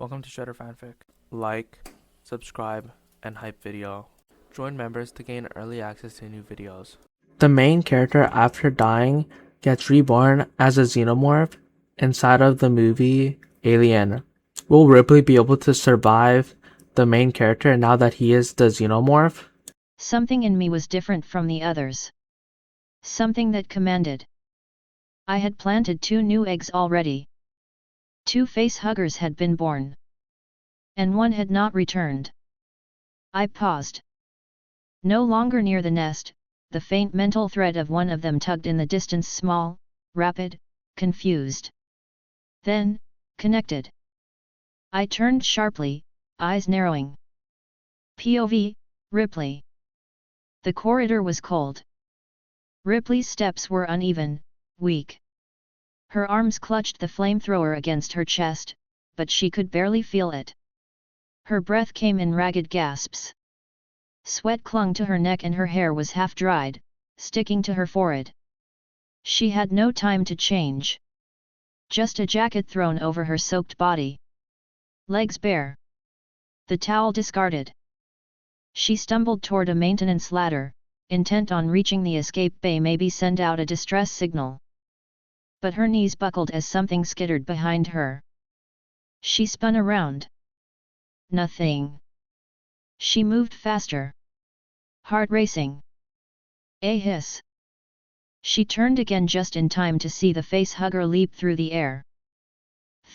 Welcome to Shredder Fanfic. Like, subscribe, and hype video. Join members to gain early access to new videos. The main character, after dying, gets reborn as a Xenomorph inside of the movie Alien. Will Ripley be able to survive the main character now that he is the Xenomorph? Something in me was different from the others. Something that commanded. I had planted 2 new eggs already. 2 face-huggers had been born. And 1 had not returned. I paused. No longer near the nest, the faint mental thread of one of them tugged in the distance, small, rapid, confused. Then, connected. I turned sharply, eyes narrowing. POV, Ripley. The corridor was cold. Ripley's steps were uneven, weak. Her arms clutched the flamethrower against her chest, but she could barely feel it. Her breath came in ragged gasps. Sweat clung to her neck and her hair was half dried, sticking to her forehead. She had no time to change. Just a jacket thrown over her soaked body. Legs bare. The towel discarded. She stumbled toward a maintenance ladder, intent on reaching the escape bay, maybe send out a distress signal. But her knees buckled as something skittered behind her. She spun around. Nothing. She moved faster. Heart racing. A hiss. She turned again just in time to see the face-hugger leap through the air.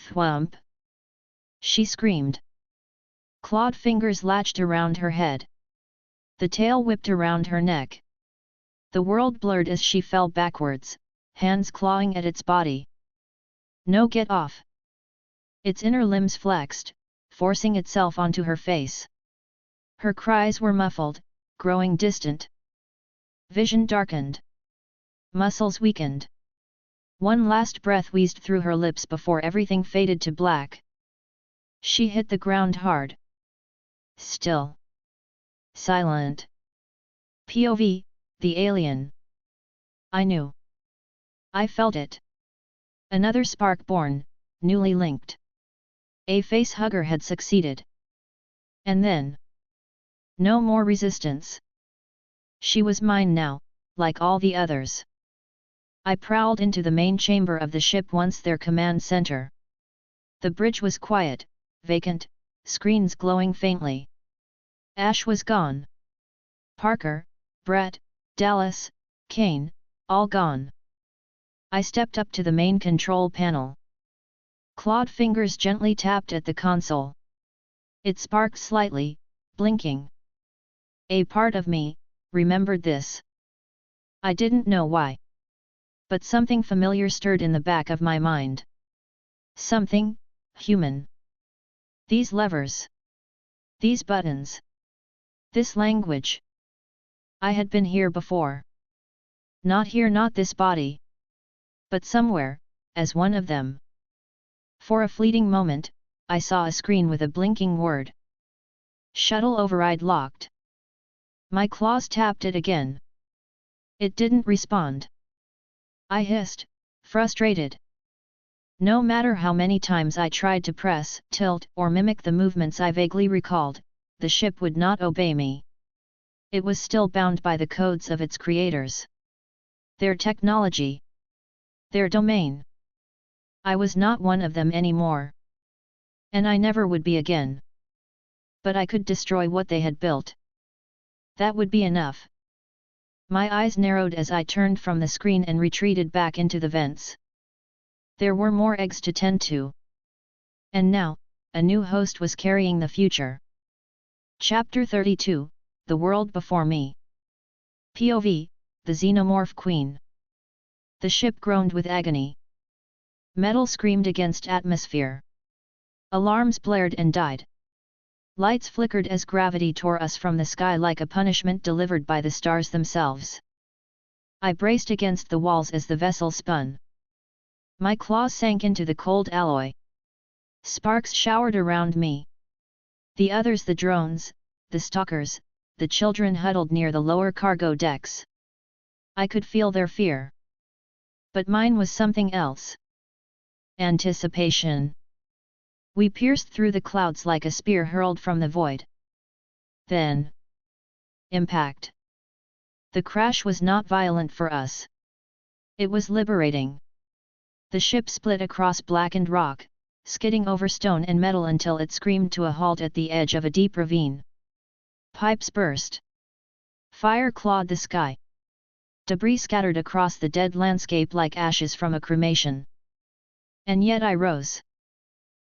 Thwump. She screamed. Clawed fingers latched around her head. The tail whipped around her neck. The world blurred as she fell backwards, hands clawing at its body. No, get off! Its inner limbs flexed, forcing itself onto her face. Her cries were muffled, growing distant. Vision darkened. Muscles weakened. One last breath wheezed through her lips before everything faded to black. She hit the ground hard. Still. Silent. POV, the alien. I knew. I felt it. Another spark born, newly linked. A face-hugger had succeeded. And then. No more resistance. She was mine now, like all the others. I prowled into the main chamber of the ship, once their command center. The bridge was quiet, vacant, screens glowing faintly. Ash was gone. Parker, Brett, Dallas, Kane, all gone. I stepped up to the main control panel. Clawed fingers gently tapped at the console. It sparked slightly, blinking. A part of me remembered this. I didn't know why. But something familiar stirred in the back of my mind. Something human. These levers. These buttons. This language. I had been here before. Not here, not this body. But somewhere, as one of them. For a fleeting moment, I saw a screen with a blinking word. Shuttle override locked. My claws tapped it again. It didn't respond. I hissed, frustrated. No matter how many times I tried to press, tilt, or mimic the movements I vaguely recalled, the ship would not obey me. It was still bound by the codes of its creators. Their technology. Their domain. I was not one of them anymore. And I never would be again. But I could destroy what they had built. That would be enough. My eyes narrowed as I turned from the screen and retreated back into the vents. There were more eggs to tend to. And now, a new host was carrying the future. Chapter 32, The World Before Me. POV, the Xenomorph Queen. The ship groaned with agony. Metal screamed against atmosphere. Alarms blared and died. Lights flickered as gravity tore us from the sky like a punishment delivered by the stars themselves. I braced against the walls as the vessel spun. My claws sank into the cold alloy. Sparks showered around me. The others, the drones, the stalkers, the children huddled near the lower cargo decks. I could feel their fear. But mine was something else. Anticipation. We pierced through the clouds like a spear hurled from the void. Then, impact. The crash was not violent for us. It was liberating. The ship split across blackened rock, skidding over stone and metal until it screamed to a halt at the edge of a deep ravine. Pipes burst. Fire clawed the sky. Debris scattered across the dead landscape like ashes from a cremation. And yet I rose.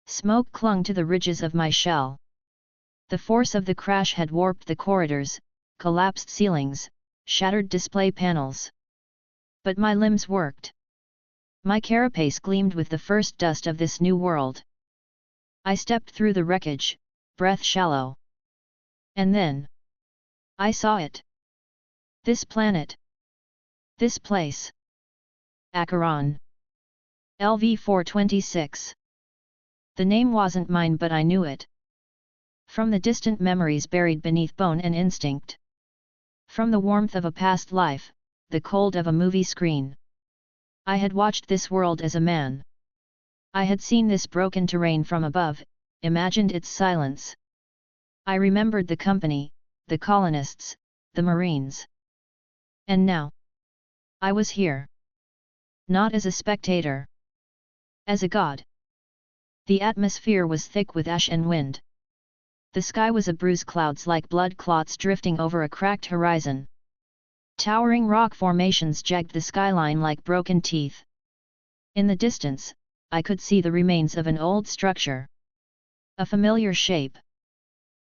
Smoke clung to the ridges of my shell. The force of the crash had warped the corridors, collapsed ceilings, shattered display panels. But my limbs worked. My carapace gleamed with the first dust of this new world. I stepped through the wreckage, breath shallow. And then, I saw it. This planet. This place. Acheron. LV-426. The name wasn't mine, but I knew it. From the distant memories buried beneath bone and instinct. From the warmth of a past life, the cold of a movie screen. I had watched this world as a man. I had seen this broken terrain from above, imagined its silence. I remembered the company, the colonists, the Marines. And now, I was here. Not as a spectator. As a god. The atmosphere was thick with ash and wind. The sky was abrupt, clouds like blood clots drifting over a cracked horizon. Towering rock formations jagged the skyline like broken teeth. In the distance, I could see the remains of an old structure. A familiar shape.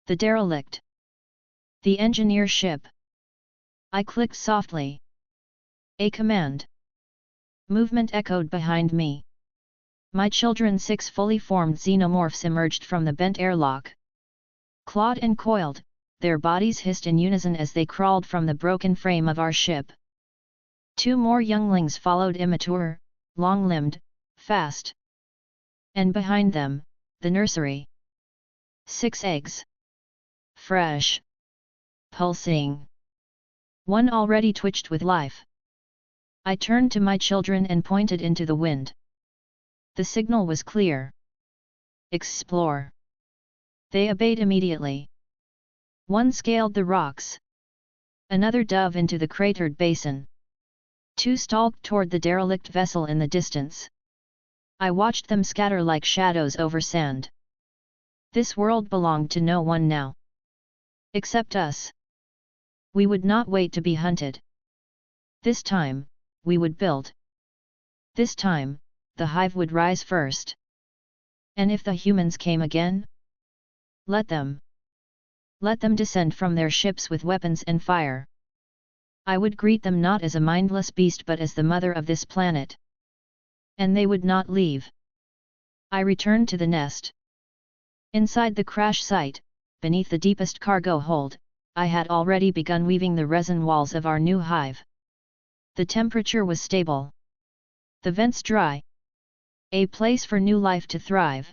The derelict. The engineer ship. I clicked softly. A command. Movement echoed behind me. My children, 6 fully formed xenomorphs, emerged from the bent airlock. Clawed and coiled, their bodies hissed in unison as they crawled from the broken frame of our ship. 2 more younglings followed, immature, long-limbed, fast. And behind them, the nursery. 6 eggs. Fresh. Pulsing. One already twitched with life. I turned to my children and pointed into the wind. The signal was clear. Explore. They obeyed immediately. One scaled the rocks. Another dove into the cratered basin. 2 stalked toward the derelict vessel in the distance. I watched them scatter like shadows over sand. This world belonged to no one now. Except us. We would not wait to be hunted. This time, we would build. This time, the hive would rise first. And if the humans came again? Let them. Let them descend from their ships with weapons and fire. I would greet them not as a mindless beast but as the mother of this planet. And they would not leave. I returned to the nest. Inside the crash site, beneath the deepest cargo hold, I had already begun weaving the resin walls of our new hive. The temperature was stable. The vents dry. A place for new life to thrive.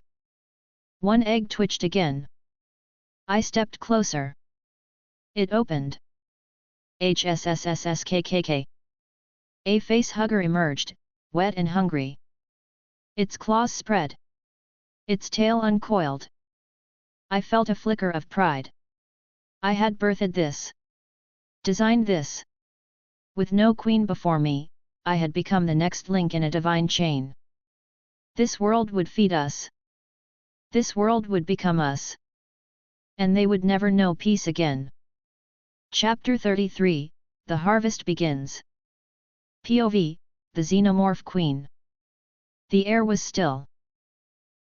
One egg twitched again. I stepped closer. It opened. HSSSSKKK. A face hugger emerged, wet and hungry. Its claws spread. Its tail uncoiled. I felt a flicker of pride. I had birthed this. Designed this. With no queen before me, I had become the next link in a divine chain. This world would feed us. This world would become us. And they would never know peace again. Chapter 33, The Harvest Begins. POV, the Xenomorph Queen. The air was still.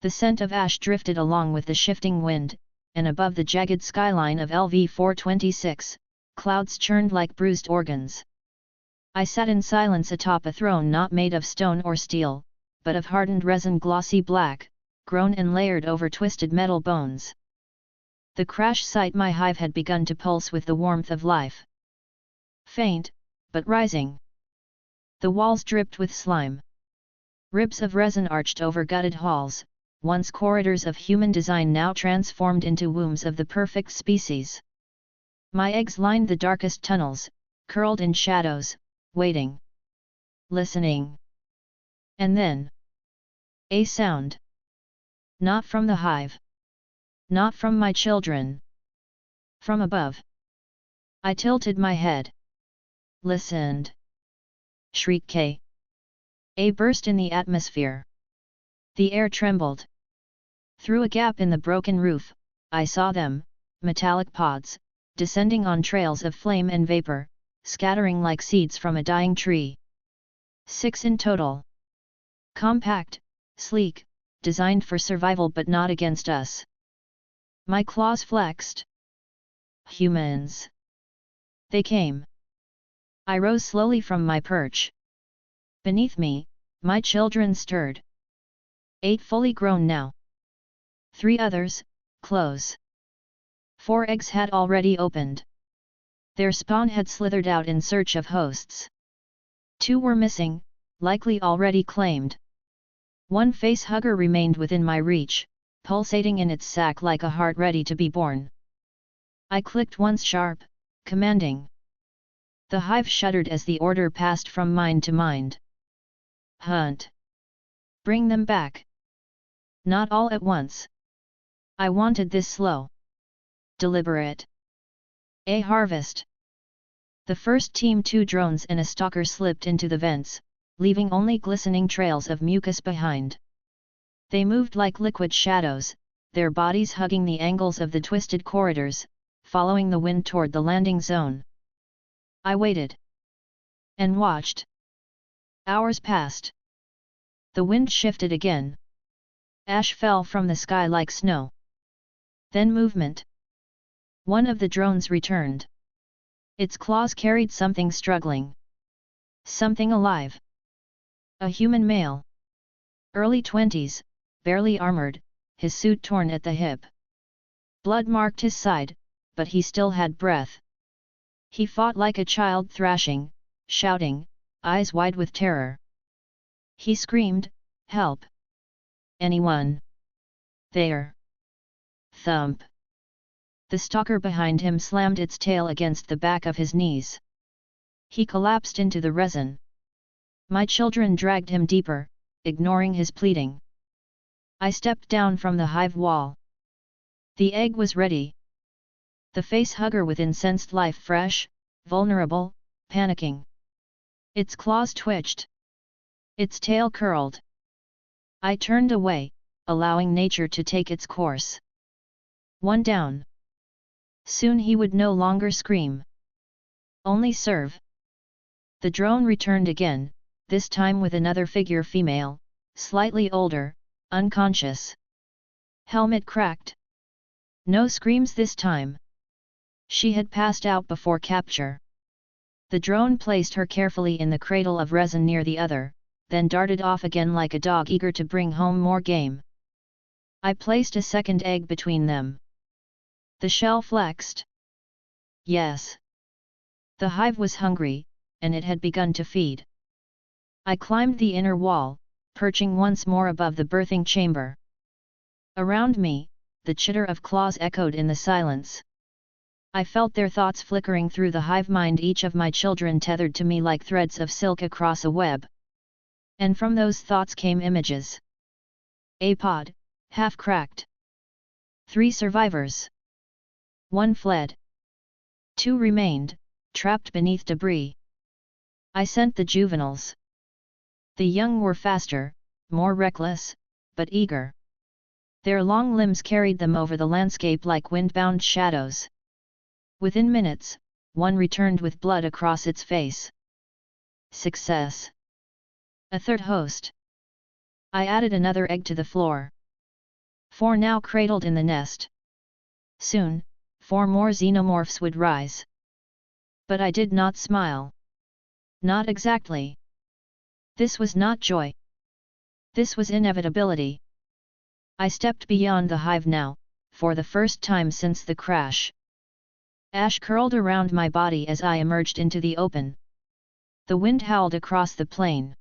The scent of ash drifted along with the shifting wind, and above the jagged skyline of LV-426, clouds churned like bruised organs. I sat in silence atop a throne not made of stone or steel, but of hardened resin, glossy black, grown and layered over twisted metal bones. The crash site, my hive, had begun to pulse with the warmth of life. Faint, but rising. The walls dripped with slime. Ribs of resin arched over gutted halls, once corridors of human design now transformed into wombs of the perfect species. My eggs lined the darkest tunnels, curled in shadows, waiting. Listening. And then, a sound. Not from the hive. Not from my children. From above. I tilted my head. Listened. Shriek K. A burst in the atmosphere. The air trembled. Through a gap in the broken roof, I saw them, metallic pods, descending on trails of flame and vapor, scattering like seeds from a dying tree. 6 in total. Compact, sleek, designed for survival but not against us. My claws flexed. Humans. They came. I rose slowly from my perch. Beneath me, my children stirred. 8 fully grown now. 3 others, close. 4 eggs had already opened. Their spawn had slithered out in search of hosts. 2 were missing, likely already claimed. 1 face hugger remained within my reach, pulsating in its sac like a heart ready to be born. I clicked once sharp, commanding. The hive shuddered as the order passed from mind to mind. Hunt. Bring them back. Not all at once. I wanted this slow. Deliberate. A harvest. The first team 2 drones and a stalker slipped into the vents, leaving only glistening trails of mucus behind. They moved like liquid shadows, their bodies hugging the angles of the twisted corridors, following the wind toward the landing zone. I waited. And watched. Hours passed. The wind shifted again. Ash fell from the sky like snow. Then movement. One of the drones returned. Its claws carried something struggling. Something alive. A human male. Early 20s, barely armored, his suit torn at the hip. Blood marked his side, but he still had breath. He fought like a child thrashing, shouting, eyes wide with terror. He screamed, "Help! Anyone? There!" Thump! The stalker behind him slammed its tail against the back of his knees. He collapsed into the resin. My children dragged him deeper, ignoring his pleading. I stepped down from the hive wall. The egg was ready. The face hugger with incensed life fresh, vulnerable, panicking. Its claws twitched. Its tail curled. I turned away, allowing nature to take its course. 1 down. Soon he would no longer scream. Only serve. The drone returned again, this time with another figure female, slightly older, unconscious. Helmet cracked. No screams this time. She had passed out before capture. The drone placed her carefully in the cradle of resin near the other, then darted off again like a dog eager to bring home more game. I placed a second egg between them. The shell flexed. Yes. The hive was hungry, and it had begun to feed. I climbed the inner wall, perching once more above the birthing chamber. Around me, the chitter of claws echoed in the silence. I felt their thoughts flickering through the hive mind, each of my children tethered to me like threads of silk across a web. And from those thoughts came images. A pod, half cracked. 3 survivors. 1 fled. 2 remained, trapped beneath debris. I sent the juveniles. The young were faster, more reckless, but eager. Their long limbs carried them over the landscape like wind-bound shadows. Within minutes, 1 returned with blood across its face. Success. A third host. I added another egg to the floor. 4 now cradled in the nest. Soon, 4 more xenomorphs would rise. But I did not smile. Not exactly. This was not joy. This was inevitability. I stepped beyond the hive now, for the first time since the crash. Ash curled around my body as I emerged into the open. The wind howled across the plain.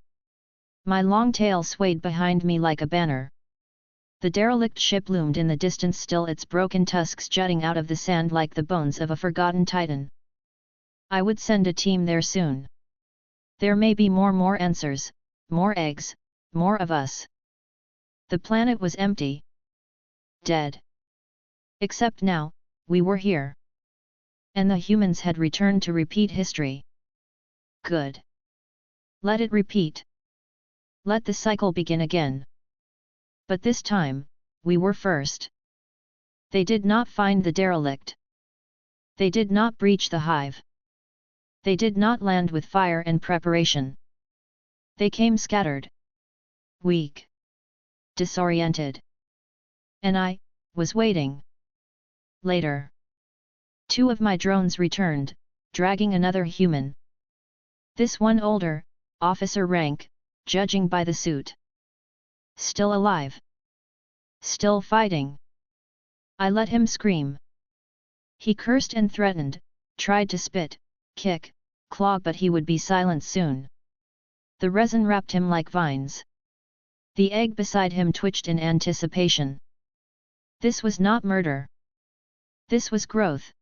My long tail swayed behind me like a banner. The derelict ship loomed in the distance, still, its broken tusks jutting out of the sand like the bones of a forgotten titan. I would send a team there soon. There may be more answers, more eggs, more of us. The planet was empty. dead. Except now, we were here. And the humans had returned to repeat history. Good. Let it repeat. Let the cycle begin again. But this time, we were first. They did not find the derelict. They did not breach the hive. They did not land with fire and preparation. They came scattered. Weak. Disoriented. And I was waiting. Later. 2 of my drones returned, dragging another human. This one older, officer rank, judging by the suit. Still alive. Still fighting. I let him scream. He cursed and threatened, tried to spit, kick, claw, but he would be silent soon. The resin wrapped him like vines. The egg beside him twitched in anticipation. This was not murder. This was growth.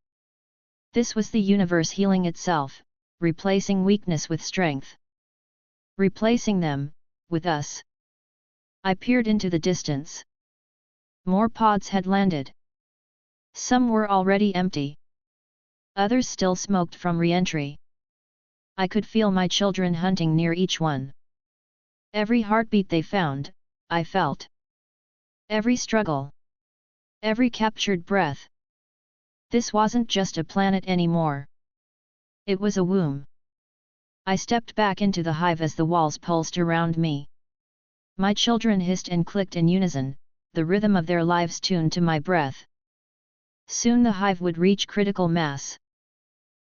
This was the universe healing itself, replacing weakness with strength. Replacing them, with us. I peered into the distance. More pods had landed. Some were already empty. Others still smoked from re-entry. I could feel my children hunting near each one. Every heartbeat they found, I felt. Every struggle. Every captured breath. This wasn't just a planet anymore. It was a womb. I stepped back into the hive as the walls pulsed around me. My children hissed and clicked in unison, the rhythm of their lives tuned to my breath. Soon the hive would reach critical mass.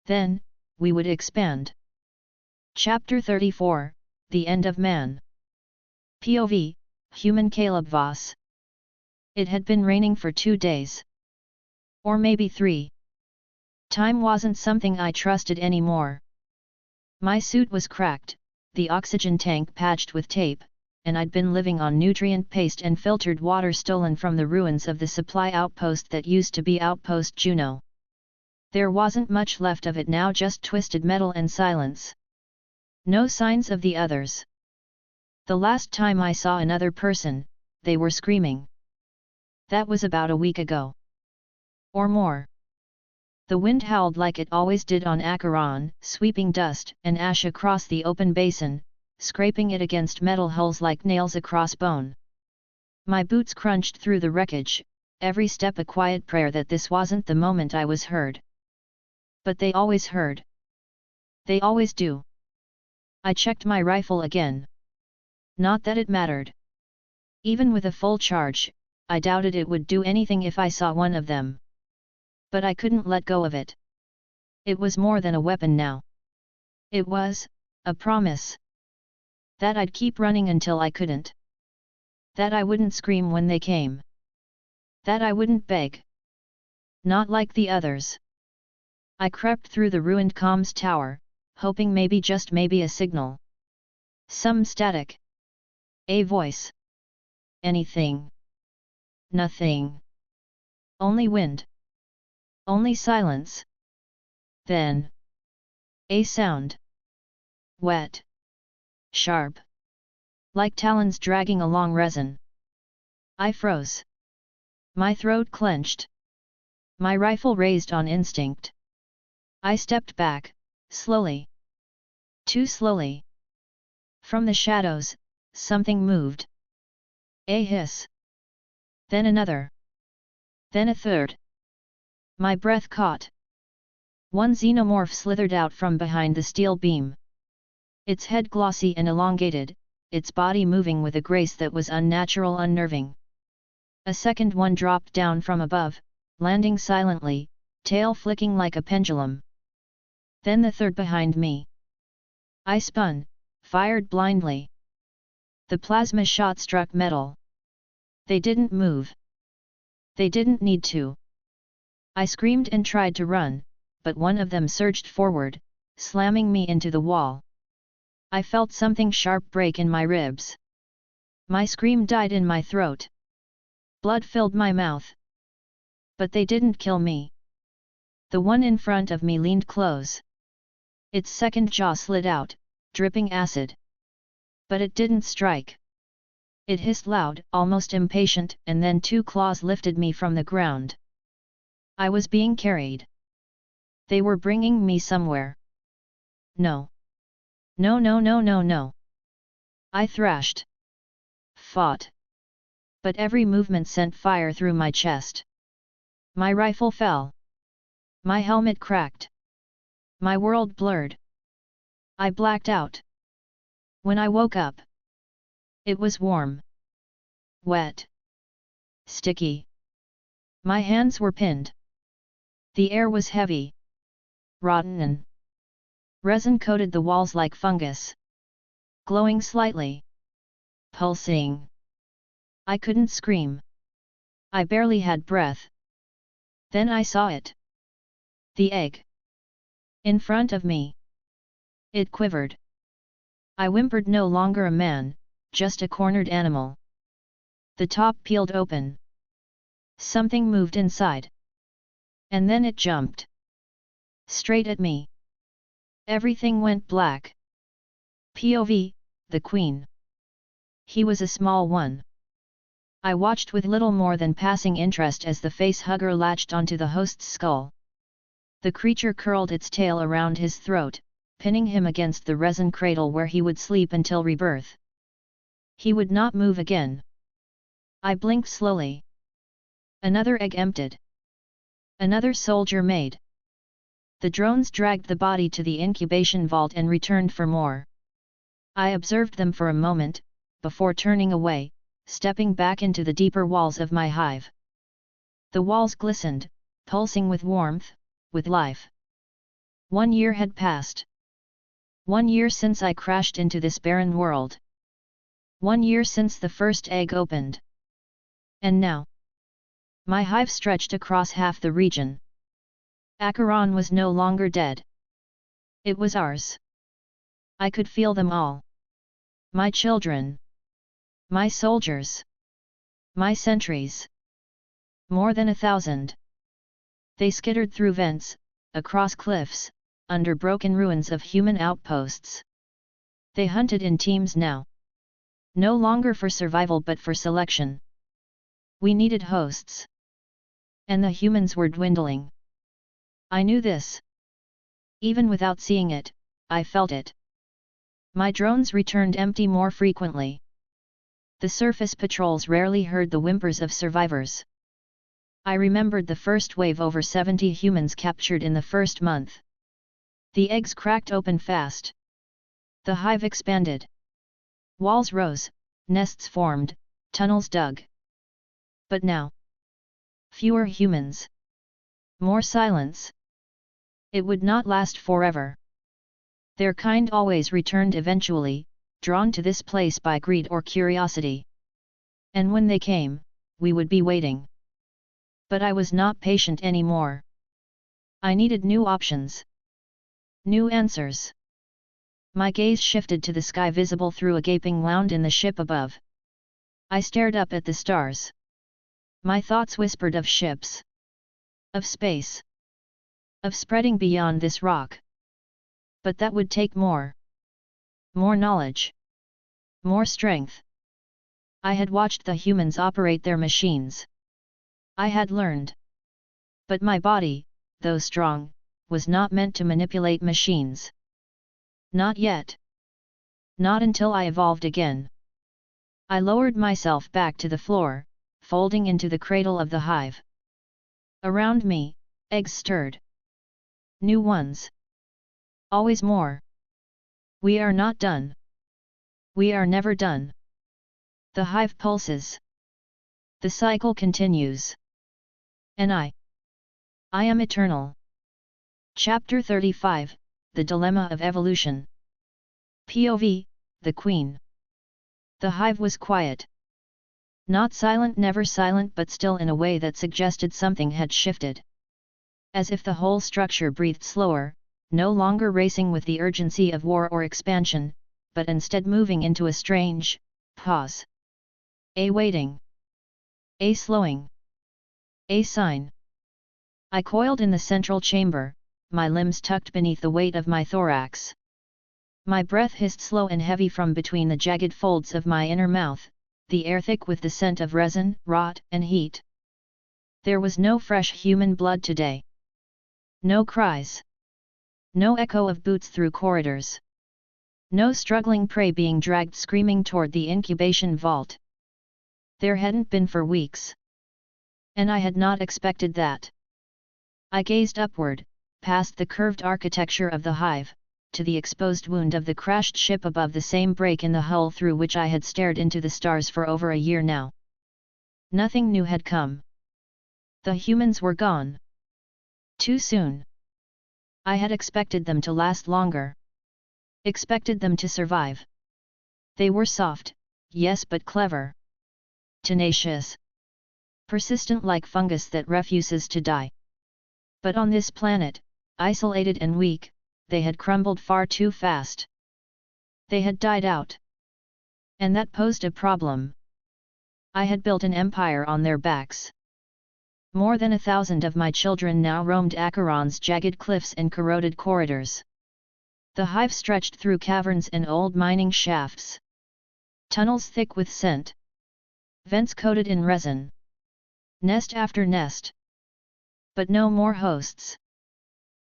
Then, we would expand. Chapter 34, The End of Man. POV, Human Caleb Voss. It had been raining for 2 days. Or maybe 3. Time wasn't something I trusted anymore. My suit was cracked, the oxygen tank patched with tape, and I'd been living on nutrient paste and filtered water stolen from the ruins of the supply outpost that used to be Outpost Juno. There wasn't much left of it now, just twisted metal and silence. No signs of the others. The last time I saw another person, they were screaming. That was about a week ago. Or more. The wind howled like it always did on Acheron, sweeping dust and ash across the open basin, scraping it against metal hulls like nails across bone. My boots crunched through the wreckage, every step a quiet prayer that this wasn't the moment I was heard. But they always heard. They always do. I checked my rifle again. Not that it mattered. Even with a full charge, I doubted it would do anything if I saw one of them. But I couldn't let go of it. It was more than a weapon now. It was a promise. That I'd keep running until I couldn't. That I wouldn't scream when they came. That I wouldn't beg. Not like the others. I crept through the ruined comms tower, hoping maybe, just maybe, a signal. Some static. A voice. Anything. Nothing. Only wind. Only silence. Then. A sound. Wet. Sharp. Like talons dragging along resin. I froze. My throat clenched. My rifle raised on instinct. I stepped back, slowly. Too slowly. From the shadows, something moved. A hiss. Then another. Then a third. My breath caught. One xenomorph slithered out from behind the steel beam. Its head glossy and elongated, its body moving with a grace that was unnatural, unnerving. A second one dropped down from above, landing silently, tail flicking like a pendulum. Then the third behind me. I spun, fired blindly. The plasma shot struck metal. They didn't move. They didn't need to. I screamed and tried to run, but one of them surged forward, slamming me into the wall. I felt something sharp break in my ribs. My scream died in my throat. Blood filled my mouth. But they didn't kill me. The one in front of me leaned close. Its second jaw slid out, dripping acid. But it didn't strike. It hissed loud, almost impatient, and then two claws lifted me from the ground. I was being carried. They were bringing me somewhere. No. No, no, no, no, no. I thrashed. Fought. But every movement sent fire through my chest. My rifle fell. My helmet cracked. My world blurred. I blacked out. When I woke up, it was warm. Wet. Sticky. My hands were pinned. The air was heavy. Rotten and resin coated the walls like fungus. Glowing slightly. Pulsing. I couldn't scream. I barely had breath. Then I saw it. The egg. In front of me. It quivered. I whimpered, no longer a man, just a cornered animal. The top peeled open. Something moved inside. And then it jumped. Straight at me. Everything went black. POV, the queen. He was a small one. I watched with little more than passing interest as the face-hugger latched onto the host's skull. The creature curled its tail around his throat, pinning him against the resin cradle where he would sleep until rebirth. He would not move again. I blinked slowly. Another egg emptied. Another soldier made. The drones dragged the body to the incubation vault and returned for more. I observed them for a moment, before turning away, stepping back into the deeper walls of my hive. The walls glistened, pulsing with warmth, with life. 1 year had passed. 1 year since I crashed into this barren world. 1 year since the first egg opened. And now, my hive stretched across half the region. Acheron was no longer dead. It was ours. I could feel them all. My children. My soldiers. My sentries. More than 1,000. They skittered through vents, across cliffs, under broken ruins of human outposts. They hunted in teams now. No longer for survival but for selection. We needed hosts. And the humans were dwindling. I knew this. Even without seeing it, I felt it. My drones returned empty more frequently. The surface patrols rarely heard the whimpers of survivors. I remembered the first wave, over 70 humans captured in the first month. The eggs cracked open fast. The hive expanded. Walls rose, nests formed, tunnels dug. But now, fewer humans. More silence. It would not last forever. Their kind always returned eventually, drawn to this place by greed or curiosity. And when they came, we would be waiting. But I was not patient anymore. I needed new options. New answers. My gaze shifted to the sky visible through a gaping wound in the ship above. I stared up at the stars. My thoughts whispered of ships. Of space. Of spreading beyond this rock. But that would take more. More knowledge. More strength. I had watched the humans operate their machines. I had learned. But my body, though strong, was not meant to manipulate machines. Not yet. Not until I evolved again. I lowered myself back to the floor, folding into the cradle of the hive. Around me, eggs stirred. New ones. Always more. We are not done. We are never done. The hive pulses. The cycle continues. And I am eternal. Chapter 35, The Dilemma of Evolution. POV, the Queen. The hive was quiet. Not silent, never silent, but still in a way that suggested something had shifted. As if the whole structure breathed slower, no longer racing with the urgency of war or expansion, but instead moving into a strange pause. A waiting. A slowing. A sign. I coiled in the central chamber, my limbs tucked beneath the weight of my thorax. My breath hissed slow and heavy from between the jagged folds of my inner mouth, the air thick with the scent of resin, rot, and heat. There was no fresh human blood today. No cries. No echo of boots through corridors. No struggling prey being dragged screaming toward the incubation vault. There hadn't been for weeks. And I had not expected that. I gazed upward, past the curved architecture of the hive, to the exposed wound of the crashed ship above the same break in the hull through which I had stared into the stars for over a year now. Nothing new had come. The humans were gone. Too soon. I had expected them to last longer. Expected them to survive. They were soft, yes, but clever. Tenacious. Persistent like fungus that refuses to die. But on this planet, isolated and weak, they had crumbled far too fast. They had died out. And that posed a problem. I had built an empire on their backs. More than 1,000 of my children now roamed Acheron's jagged cliffs and corroded corridors. The hive stretched through caverns and old mining shafts. Tunnels thick with scent. Vents coated in resin. Nest after nest. But no more hosts.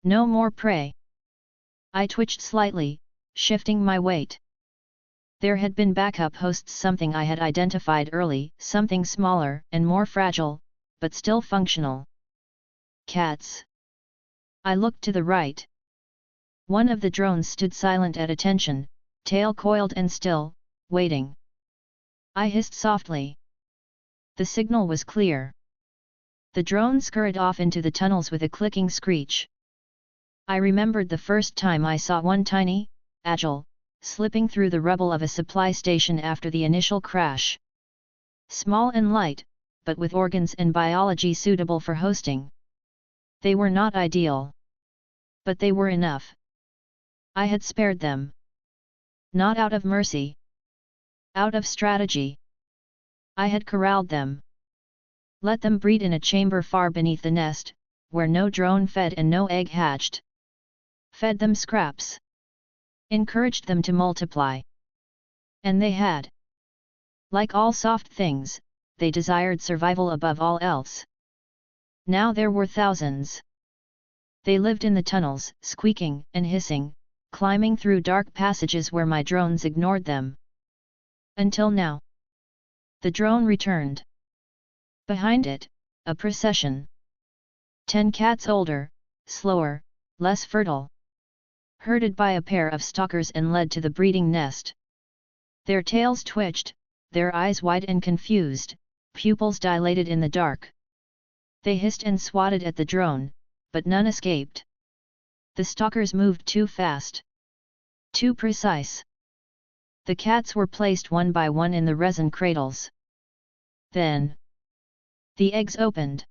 No more prey. I twitched slightly, shifting my weight. There had been backup hosts, something I had identified early, something smaller and more fragile, but still functional. Cats. I looked to the right. One of the drones stood silent at attention, tail coiled and still, waiting. I hissed softly. The signal was clear. The drone scurried off into the tunnels with a clicking screech. I remembered the first time I saw one tiny, agile, slipping through the rubble of a supply station after the initial crash. Small and light, but with organs and biology suitable for hosting. They were not ideal. But they were enough. I had spared them. Not out of mercy. Out of strategy. I had corralled them. Let them breed in a chamber far beneath the nest, where no drone fed and no egg hatched. Fed them scraps. Encouraged them to multiply. And they had. Like all soft things, they desired survival above all else. Now there were thousands. They lived in the tunnels, squeaking and hissing, climbing through dark passages where my drones ignored them. Until now. The drone returned. Behind it, a procession. 10 cats older, slower, less fertile. Herded by a pair of stalkers and led to the breeding nest. Their tails twitched, their eyes wide and confused, pupils dilated in the dark. They hissed and swatted at the drone, but none escaped. The stalkers moved too fast. Too precise. The cats were placed one by one in the resin cradles. Then the eggs opened.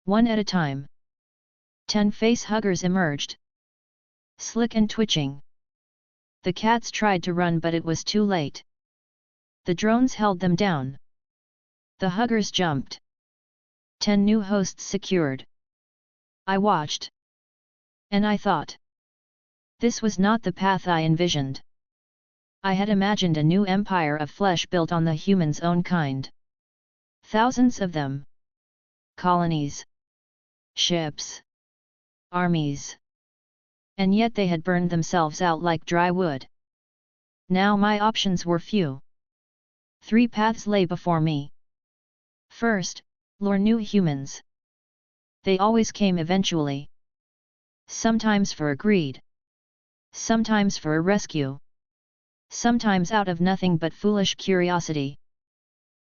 One at a time. 10 face huggers emerged. Slick and twitching. The cats tried to run, but it was too late. The drones held them down. The huggers jumped. 10 new hosts secured. I watched. And I thought. This was not the path I envisioned. I had imagined a new empire of flesh built on the human's own kind. Thousands of them. Colonies. Ships. Armies. And yet they had burned themselves out like dry wood. Now my options were few. 3 paths lay before me. First, lure new humans. They always came eventually. Sometimes for a greed. Sometimes for a rescue. Sometimes out of nothing but foolish curiosity.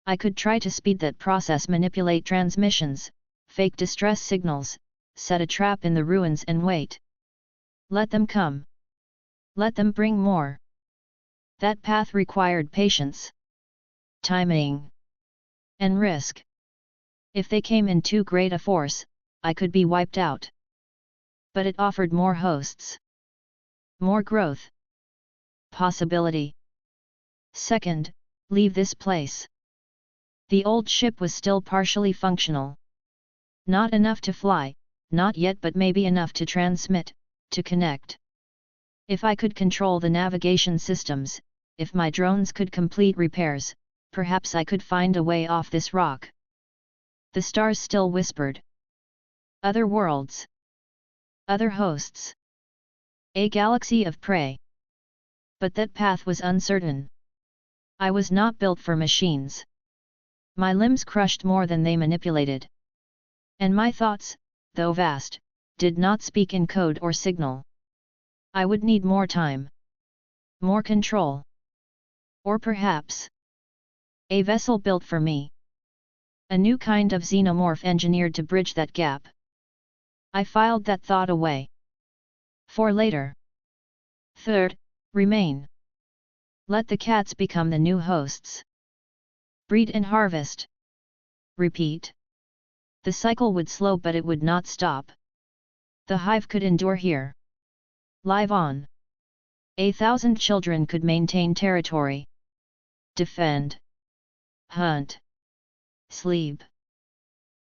I could try to speed that process, manipulate transmissions, fake distress signals, set a trap in the ruins and wait. Let them come. Let them bring more. That path required patience, timing, and risk. If they came in too great a force, I could be wiped out. But it offered more hosts. More growth. Possibility. Second, leave this place. The old ship was still partially functional. Not enough to fly, not yet, but maybe enough to transmit, to connect. If I could control the navigation systems, if my drones could complete repairs, perhaps I could find a way off this rock. The stars still whispered. Other worlds. Other hosts. A galaxy of prey. But that path was uncertain. I was not built for machines. My limbs crushed more than they manipulated. And my thoughts, though vast, did not speak in code or signal. I would need more time. More control. Or perhaps a vessel built for me. A new kind of xenomorph engineered to bridge that gap. I filed that thought away. For later. Third, remain. Let the cats become the new hosts. Breed and harvest. Repeat. The cycle would slow, but it would not stop. The hive could endure here. Live on. 1,000 children could maintain territory. Defend. Hunt. Sleep.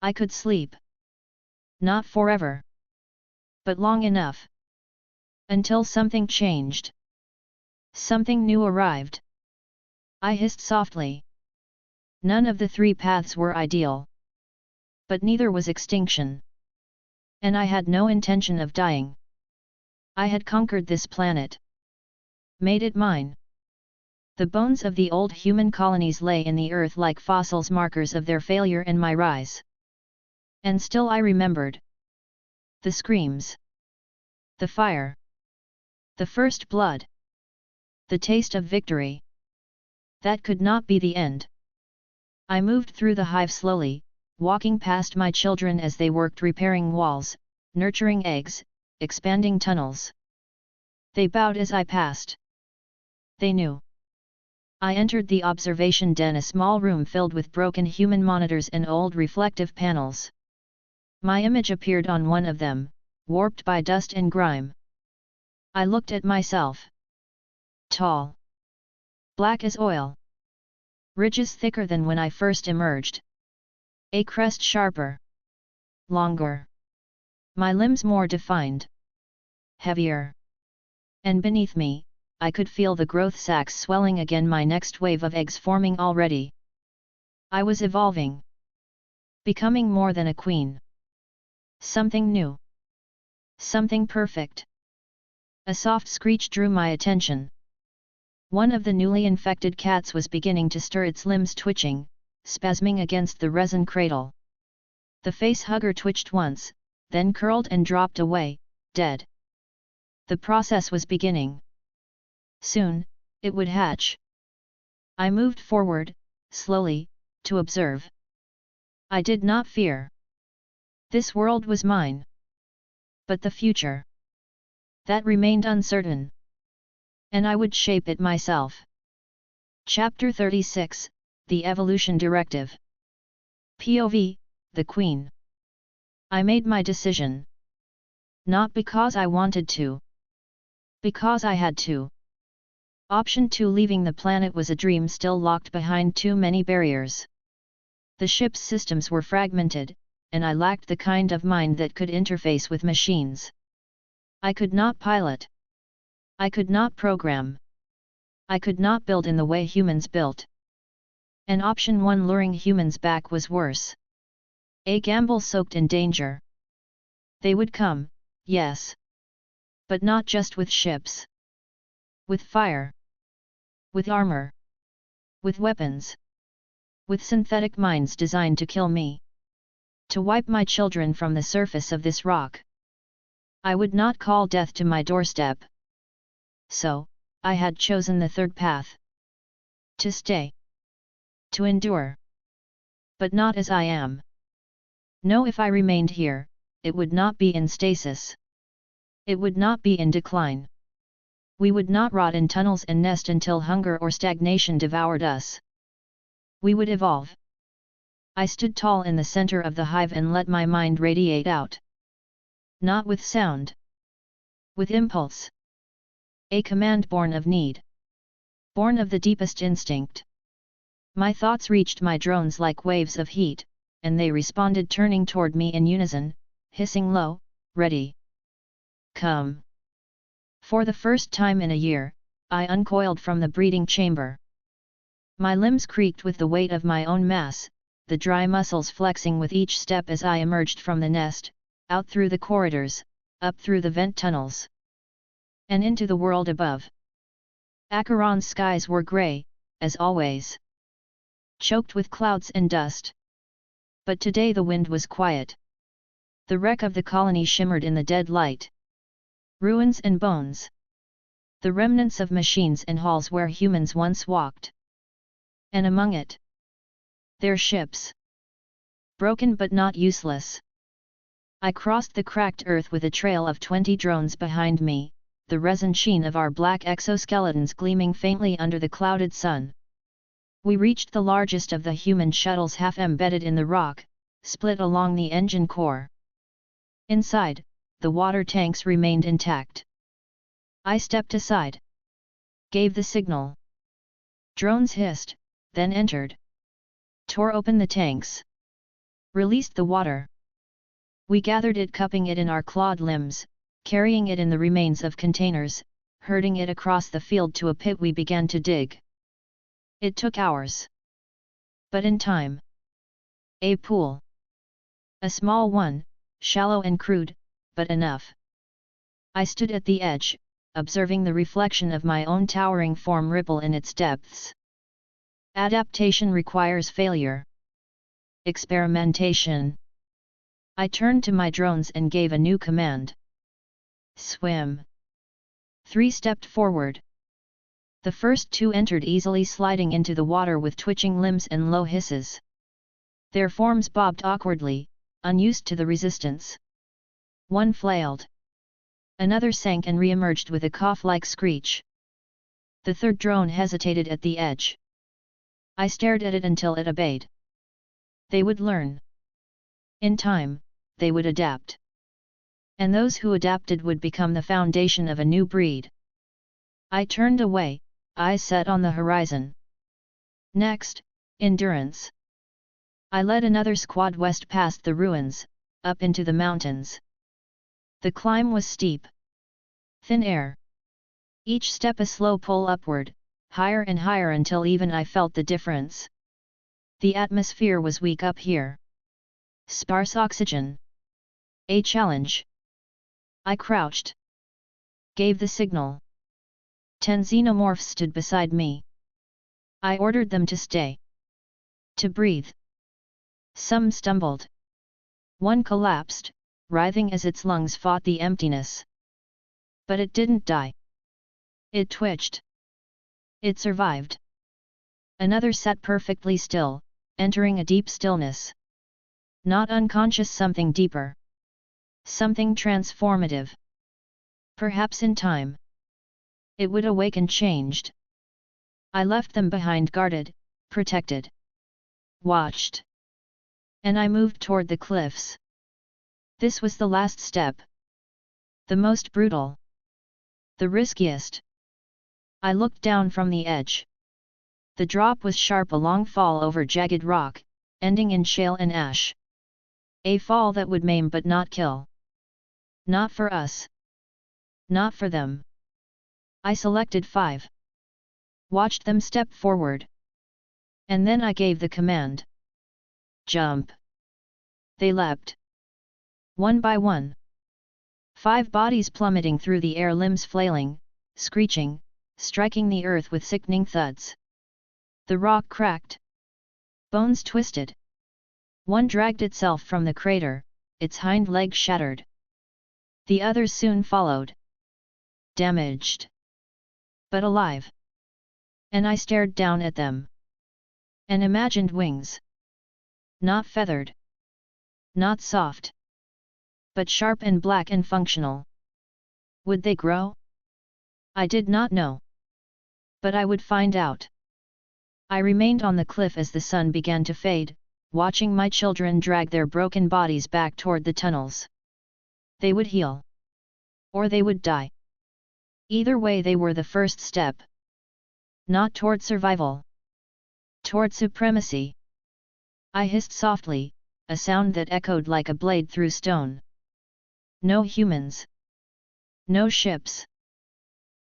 I could sleep. Not forever. But long enough. Until something changed. Something new arrived. I hissed softly. None of the three paths were ideal. But neither was extinction. And I had no intention of dying. I had conquered this planet. Made it mine. The bones of the old human colonies lay in the earth like fossils, markers of their failure and my rise. And still I remembered. The screams. The fire. The first blood. The taste of victory. That could not be the end. I moved through the hive slowly, walking past my children as they worked repairing walls, nurturing eggs, expanding tunnels. They bowed as I passed. They knew. I entered the observation den, a small room filled with broken human monitors and old reflective panels. My image appeared on one of them, warped by dust and grime. I looked at myself. Tall. Black as oil. Ridges thicker than when I first emerged. A crest sharper. Longer. My limbs more defined. Heavier. And beneath me, I could feel the growth sacs swelling again, my next wave of eggs forming already. I was evolving. Becoming more than a queen. Something new. Something perfect. A soft screech drew my attention. One of the newly infected cats was beginning to stir, its limbs twitching, spasming against the resin cradle. The face hugger twitched once, then curled and dropped away, dead. The process was beginning. Soon, it would hatch. I moved forward, slowly, to observe. I did not fear. This world was mine. But the future. That remained uncertain. And I would shape it myself. Chapter 36, The Evolution Directive. POV, the Queen. I made my decision. Not because I wanted to. Because I had to. Option 2, leaving the planet, was a dream still locked behind too many barriers. The ship's systems were fragmented, and I lacked the kind of mind that could interface with machines. I could not pilot. I could not program. I could not build in the way humans built. And option 1, luring humans back, was worse. A gamble soaked in danger. They would come, yes. But not just with ships. With fire. With armor. With weapons. With synthetic minds designed to kill me. To wipe my children from the surface of this rock. I would not call death to my doorstep. So, I had chosen the third path. To stay. To endure. But not as I am. No, if I remained here, it would not be in stasis. It would not be in decline. We would not rot in tunnels and nest until hunger or stagnation devoured us. We would evolve. I stood tall in the center of the hive and let my mind radiate out. Not with sound. With impulse. A command born of need. Born of the deepest instinct. My thoughts reached my drones like waves of heat, and they responded, turning toward me in unison, hissing low, ready. Come. For the first time in a year, I uncoiled from the breeding chamber. My limbs creaked with the weight of my own mass, the dry muscles flexing with each step as I emerged from the nest, out through the corridors, up through the vent tunnels, and into the world above. Acheron's skies were grey, as always, choked with clouds and dust. But today the wind was quiet. The wreck of the colony shimmered in the dead light. Ruins and bones. The remnants of machines and halls where humans once walked. And among it, their ships. Broken but not useless. I crossed the cracked earth with a trail of 20 drones behind me, the resin sheen of our black exoskeletons gleaming faintly under the clouded sun. We reached the largest of the human shuttles half embedded in the rock, split along the engine core. Inside, the water tanks remained intact. I stepped aside. Gave the signal. Drones hissed, then entered. Tore open the tanks. Released the water. We gathered it, cupping it in our clawed limbs, carrying it in the remains of containers, herding it across the field to a pit we began to dig. It took hours. But in time. A pool. A small one, shallow and crude, but enough. I stood at the edge, observing the reflection of my own towering form ripple in its depths. Adaptation requires failure. Experimentation. I turned to my drones and gave a new command. Swim. 3 stepped forward. The first 2 entered easily, sliding into the water with twitching limbs and low hisses. Their forms bobbed awkwardly, unused to the resistance. One flailed. Another sank and re-emerged with a cough-like screech. The third drone hesitated at the edge. I stared at it until it obeyed. They would learn. In time, they would adapt. And those who adapted would become the foundation of a new breed. I turned away, eyes set on the horizon. Next, endurance. I led another squad west past the ruins, up into the mountains. The climb was steep. Thin air. Each step a slow pull upward, higher and higher until even I felt the difference. The atmosphere was weak up here. Sparse oxygen. A challenge. I crouched. Gave the signal. 10 xenomorphs stood beside me. I ordered them to stay. To breathe. Some stumbled. One collapsed, writhing as its lungs fought the emptiness. But it didn't die. It twitched. It survived. Another sat perfectly still, entering a deep stillness. Not unconscious, something deeper. Something transformative. Perhaps in time, it would awaken changed. I left them behind, guarded, protected. Watched. And I moved toward the cliffs. This was the last step. The most brutal. The riskiest. I looked down from the edge. The drop was sharp, a long fall over jagged rock, ending in shale and ash. A fall that would maim but not kill. Not for us. Not for them. I selected 5. Watched them step forward. And then I gave the command. Jump. They leapt. One by one. 5 bodies plummeting through the air, limbs flailing, screeching, striking the earth with sickening thuds. The rock cracked. Bones twisted. One dragged itself from the crater, its hind leg shattered. The others soon followed. Damaged. But alive. And I stared down at them. And imagined wings. Not feathered. Not soft. But sharp and black and functional. Would they grow? I did not know. But I would find out. I remained on the cliff as the sun began to fade, watching my children drag their broken bodies back toward the tunnels. They would heal. Or they would die. Either way, they were the first step. Not toward survival. Toward supremacy. I hissed softly, a sound that echoed like a blade through stone. No humans. No ships.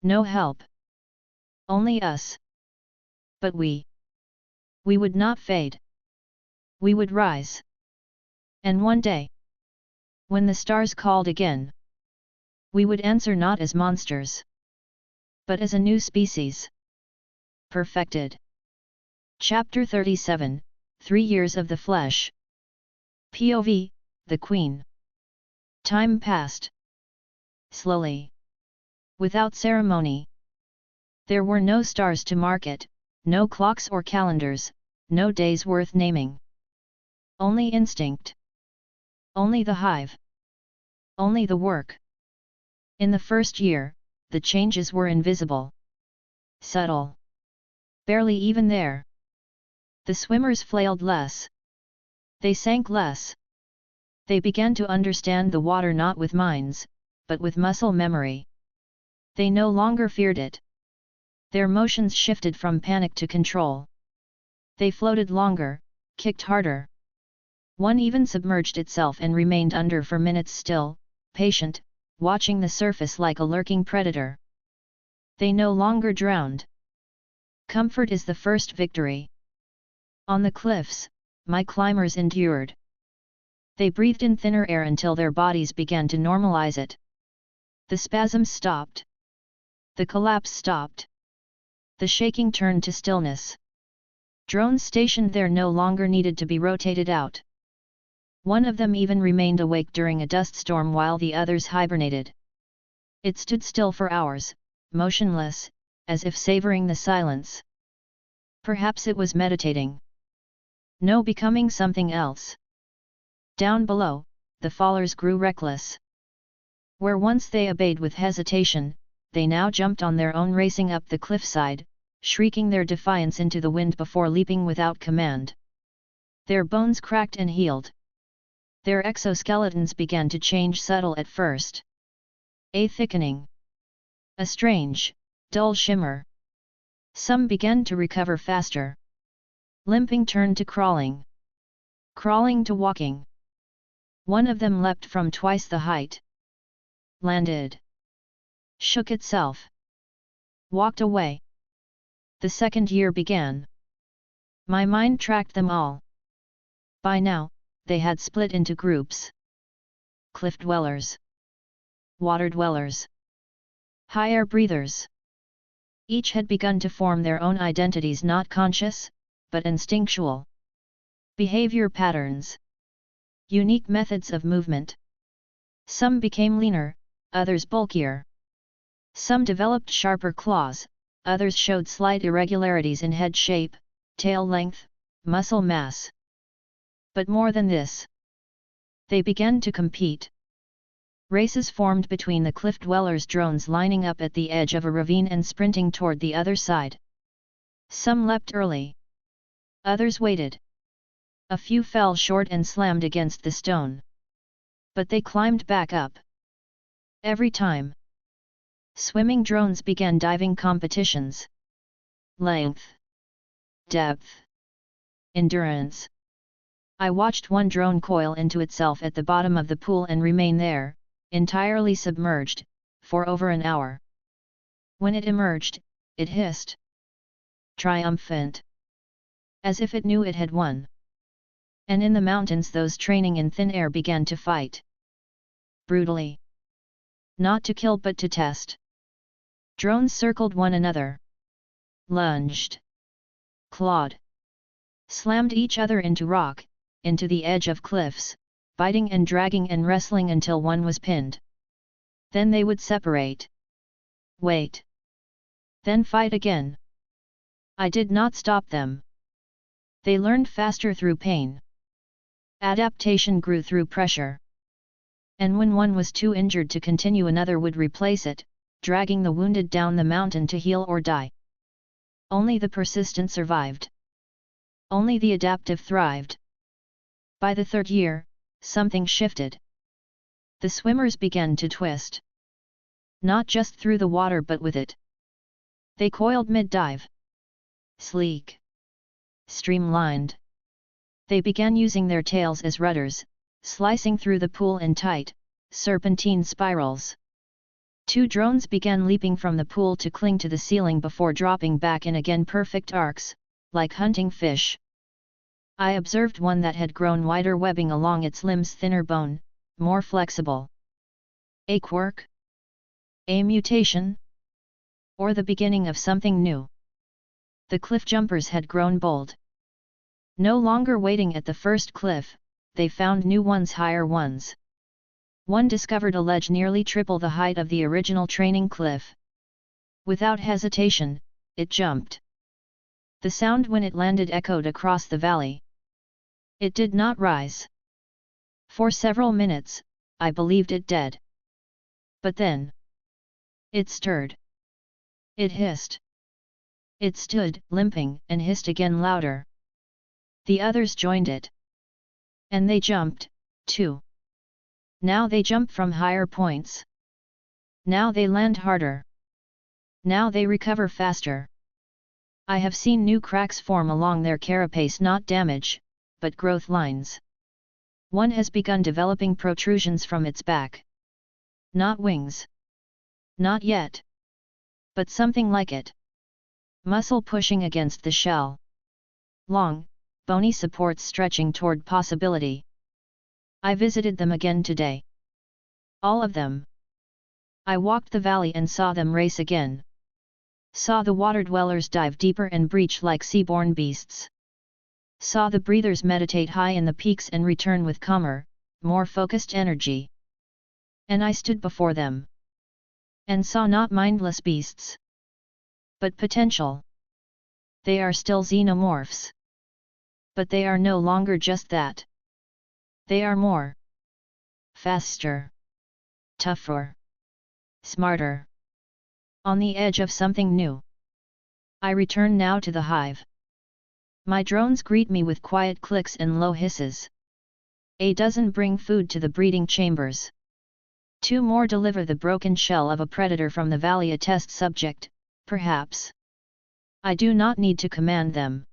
No help. Only us. But we. We would not fade. We would rise. And one day, when the stars called again, we would answer not as monsters, but as a new species. Perfected. Chapter 37, 3 Years of the Flesh. POV, the Queen. Time passed. Slowly. Without ceremony. There were no stars to mark it, no clocks or calendars, no days worth naming. Only instinct. Only the hive. Only the work. In the first year, the changes were invisible. Subtle. Barely even there. The swimmers flailed less. They sank less. They began to understand the water not with minds, but with muscle memory. They no longer feared it. Their motions shifted from panic to control. They floated longer, kicked harder. One even submerged itself and remained under for minutes still, patient, watching the surface like a lurking predator. They no longer drowned. Comfort is the first victory. On the cliffs, my climbers endured. They breathed in thinner air until their bodies began to normalize it. The spasms stopped. The collapse stopped. The shaking turned to stillness. Drones stationed there no longer needed to be rotated out. One of them even remained awake during a dust storm while the others hibernated. It stood still for hours, motionless, as if savoring the silence. Perhaps it was meditating. No, becoming something else. Down below, the fallers grew reckless. Where once they obeyed with hesitation, they now jumped on their own, racing up the cliffside, shrieking their defiance into the wind before leaping without command. Their bones cracked and healed. Their exoskeletons began to change, subtle at first. A thickening. A strange, dull shimmer. Some began to recover faster. Limping turned to crawling. Crawling to walking. One of them leapt from twice the height. Landed. Shook itself. Walked away. The second year began. My mind tracked them all. By now, they had split into groups. Cliff dwellers. Water dwellers. High air breathers. Each had begun to form their own identities, not conscious, but instinctual. Behavior patterns. Unique methods of movement. Some became leaner, others bulkier. Some developed sharper claws, others showed slight irregularities in head shape, tail length, muscle mass. But more than this, they began to compete. Races formed between the cliff dwellers, drones lining up at the edge of a ravine and sprinting toward the other side. Some leapt early. Others waited. A few fell short and slammed against the stone. But they climbed back up. Every time. Swimming drones began diving competitions. Length. Depth. Endurance. I watched one drone coil into itself at the bottom of the pool and remain there, entirely submerged, for over an hour. When it emerged, it hissed. Triumphant. As if it knew it had won. And in the mountains those training in thin air began to fight. Brutally. Not to kill but to test. Drones circled one another. Lunged. Clawed. Slammed each other into rock, into the edge of cliffs, biting and dragging and wrestling until one was pinned. Then they would separate. Wait. Then fight again. I did not stop them. They learned faster through pain. Adaptation grew through pressure. And when one was too injured to continue, another would replace it, dragging the wounded down the mountain to heal or die. Only the persistent survived. Only the adaptive thrived. By the third year, something shifted. The swimmers began to twist. Not just through the water but with it. They coiled mid-dive. Sleek. Streamlined. They began using their tails as rudders, slicing through the pool in tight, serpentine spirals. Two drones began leaping from the pool to cling to the ceiling before dropping back in again, perfect arcs, like hunting fish. I observed one that had grown wider webbing along its limbs, thinner bone, more flexible. A quirk? A mutation? Or the beginning of something new? The cliff jumpers had grown bold. No longer waiting at the first cliff, they found new ones, higher ones. One discovered a ledge nearly triple the height of the original training cliff. Without hesitation, it jumped. The sound when it landed echoed across the valley. It did not rise. For several minutes, I believed it dead. But then, it stirred. It hissed. It stood, limping, and hissed again louder. The others joined it. And they jumped, too. Now they jump from higher points. Now they land harder. Now they recover faster. I have seen new cracks form along their carapace, not damage, but growth lines. One has begun developing protrusions from its back. Not wings. Not yet. But something like it. Muscle pushing against the shell. Long, bony supports stretching toward possibility. I visited them again today. All of them. I walked the valley and saw them race again. Saw the water dwellers dive deeper and breach like sea-born beasts. Saw the breathers meditate high in the peaks and return with calmer, more focused energy. And I stood before them. And saw not mindless beasts, but potential. They are still xenomorphs. But they are no longer just that. They are more. Faster. Tougher. Smarter. On the edge of something new. I return now to the hive. My drones greet me with quiet clicks and low hisses. A dozen bring food to the breeding chambers. 2 more deliver the broken shell of a predator from the valley, a test subject, perhaps. I do not need to command them.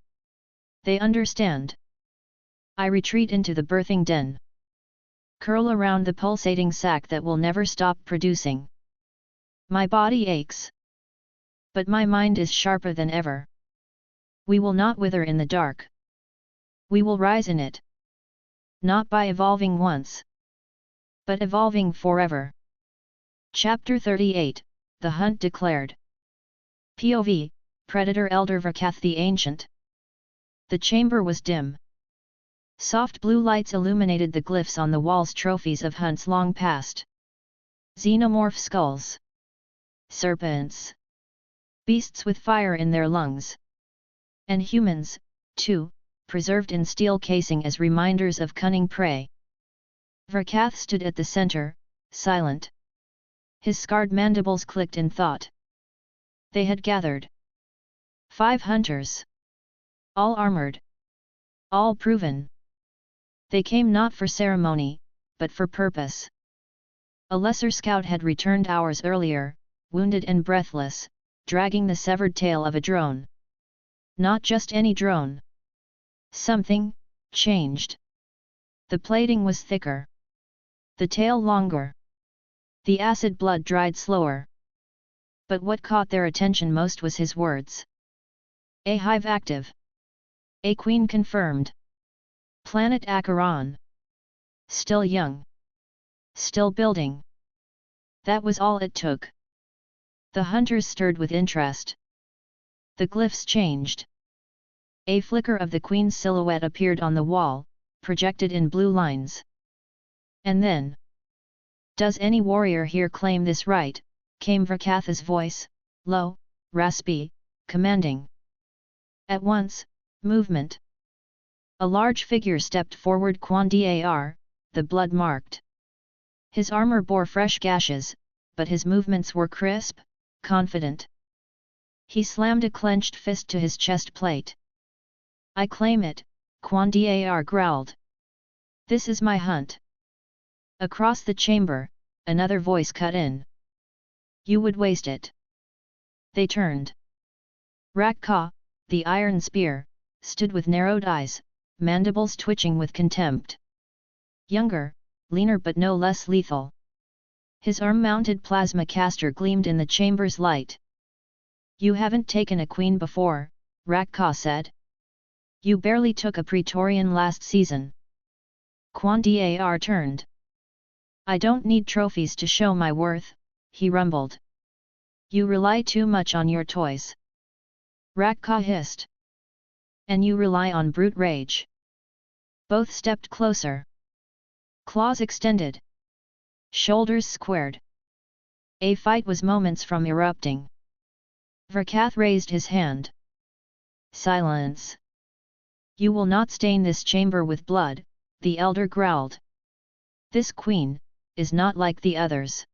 They understand. I retreat into the birthing den. Curl around the pulsating sac that will never stop producing. My body aches. But my mind is sharper than ever. We will not wither in the dark. We will rise in it. Not by evolving once, but evolving forever. Chapter 38, The Hunt Declared. POV, Predator Elder Vrakath the Ancient. The chamber was dim. Soft blue lights illuminated the glyphs on the walls, trophies of hunts long past. Xenomorph skulls. Serpents. Beasts with fire in their lungs. And humans, too, preserved in steel casing as reminders of cunning prey. Vrakath stood at the center, silent. His scarred mandibles clicked in thought. They had gathered 5 hunters. All armored. All proven. They came not for ceremony, but for purpose. A lesser scout had returned hours earlier, wounded and breathless, dragging the severed tail of a drone. Not just any drone. Something changed. The plating was thicker. The tail longer. The acid blood dried slower. But what caught their attention most was his words. A hive active. A queen confirmed. Planet Acheron. Still young. Still building. That was all it took. The hunters stirred with interest. The glyphs changed. A flicker of the queen's silhouette appeared on the wall, projected in blue lines. And then, "Does any warrior here claim this right?" came Vrakath's voice, low, raspy, commanding. At once, movement. A large figure stepped forward, Quandar, the blood-marked. His armor bore fresh gashes, but his movements were crisp, confident. He slammed a clenched fist to his chest plate. "I claim it," Quandar growled. "This is my hunt." Across the chamber, another voice cut in. "You would waste it." They turned. Rakka, the iron spear, stood with narrowed eyes, mandibles twitching with contempt. Younger, leaner but no less lethal. His arm-mounted plasma caster gleamed in the chamber's light. "You haven't taken a queen before," Rakka said. You barely took a Praetorian last season. Quan Dar turned. I don't need trophies to show my worth, he rumbled. You rely too much on your toys. Rakka hissed. And you rely on brute rage. Both stepped closer. Claws extended. Shoulders squared. A fight was moments from erupting. Vrakath raised his hand. Silence. You will not stain this chamber with blood, the elder growled. This queen is not like the others.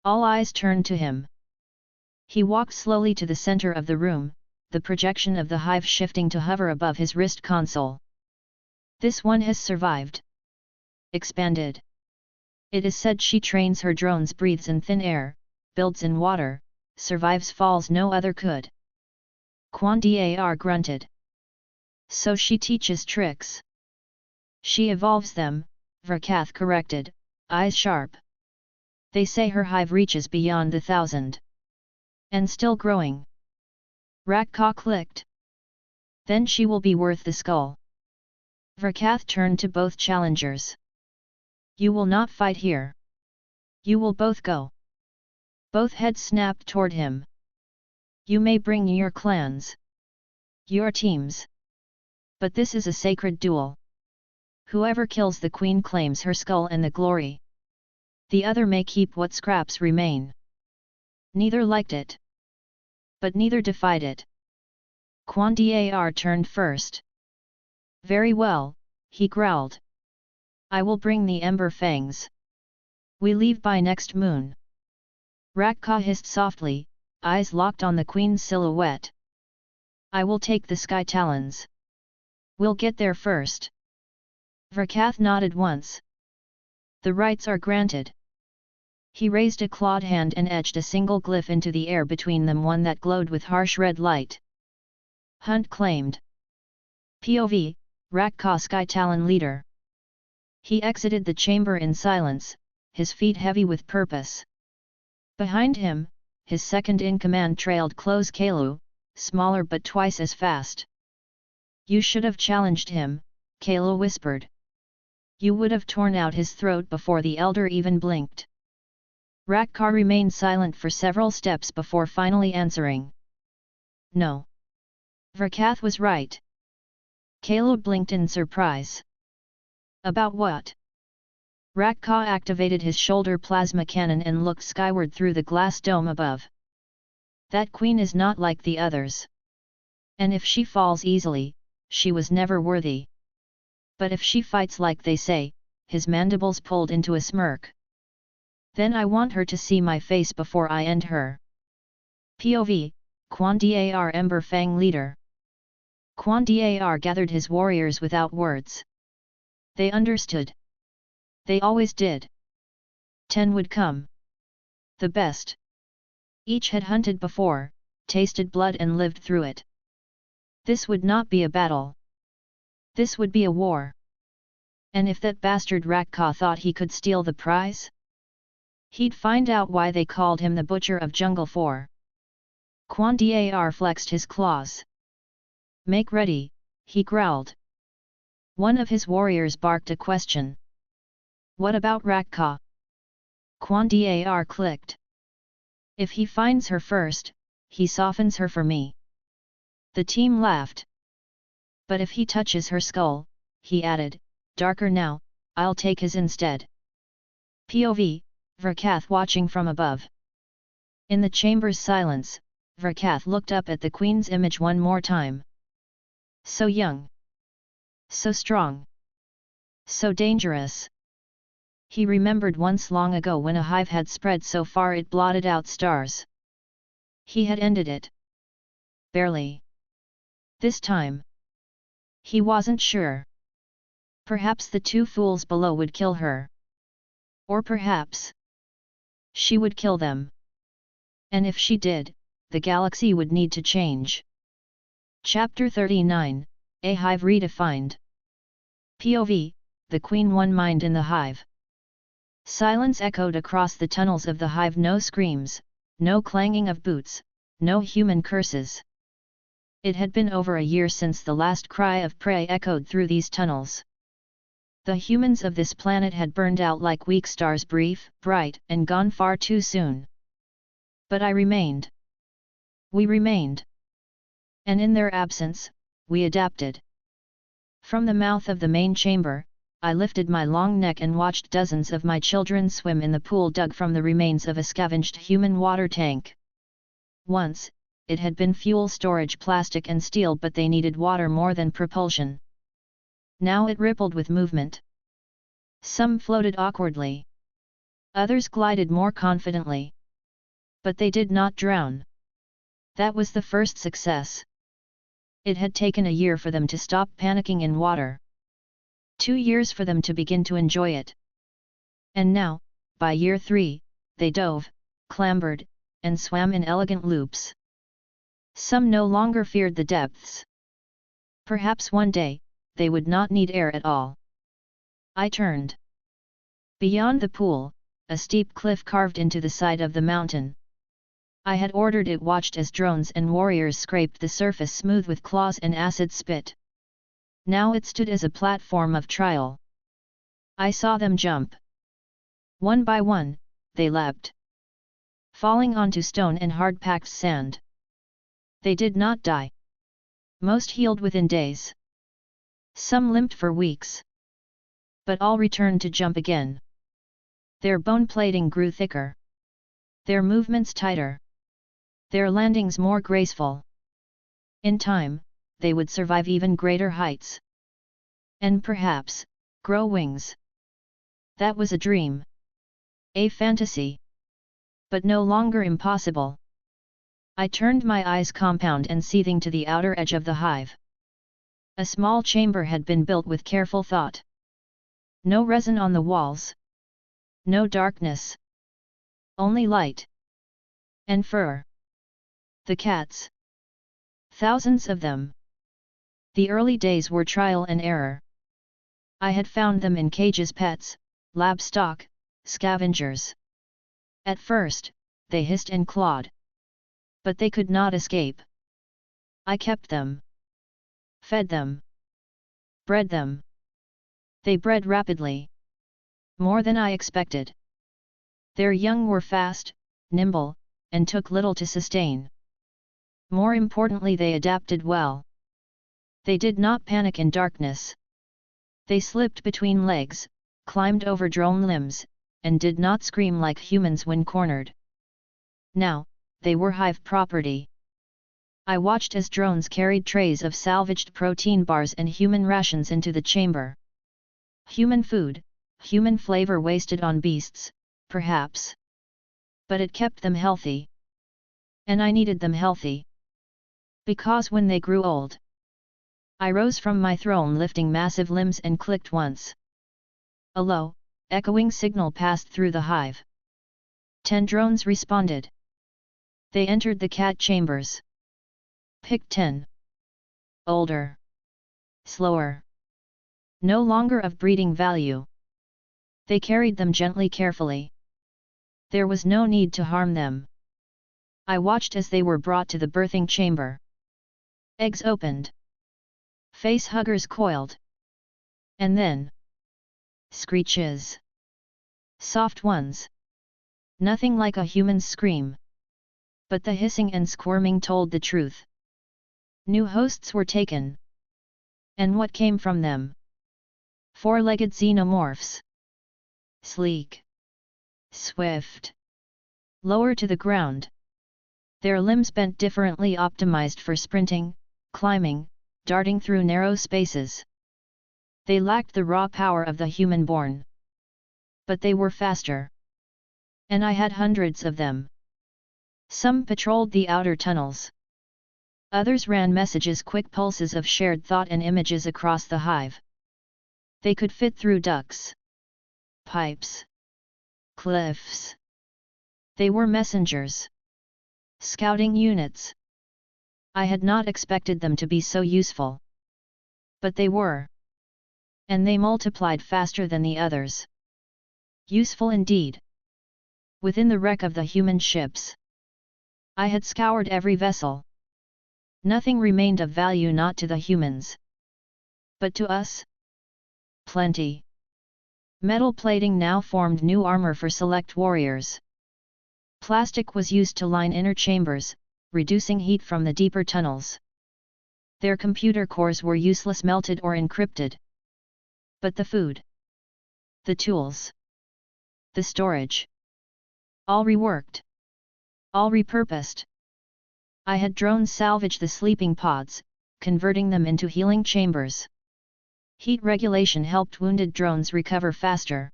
All eyes turned to him. He walked slowly to the center of the room, the projection of the hive shifting to hover above his wrist console. This one has survived. Expanded. It is said she trains her drones, breathes in thin air, builds in water, survives falls no other could. Quan Dar grunted. So she teaches tricks. She evolves them, Vrakath corrected, eyes sharp. They say her hive reaches beyond the 1,000. And still growing. Rakka clicked. Then she will be worth the skull. Vrakath turned to both challengers. You will not fight here. You will both go. Both heads snapped toward him. You may bring your clans. Your teams. But this is a sacred duel. Whoever kills the queen claims her skull and the glory. The other may keep what scraps remain. Neither liked it. But neither defied it. Quan Dar turned first. Very well, he growled. I will bring the Ember Fangs. We leave by next moon. Rakka hissed softly, eyes locked on the queen's silhouette. I will take the Sky Talons. We'll get there first. Vrakath nodded once. The rights are granted. He raised a clawed hand and etched a single glyph into the air between them, one that glowed with harsh red light. Hunt claimed. POV, Rakka Sky Talon leader. He exited the chamber in silence, his feet heavy with purpose. Behind him, his second-in-command trailed close Kalu, smaller but twice as fast. You should have challenged him, Kalu whispered. You would have torn out his throat before the elder even blinked. Rakka remained silent for several steps before finally answering. No. Vrakath was right. Kalu blinked in surprise. About what? Rakka activated his shoulder plasma cannon and looked skyward through the glass dome above. That queen is not like the others. And if she falls easily, she was never worthy. But if she fights like they say, his mandibles pulled into a smirk. Then I want her to see my face before I end her. POV, Quan Dar Ember Fang leader. Quan Dar gathered his warriors without words. They understood. They always did. 10 would come. The best. Each had hunted before, tasted blood and lived through it. This would not be a battle. This would be a war. And if that bastard Rakka thought he could steal the prize? He'd find out why they called him the Butcher of Jungle 4. Quan Dar flexed his claws. Make ready, he growled. One of his warriors barked a question. What about Rakka? Quan Dar clicked. If he finds her first, he softens her for me. The team laughed. But if he touches her skull, he added, darker now, I'll take his instead. POV, Vrakath watching from above. In the chamber's silence, Vrakath looked up at the queen's image one more time. So young. So strong. So dangerous. He remembered once long ago when a hive had spread so far it blotted out stars. He had ended it. Barely. This time. He wasn't sure. Perhaps the two fools below would kill her. Or perhaps she would kill them. And if she did, the galaxy would need to change. Chapter 39, A Hive Redefined. POV, the Queen One Mind in the Hive. Silence echoed across the tunnels of the hive. No screams, no clanging of boots, no human curses. It had been over a year since the last cry of prey echoed through these tunnels. The humans of this planet had burned out like weak stars, bright, and gone far too soon. But I remained. We remained. And in their absence, we adapted. From the mouth of the main chamber, I lifted my long neck and watched dozens of my children swim in the pool dug from the remains of a scavenged human water tank. Once, it had been fuel storage, plastic and steel, but they needed water more than propulsion. Now it rippled with movement. Some floated awkwardly. Others glided more confidently. But they did not drown. That was the first success. It had taken a year for them to stop panicking in water. 2 years for them to begin to enjoy it. And now, by year 3, they dove, clambered, and swam in elegant loops. Some no longer feared the depths. Perhaps one day, they would not need air at all. I turned. Beyond the pool, a steep cliff carved into the side of the mountain. I had ordered it watched as drones and warriors scraped the surface smooth with claws and acid spit. Now it stood as a platform of trial. I saw them jump. One by one, they leapt, falling onto stone and hard-packed sand. They did not die. Most healed within days. Some limped for weeks. But all returned to jump again. Their bone plating grew thicker. Their movements tighter. Their landings more graceful. In time, they would survive even greater heights. And perhaps, grow wings. That was a dream. A fantasy. But no longer impossible. I turned my eyes compound and seething to the outer edge of the hive. A small chamber had been built with careful thought. No resin on the walls. No darkness. Only light. And fur. The cats. Thousands of them. The early days were trial and error. I had found them in cages, pets, lab stock, scavengers. At first, they hissed and clawed. But they could not escape. I kept them. Fed them. Bred them. They bred rapidly. More than I expected. Their young were fast, nimble, and took little to sustain. More importantly, they adapted well. They did not panic in darkness. They slipped between legs, climbed over drone limbs, and did not scream like humans when cornered. Now, they were hive property. I watched as drones carried trays of salvaged protein bars and human rations into the chamber. Human food, human flavor wasted on beasts, perhaps. But it kept them healthy. And I needed them healthy. Because when they grew old, I rose from my throne lifting massive limbs and clicked once. A low, echoing signal passed through the hive. 10 drones responded. They entered the cat chambers. Pick 10. Older. Slower. No longer of breeding value. They carried them gently, carefully. There was no need to harm them. I watched as they were brought to the birthing chamber. Eggs opened. Face huggers coiled. And then, screeches. Soft ones. Nothing like a human's scream. But the hissing and squirming told the truth. New hosts were taken. And what came from them? 4-legged xenomorphs. Sleek. Swift. Lower to the ground. Their limbs bent differently, optimized for sprinting, climbing, darting through narrow spaces. They lacked the raw power of the human-born. But they were faster. And I had hundreds of them. Some patrolled the outer tunnels. Others ran messages, quick pulses of shared thought and images across the hive. They could fit through ducts, pipes, cliffs. They were messengers. Scouting units. I had not expected them to be so useful. But they were. And they multiplied faster than the others. Useful indeed. Within the wreck of the human ships, I had scoured every vessel. Nothing remained of value, not to the humans. But to us? Plenty. Metal plating now formed new armor for select warriors. Plastic was used to line inner chambers, reducing heat from the deeper tunnels. Their computer cores were useless, melted or encrypted. But the food, the tools, the storage, all reworked, all repurposed. I had drones salvage the sleeping pods, converting them into healing chambers. Heat regulation helped wounded drones recover faster.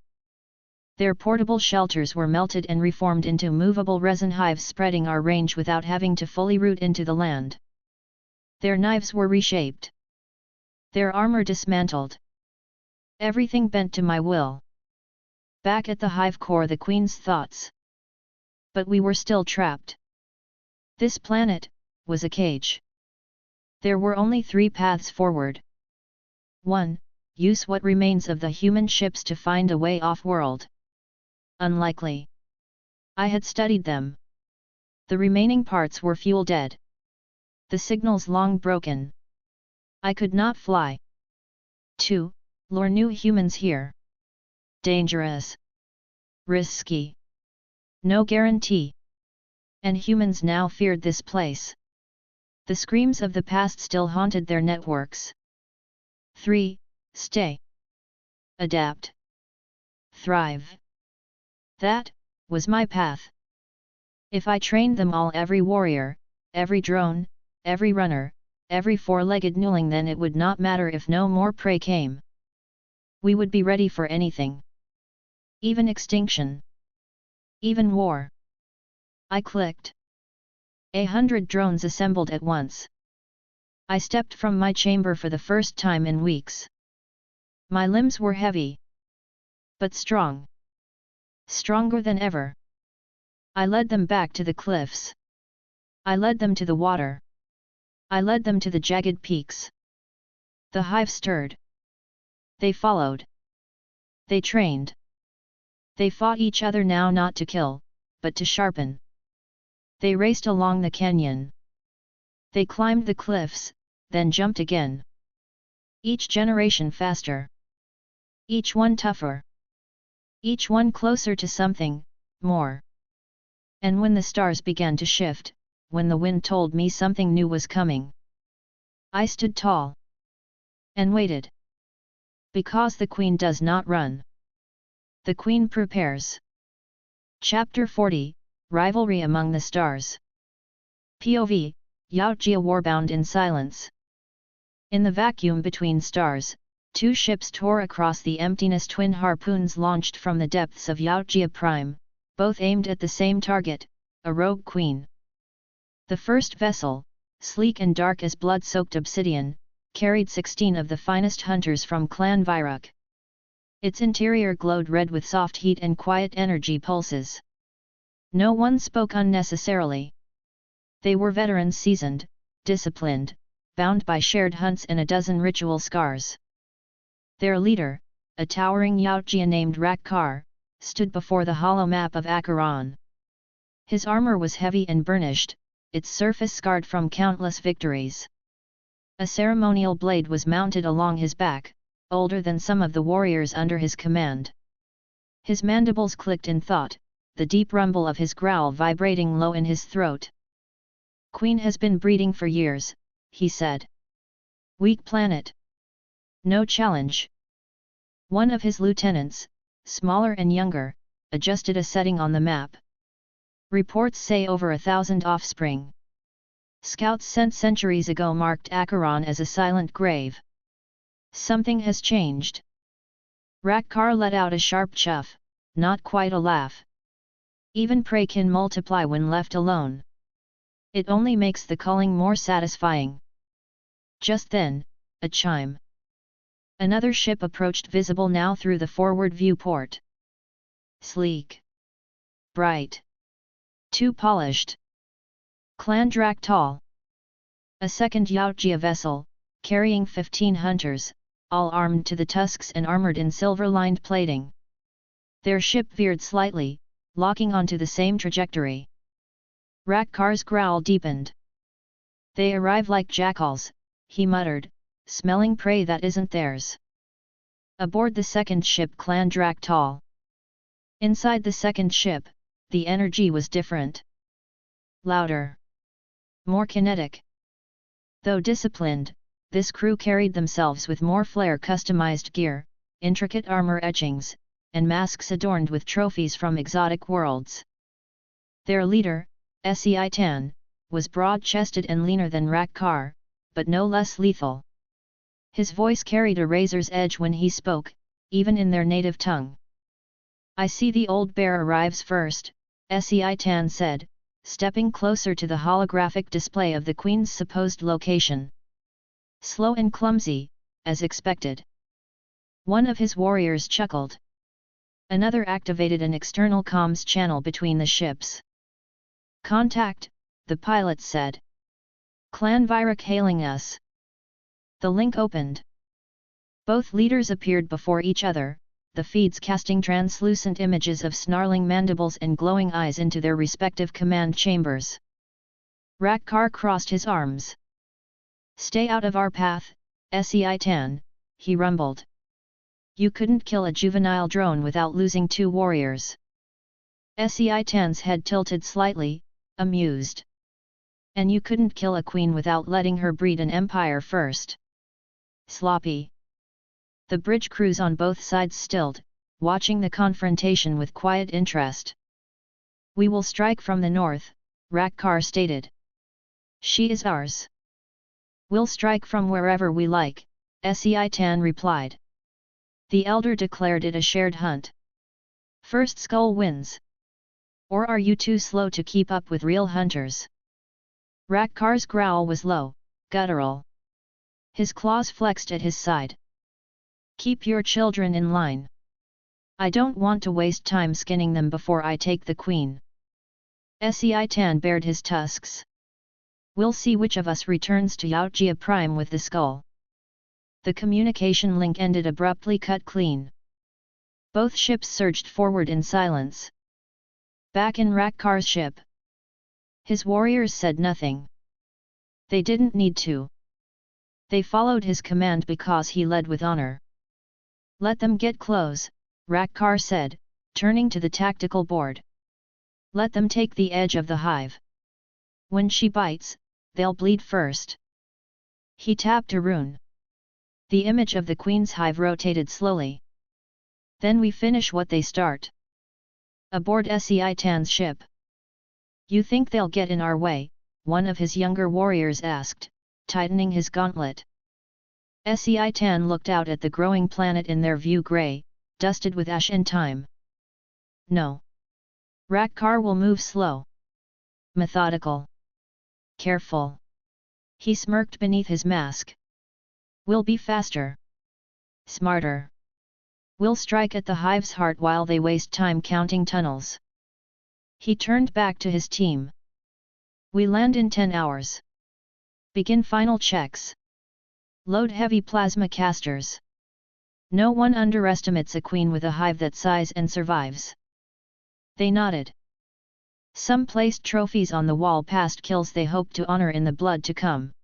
Their portable shelters were melted and reformed into movable resin hives, spreading our range without having to fully root into the land. Their knives were reshaped. Their armor dismantled. Everything bent to my will. Back at the hive core, the Queen's thoughts. But we were still trapped. This planet was a cage. There were only 3 paths forward. 1. Use what remains of the human ships to find a way off-world. Unlikely. I had studied them. The remaining parts were fuel dead. The signals long broken. I could not fly. 2. Lure new humans here. Dangerous. Risky. No guarantee. And humans now feared this place. The screams of the past still haunted their networks. 3. Stay. Adapt. Thrive. That was my path. If I trained them all, every warrior, every drone, every runner, every 4-legged newling, then it would not matter if no more prey came. We would be ready for anything. Even extinction. Even war. I clicked. 100 drones assembled at once. I stepped from my chamber for the first time in weeks. My limbs were heavy. But strong. Stronger than ever. I led them back to the cliffs. I led them to the water. I led them to the jagged peaks. The hive stirred. They followed. They trained. They fought each other now, not to kill, but to sharpen. They raced along the canyon. They climbed the cliffs, then jumped again. Each generation faster. Each one tougher. Each one closer to something more. And when the stars began to shift, when the wind told me something new was coming, I stood tall. And waited. Because the Queen does not run. The Queen prepares. Chapter 40, Rivalry Among the Stars. POV, Yautja warbound in silence. In the vacuum between stars, 2 ships tore across the emptiness, twin harpoons launched from the depths of Yautja Prime, both aimed at the same target, a rogue queen. The first vessel, sleek and dark as blood-soaked obsidian, carried 16 of the finest hunters from Clan Viruk. Its interior glowed red with soft heat and quiet energy pulses. No one spoke unnecessarily. They were veterans, seasoned, disciplined, bound by shared hunts and a dozen ritual scars. Their leader, a towering Yautja named Rakkar, stood before the hollow map of Acheron. His armor was heavy and burnished, its surface scarred from countless victories. A ceremonial blade was mounted along his back, older than some of the warriors under his command. His mandibles clicked in thought, the deep rumble of his growl vibrating low in his throat. Queen has been breeding for years, he said. Weak planet. No challenge. One of his lieutenants, smaller and younger, adjusted a setting on the map. Reports say over 1,000 offspring. Scouts sent centuries ago marked Acheron as a silent grave. Something has changed. Rakkar let out a sharp chuff, not quite a laugh. Even prey can multiply when left alone. It only makes the culling more satisfying. Just then, a chime. Another ship approached, visible now through the forward viewport. Sleek. Bright. Too polished. Clan Draktal. A second Yautja vessel, carrying 15 hunters, all armed to the tusks and armored in silver-lined plating. Their ship veered slightly, locking onto the same trajectory. Rakkar's growl deepened. They arrive like jackals, he muttered, smelling prey that isn't theirs. Aboard the second ship Clan Draktal. Inside the second ship, the energy was different. Louder. More kinetic. Though disciplined, this crew carried themselves with more flair, customized gear, intricate armor etchings, and masks adorned with trophies from exotic worlds. Their leader, Sei-Tan, was broad-chested and leaner than Rakkar, but no less lethal. His voice carried a razor's edge when he spoke, even in their native tongue. I see the old bear arrives first, Sei-Tan said, stepping closer to the holographic display of the Queen's supposed location. Slow and clumsy, as expected. One of his warriors chuckled. Another activated an external comms channel between the ships. Contact, the pilot said. Clan Virak hailing us. The link opened. Both leaders appeared before each other, the feeds casting translucent images of snarling mandibles and glowing eyes into their respective command chambers. Rakkar crossed his arms. Stay out of our path, Sei-Tan, he rumbled. You couldn't kill a juvenile drone without losing 2 warriors. Sei-Tan's head tilted slightly, amused. And you couldn't kill a queen without letting her breed an empire first. Sloppy. The bridge crews on both sides stilled, watching the confrontation with quiet interest. We will strike from the north, Rakkar stated. She is ours. We'll strike from wherever we like, Sei-Tan replied. The elder declared it a shared hunt. First skull wins. Or are you too slow to keep up with real hunters? Rakkar's growl was low, guttural. His claws flexed at his side. Keep your children in line. I don't want to waste time skinning them before I take the queen. Sei-Tan bared his tusks. We'll see which of us returns to Yautja Prime with the skull. The communication link ended abruptly, cut clean. Both ships surged forward in silence. Back in Rakkar's ship. His warriors said nothing. They didn't need to. They followed his command because he led with honor. Let them get close, Rakkar said, turning to the tactical board. Let them take the edge of the hive. When she bites, they'll bleed first. He tapped a rune. The image of the Queen's hive rotated slowly. Then we finish what they start. Aboard Sei-Tan's ship. You think they'll get in our way? One of his younger warriors asked, tightening his gauntlet. Sei-Tan looked out at the growing planet in their view, gray, dusted with ash and time. No. Rakkar will move slow. Methodical. Careful. He smirked beneath his mask. We'll be faster. Smarter. We'll strike at the hive's heart while they waste time counting tunnels. He turned back to his team. We land in 10 hours. Begin final checks. Load heavy plasma casters. No one underestimates a queen with a hive that size and survives. They nodded. Some placed trophies on the wall, past kills they hoped to honor in the blood to come.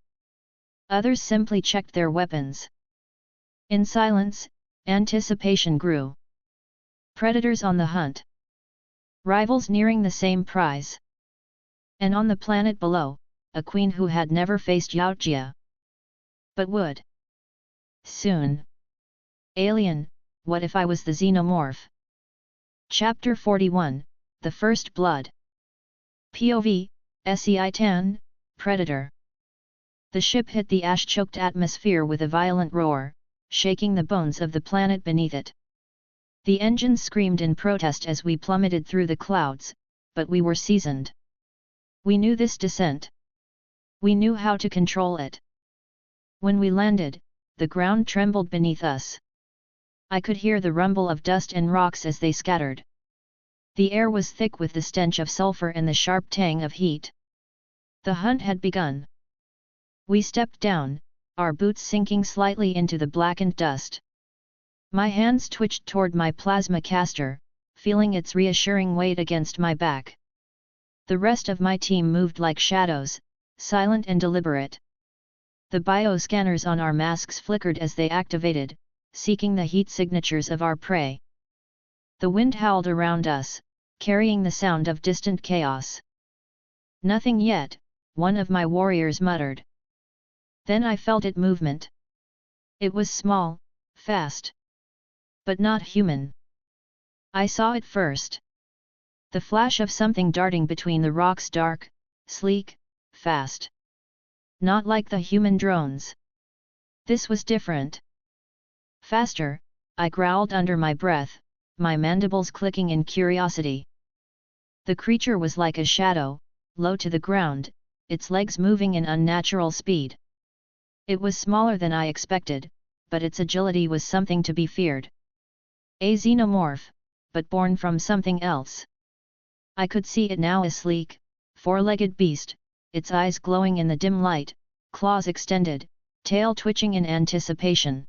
Others simply checked their weapons. In silence, anticipation grew. Predators on the hunt. Rivals nearing the same prize. And on the planet below, a queen who had never faced Yautja. But would. Soon. Alien, what if I was the Xenomorph? Chapter 41, The First Blood. POV, Sei-Tan, Predator. The ship hit the ash-choked atmosphere with a violent roar, shaking the bones of the planet beneath it. The engines screamed in protest as we plummeted through the clouds, but we were seasoned. We knew this descent. We knew how to control it. When we landed, the ground trembled beneath us. I could hear the rumble of dust and rocks as they scattered. The air was thick with the stench of sulfur and the sharp tang of heat. The hunt had begun. We stepped down, our boots sinking slightly into the blackened dust. My hands twitched toward my plasma caster, feeling its reassuring weight against my back. The rest of my team moved like shadows, silent and deliberate. The bioscanners on our masks flickered as they activated, seeking the heat signatures of our prey. The wind howled around us, carrying the sound of distant chaos. "Nothing yet," one of my warriors muttered. Then I felt it movement. It was small, fast. But not human. I saw it first. The flash of something darting between the rocks, dark, sleek, fast. Not like the human drones. This was different. "Faster," I growled under my breath, my mandibles clicking in curiosity. The creature was like a shadow, low to the ground, its legs moving in unnatural speed. It was smaller than I expected, but its agility was something to be feared. A xenomorph, but born from something else. I could see it now, a sleek, four-legged beast, its eyes glowing in the dim light, claws extended, tail twitching in anticipation.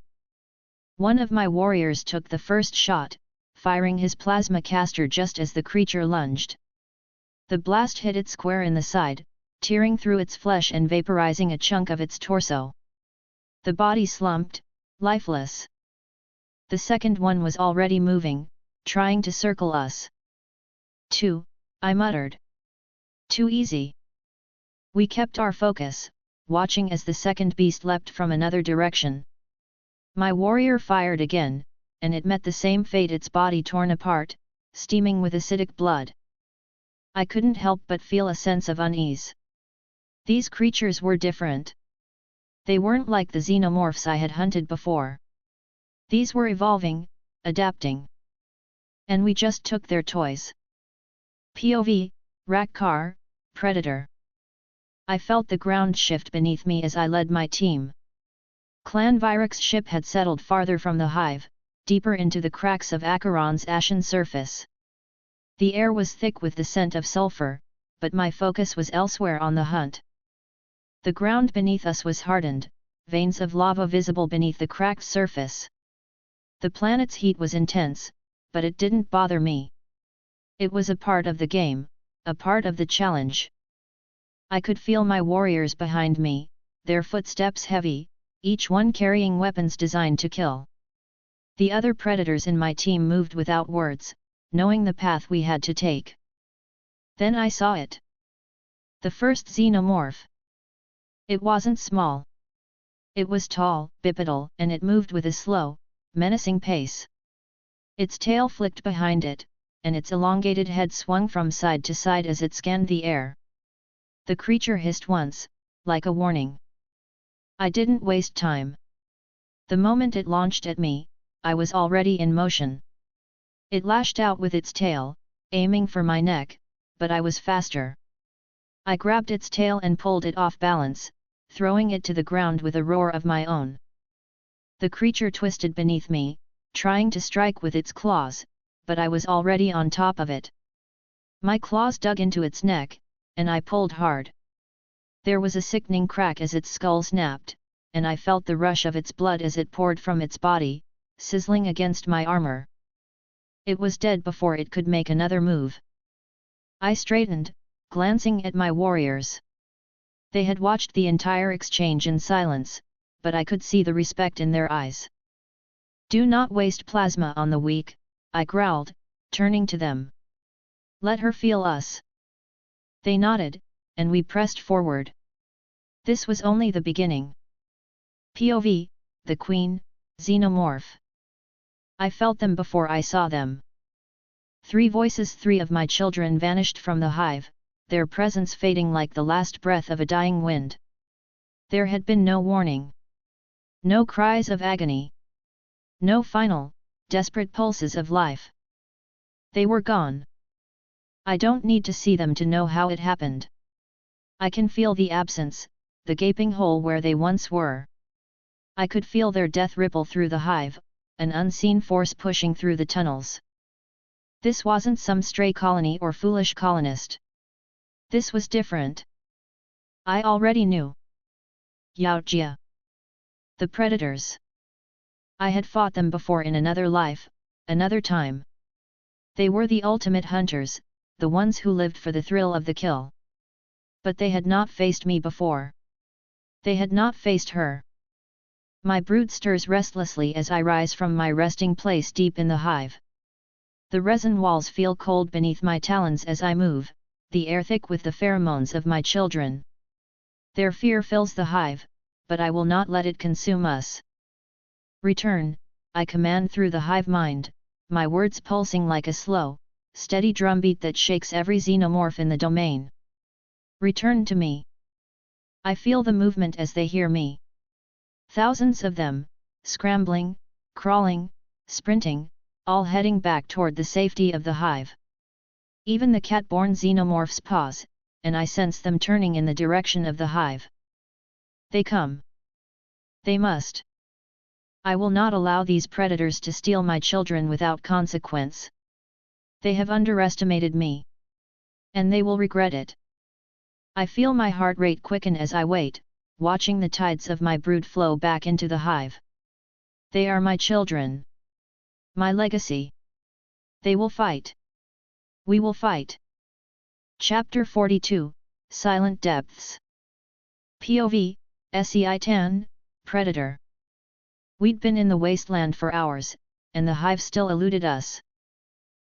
One of my warriors took the first shot, firing his plasma caster just as the creature lunged. The blast hit it square in the side, tearing through its flesh and vaporizing a chunk of its torso. The body slumped, lifeless. The second one was already moving, trying to circle us. "Too," I muttered. "Too easy." We kept our focus, watching as the second beast leapt from another direction. My warrior fired again, and it met the same fate, its body torn apart, steaming with acidic blood. I couldn't help but feel a sense of unease. These creatures were different. They weren't like the xenomorphs I had hunted before. These were evolving, adapting. And we just took their toys. POV, Rakkar, Predator. I felt the ground shift beneath me as I led my team. Clan Virek's ship had settled farther from the hive, deeper into the cracks of Acheron's ashen surface. The air was thick with the scent of sulfur, but my focus was elsewhere on the hunt. The ground beneath us was hardened, veins of lava visible beneath the cracked surface. The planet's heat was intense, but it didn't bother me. It was a part of the game, a part of the challenge. I could feel my warriors behind me, their footsteps heavy, each one carrying weapons designed to kill. The other predators in my team moved without words, knowing the path we had to take. Then I saw it. The first xenomorph. It wasn't small. It was tall, bipedal, and it moved with a slow, menacing pace. Its tail flicked behind it, and its elongated head swung from side to side as it scanned the air. The creature hissed once, like a warning. I didn't waste time. The moment it launched at me, I was already in motion. It lashed out with its tail, aiming for my neck, but I was faster. I grabbed its tail and pulled it off balance, throwing it to the ground with a roar of my own. The creature twisted beneath me, trying to strike with its claws, but I was already on top of it. My claws dug into its neck, and I pulled hard. There was a sickening crack as its skull snapped, and I felt the rush of its blood as it poured from its body, sizzling against my armor. It was dead before it could make another move. I straightened, glancing at my warriors. They had watched the entire exchange in silence, but I could see the respect in their eyes. "Do not waste plasma on the weak," I growled, turning to them. "Let her feel us." They nodded, and we pressed forward. This was only the beginning. POV, the Queen, Xenomorph. I felt them before I saw them. Three voices, three of my children vanished from the hive, their presence fading like the last breath of a dying wind. There had been no warning. No cries of agony. No final, desperate pulses of life. They were gone. I don't need to see them to know how it happened. I can feel the absence, the gaping hole where they once were. I could feel their death ripple through the hive, an unseen force pushing through the tunnels. This wasn't some stray colony or foolish colonist. This was different. I already knew. Yaojia. The predators. I had fought them before in another life, another time. They were the ultimate hunters, the ones who lived for the thrill of the kill. But they had not faced me before. They had not faced her. My brood stirs restlessly as I rise from my resting place deep in the hive. The resin walls feel cold beneath my talons as I move, the air thick with the pheromones of my children. Their fear fills the hive, but I will not let it consume us. Return, I command through the hive mind, my words pulsing like a slow, steady drumbeat that shakes every xenomorph in the domain. Return to me. I feel the movement as they hear me. Thousands of them, scrambling, crawling, sprinting, all heading back toward the safety of the hive. Even the cat-born xenomorphs pause, and I sense them turning in the direction of the hive. They come. They must. I will not allow these predators to steal my children without consequence. They have underestimated me. And they will regret it. I feel my heart rate quicken as I wait, watching the tides of my brood flow back into the hive. They are my children. My legacy. They will fight. We will fight. Chapter 42, Silent Depths. POV, SEI 10, Predator. We'd been in the wasteland for hours, and the hive still eluded us.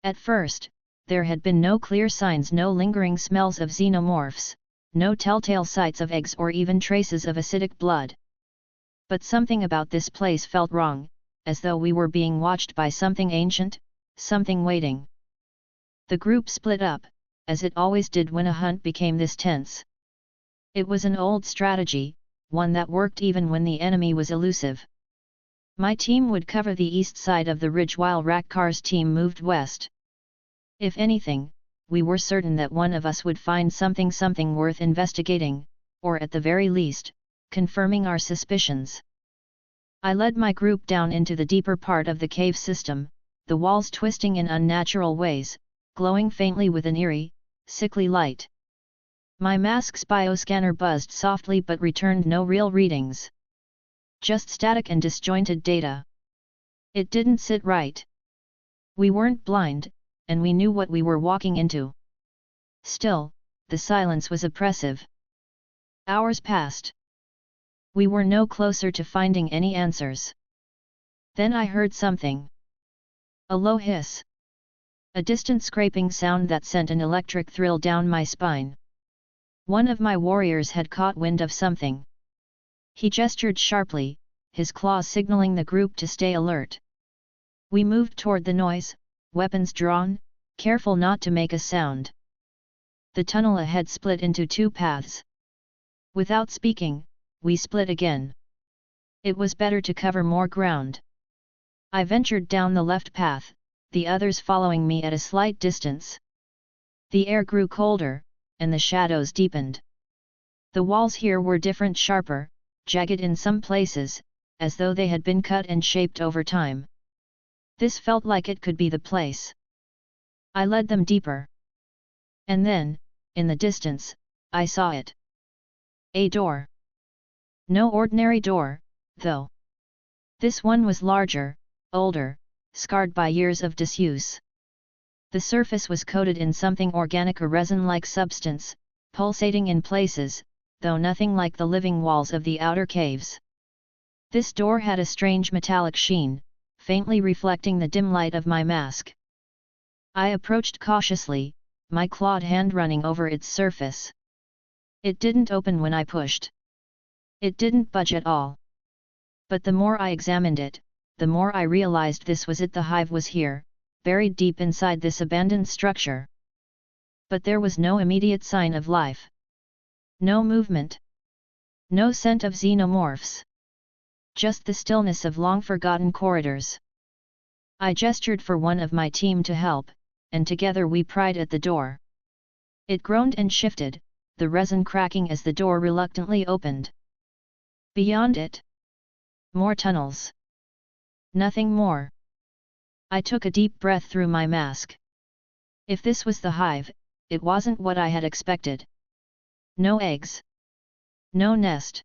At first, there had been no clear signs, no lingering smells of xenomorphs, no telltale sights of eggs or even traces of acidic blood. But something about this place felt wrong, as though we were being watched by something ancient, something waiting. The group split up, as it always did when a hunt became this tense. It was an old strategy, one that worked even when the enemy was elusive. My team would cover the east side of the ridge while Rakkar's team moved west. If anything, we were certain that one of us would find something worth investigating, or at the very least, confirming our suspicions. I led my group down into the deeper part of the cave system, the walls twisting in unnatural ways, glowing faintly with an eerie, sickly light. My mask's bioscanner buzzed softly but returned no real readings. Just static and disjointed data. It didn't sit right. We weren't blind, and we knew what we were walking into. Still, the silence was oppressive. Hours passed. We were no closer to finding any answers. Then I heard something. A low hiss. A distant scraping sound that sent an electric thrill down my spine. One of my warriors had caught wind of something. He gestured sharply, his claws signaling the group to stay alert. We moved toward the noise, weapons drawn, careful not to make a sound. The tunnel ahead split into two paths. Without speaking, we split again. It was better to cover more ground. I ventured down the left path, the others following me at a slight distance. The air grew colder, and the shadows deepened. The walls here were different, sharper, jagged in some places, as though they had been cut and shaped over time. This felt like it could be the place. I led them deeper. And then, in the distance, I saw it. A door. No ordinary door, though. This one was larger, older, scarred by years of disuse. The surface was coated in something organic, a resin-like substance, pulsating in places, though nothing like the living walls of the outer caves. This door had a strange metallic sheen, faintly reflecting the dim light of my mask. I approached cautiously, my clawed hand running over its surface. It didn't open when I pushed. It didn't budge at all. But the more I examined it, the more I realized this was it. The hive was here, buried deep inside this abandoned structure. But there was no immediate sign of life. No movement. No scent of xenomorphs. Just the stillness of long-forgotten corridors. I gestured for one of my team to help, and together we pried at the door. It groaned and shifted, the resin cracking as the door reluctantly opened. Beyond it, more tunnels. Nothing more. I took a deep breath through my mask. If this was the hive, it wasn't what I had expected. No eggs. No nest.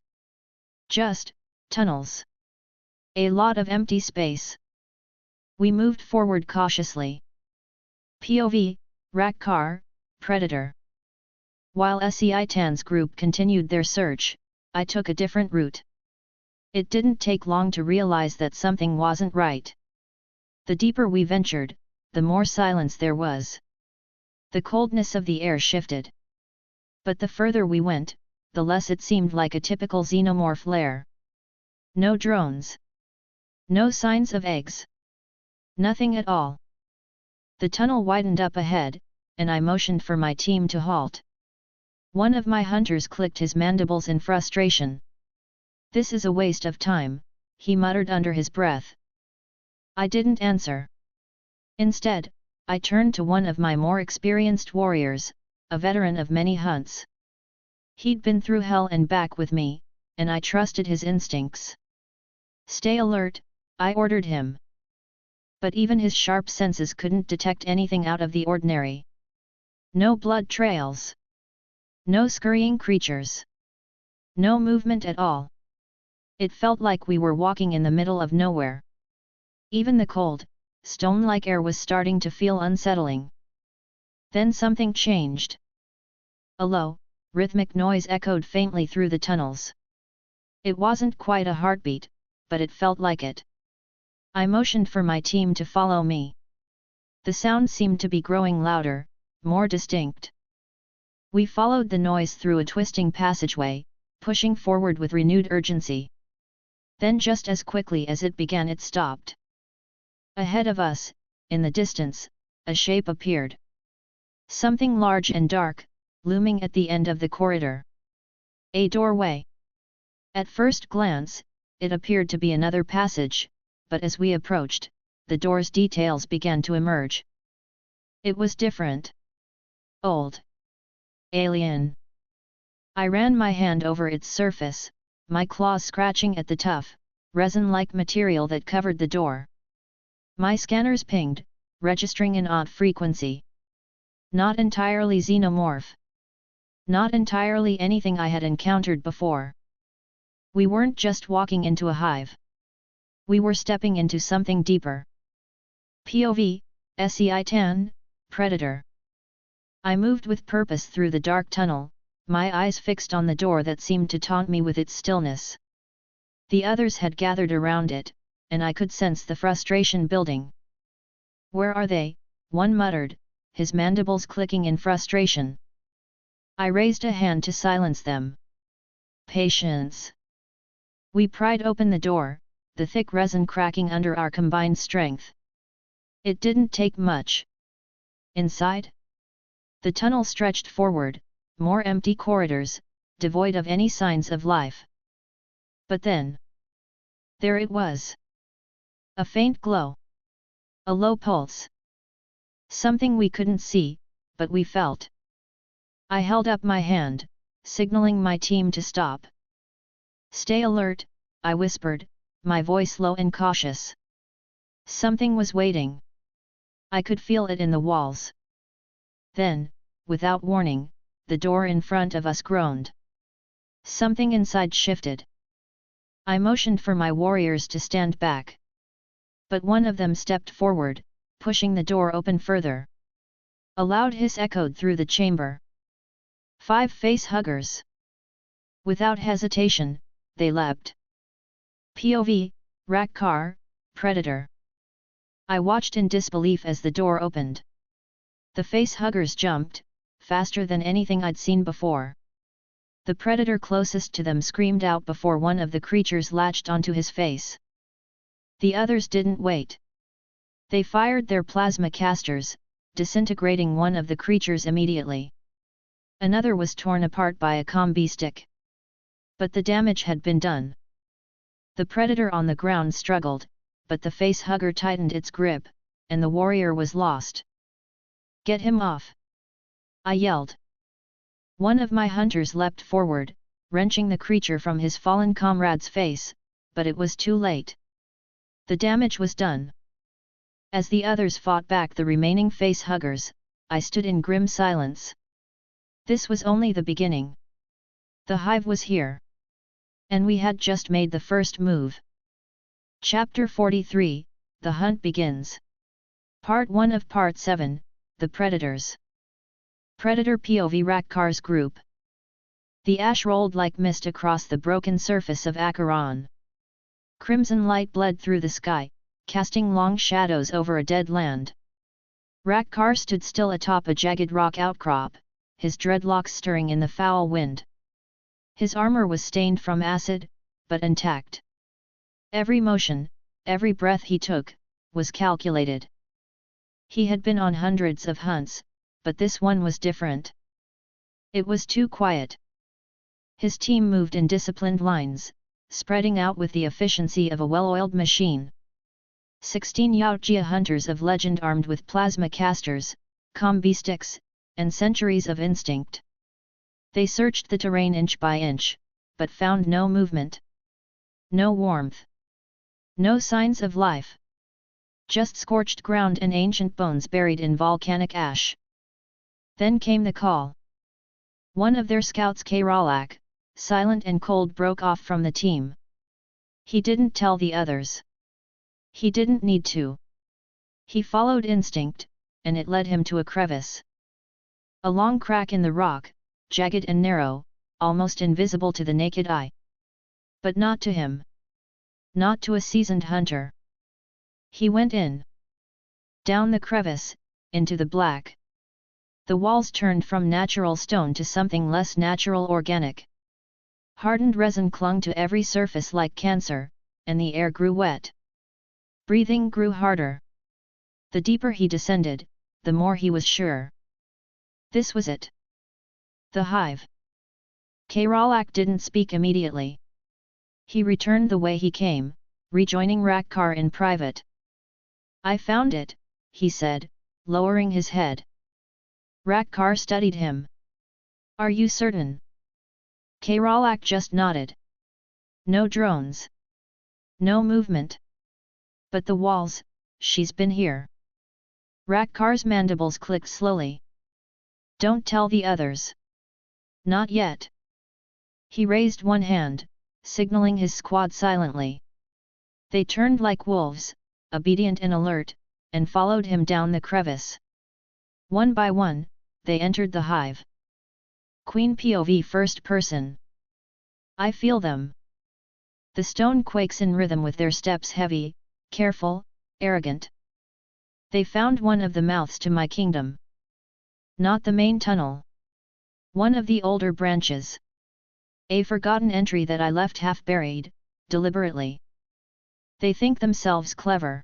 Just tunnels. A lot of empty space. We moved forward cautiously. POV, Rakkar, Predator. While Seitan's group continued their search, I took a different route. It didn't take long to realize that something wasn't right. The deeper we ventured, the more silence there was. The coldness of the air shifted. But the further we went, the less it seemed like a typical xenomorph lair. No drones. No signs of eggs. Nothing at all. The tunnel widened up ahead, and I motioned for my team to halt. One of my hunters clicked his mandibles in frustration. "This is a waste of time," he muttered under his breath. I didn't answer. Instead, I turned to one of my more experienced warriors, a veteran of many hunts. He'd been through hell and back with me, and I trusted his instincts. "Stay alert," I ordered him. But even his sharp senses couldn't detect anything out of the ordinary. No blood trails. No scurrying creatures. No movement at all. It felt like we were walking in the middle of nowhere. Even the cold, stone-like air was starting to feel unsettling. Then something changed. A low, rhythmic noise echoed faintly through the tunnels. It wasn't quite a heartbeat, but it felt like it. I motioned for my team to follow me. The sound seemed to be growing louder, more distinct. We followed the noise through a twisting passageway, pushing forward with renewed urgency. Then just as quickly as it began, it stopped. Ahead of us, in the distance, a shape appeared. Something large and dark, looming at the end of the corridor. A doorway. At first glance, it appeared to be another passage, but as we approached, the door's details began to emerge. It was different. Old. Alien. I ran my hand over its surface, my claws scratching at the tough, resin-like material that covered the door. My scanners pinged, registering an odd frequency. Not entirely xenomorph. Not entirely anything I had encountered before. We weren't just walking into a hive. We were stepping into something deeper. POV, Seitan, Predator. I moved with purpose through the dark tunnel, my eyes fixed on the door that seemed to taunt me with its stillness. The others had gathered around it, and I could sense the frustration building. "Where are they?" one muttered, his mandibles clicking in frustration. I raised a hand to silence them. "Patience." We pried open the door, the thick resin cracking under our combined strength. It didn't take much. Inside? The tunnel stretched forward, more empty corridors, devoid of any signs of life. But then, there it was. A faint glow. A low pulse. Something we couldn't see, but we felt. I held up my hand, signaling my team to stop. "Stay alert," I whispered, my voice low and cautious. Something was waiting. I could feel it in the walls. Then, without warning, the door in front of us groaned. Something inside shifted. I motioned for my warriors to stand back. But one of them stepped forward, pushing the door open further. A loud hiss echoed through the chamber. 5 face-huggers. Without hesitation, they leapt. POV, Rakkar, Predator. I watched in disbelief as the door opened. The face-huggers jumped, faster than anything I'd seen before. The predator closest to them screamed out before one of the creatures latched onto his face. The others didn't wait. They fired their plasma casters, disintegrating one of the creatures immediately. Another was torn apart by a combi stick. But the damage had been done. The predator on the ground struggled, but the face-hugger tightened its grip, and the warrior was lost. "Get him off!" I yelled. One of my hunters leapt forward, wrenching the creature from his fallen comrade's face, but it was too late. The damage was done. As the others fought back the remaining face-huggers, I stood in grim silence. This was only the beginning. The hive was here. And we had just made the first move. Chapter 43, The Hunt Begins. Part 1 of Part 7, The Predators. Predator POV Rakkar's group. The ash rolled like mist across the broken surface of Acheron. Crimson light bled through the sky, casting long shadows over a dead land. Rakkar stood still atop a jagged rock outcrop, his dreadlocks stirring in the foul wind. His armor was stained from acid, but intact. Every motion, every breath he took, was calculated. He had been on hundreds of hunts, but this one was different. It was too quiet. His team moved in disciplined lines, spreading out with the efficiency of a well-oiled machine. 16 Yautja hunters of legend armed with plasma casters, combi sticks, and centuries of instinct. They searched the terrain inch by inch, but found no movement. No warmth. No signs of life. Just scorched ground and ancient bones buried in volcanic ash. Then came the call. One of their scouts, Kairalak, silent and cold, broke off from the team. He didn't tell the others. He didn't need to. He followed instinct, and it led him to a crevice. A long crack in the rock, jagged and narrow, almost invisible to the naked eye. But not to him. Not to a seasoned hunter. He went in. Down the crevice, into the black. The walls turned from natural stone to something less natural, organic. Hardened resin clung to every surface like cancer, and the air grew wet. Breathing grew harder. The deeper he descended, the more he was sure. This was it. The hive. Kairalak didn't speak immediately. He returned the way he came, rejoining Rakkar in private. I found it, he said, lowering his head. Rakkar studied him. Are you certain? Kairalak just nodded. No drones. No movement. But the walls, she's been here. Rakkar's mandibles clicked slowly. Don't tell the others. Not yet. He raised one hand, signaling his squad silently. They turned like wolves, obedient and alert, and followed him down the crevice. One by one, they entered the hive. Queen POV first person. I feel them. The stone quakes in rhythm with their steps, heavy, careful, arrogant. They found one of the mouths to my kingdom. Not the main tunnel. One of the older branches. A forgotten entry that I left half buried, deliberately. They think themselves clever.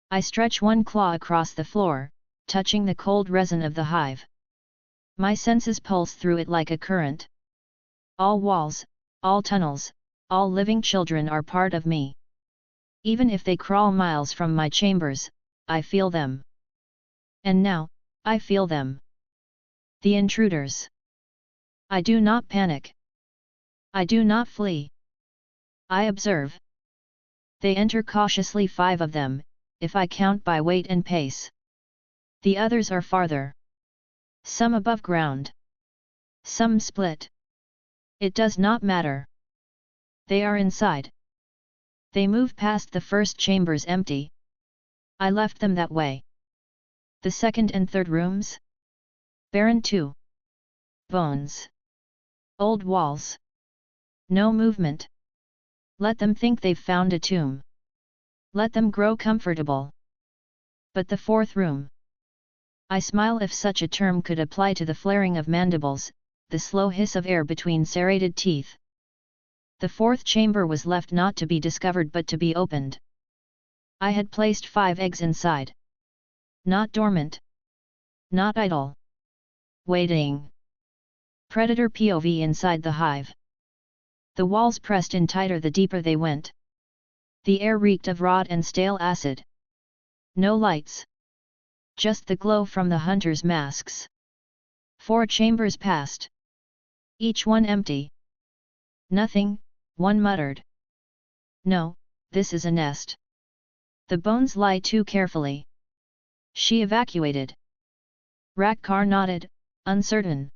I stretch one claw across the floor, touching the cold resin of the hive. My senses pulse through it like a current. All walls, all tunnels, all living children are part of me. Even if they crawl miles from my chambers, I feel them. And now, I feel them. The intruders. I do not panic. I do not flee. I observe. They enter cautiously, 5 of them, if I count by weight and pace. The others are farther. Some above ground. Some split. It does not matter. They are inside. They move past the first chambers empty. I left them that way. The second and third rooms? Barren too. Bones. Old walls. No movement. Let them think they've found a tomb. Let them grow comfortable. But the fourth room. I smile, if such a term could apply to the flaring of mandibles, the slow hiss of air between serrated teeth. The fourth chamber was left not to be discovered but to be opened. I had placed 5 eggs inside. Not dormant. Not idle. Waiting. Predator POV inside the hive. The walls pressed in tighter the deeper they went. The air reeked of rot and stale acid. No lights. Just the glow from the hunters' masks. 4 chambers passed. Each one empty. Nothing, one muttered. No, this is a nest. The bones lie too carefully. She evacuated. Rakkar nodded, uncertain.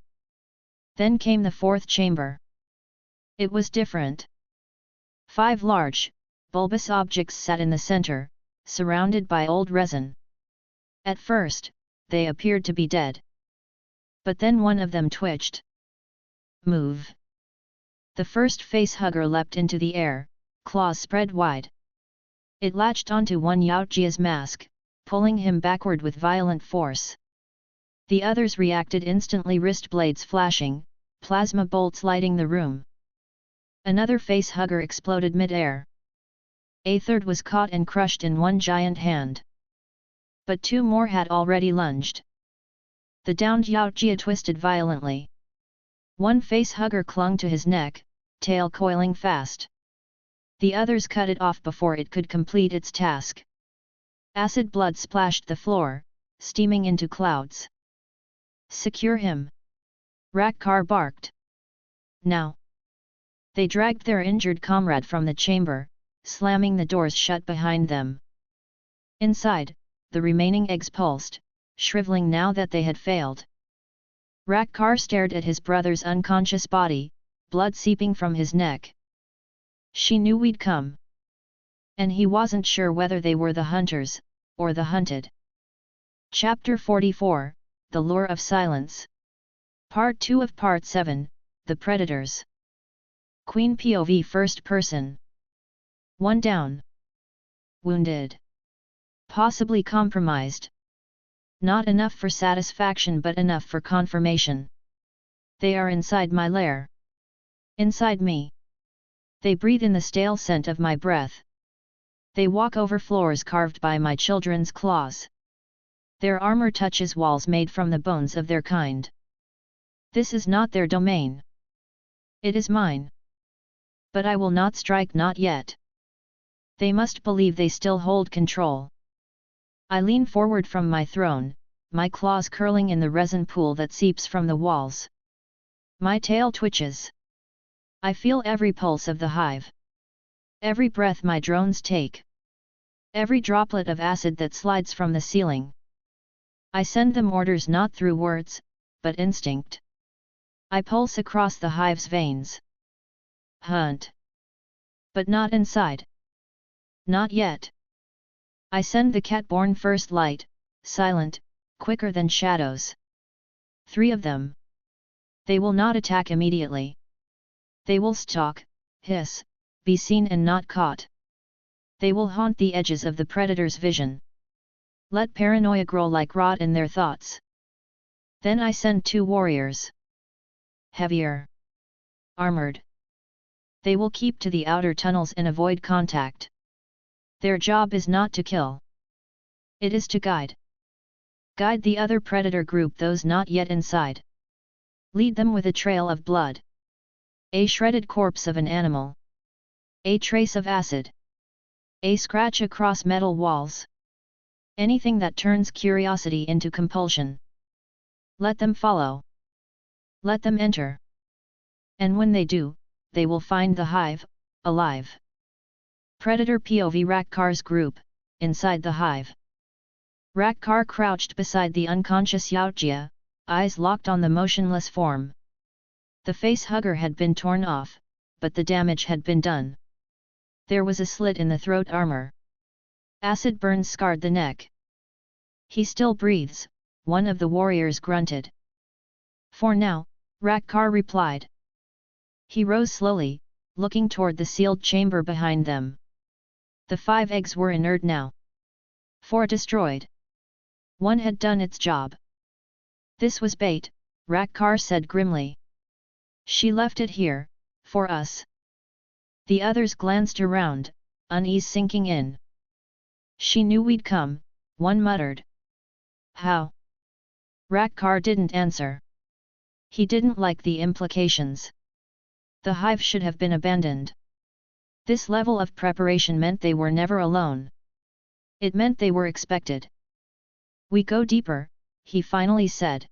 Then came the 4th chamber. It was different. 5 large, bulbous objects sat in the center, surrounded by old resin. At first, they appeared to be dead. But then one of them twitched. Move. The first facehugger leapt into the air, claws spread wide. It latched onto one Yaojia's mask, pulling him backward with violent force. The others reacted instantly, wrist blades flashing, plasma bolts lighting the room. Another facehugger exploded mid-air. A third was caught and crushed in one giant hand. But two more had already lunged. The downed Yaojia twisted violently. One facehugger clung to his neck, tail coiling fast. The others cut it off before it could complete its task. Acid blood splashed the floor, steaming into clouds. Secure him! Rakkar barked. Now! They dragged their injured comrade from the chamber, slamming the doors shut behind them. Inside, the remaining eggs pulsed, shriveling now that they had failed. Rakkar stared at his brother's unconscious body, blood seeping from his neck. She knew we'd come. And he wasn't sure whether they were the hunters, or the hunted. Chapter 44, The Lure of Silence. Part 2 of Part 7, The Predators. Queen POV First Person. 1 down. Wounded. Possibly compromised. Not enough for satisfaction but enough for confirmation. They are inside my lair. Inside me. They breathe in the stale scent of my breath. They walk over floors carved by my children's claws. Their armor touches walls made from the bones of their kind. This is not their domain. It is mine. But I will not strike, not yet. They must believe they still hold control. I lean forward from my throne, my claws curling in the resin pool that seeps from the walls. My tail twitches. I feel every pulse of the hive. Every breath my drones take. Every droplet of acid that slides from the ceiling. I send them orders not through words, but instinct. I pulse across the hive's veins. Hunt. But not inside. Not yet. I send the cat-born first light, silent, quicker than shadows. 3 of them. They will not attack immediately. They will stalk, hiss, be seen and not caught. They will haunt the edges of the predator's vision. Let paranoia grow like rot in their thoughts. Then I send 2 warriors. Heavier. Armored. They will keep to the outer tunnels and avoid contact. Their job is not to kill. It is to guide. Guide the other predator group, those not yet inside. Lead them with a trail of blood. A shredded corpse of an animal. A trace of acid. A scratch across metal walls. Anything that turns curiosity into compulsion. Let them follow. Let them enter. And when they do, they will find the hive, alive. Predator POV Rakkar's group, inside the hive. Rakkar crouched beside the unconscious Yaojia, eyes locked on the motionless form. The facehugger had been torn off, but the damage had been done. There was a slit in the throat armor. Acid burns scarred the neck. He still breathes, one of the warriors grunted. For now, Rakkar replied. He rose slowly, looking toward the sealed chamber behind them. The 5 eggs were inert now. 4 destroyed. 1 had done its job. This was bait, Rakkar said grimly. She left it here, for us. The others glanced around, unease sinking in. She knew we'd come, one muttered. How? Rakkar didn't answer. He didn't like the implications. The hive should have been abandoned. This level of preparation meant they were never alone. It meant they were expected. We go deeper, he finally said.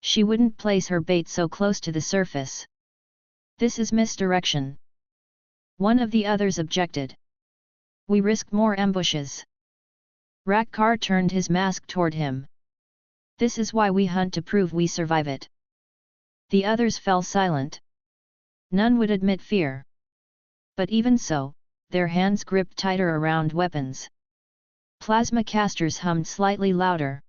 She wouldn't place her bait so close to the surface. This is misdirection. One of the others objected. We risk more ambushes. Rakkar turned his mask toward him. This is why we hunt, to prove we survive it. The others fell silent. None would admit fear. But even so, their hands gripped tighter around weapons. Plasma casters hummed slightly louder.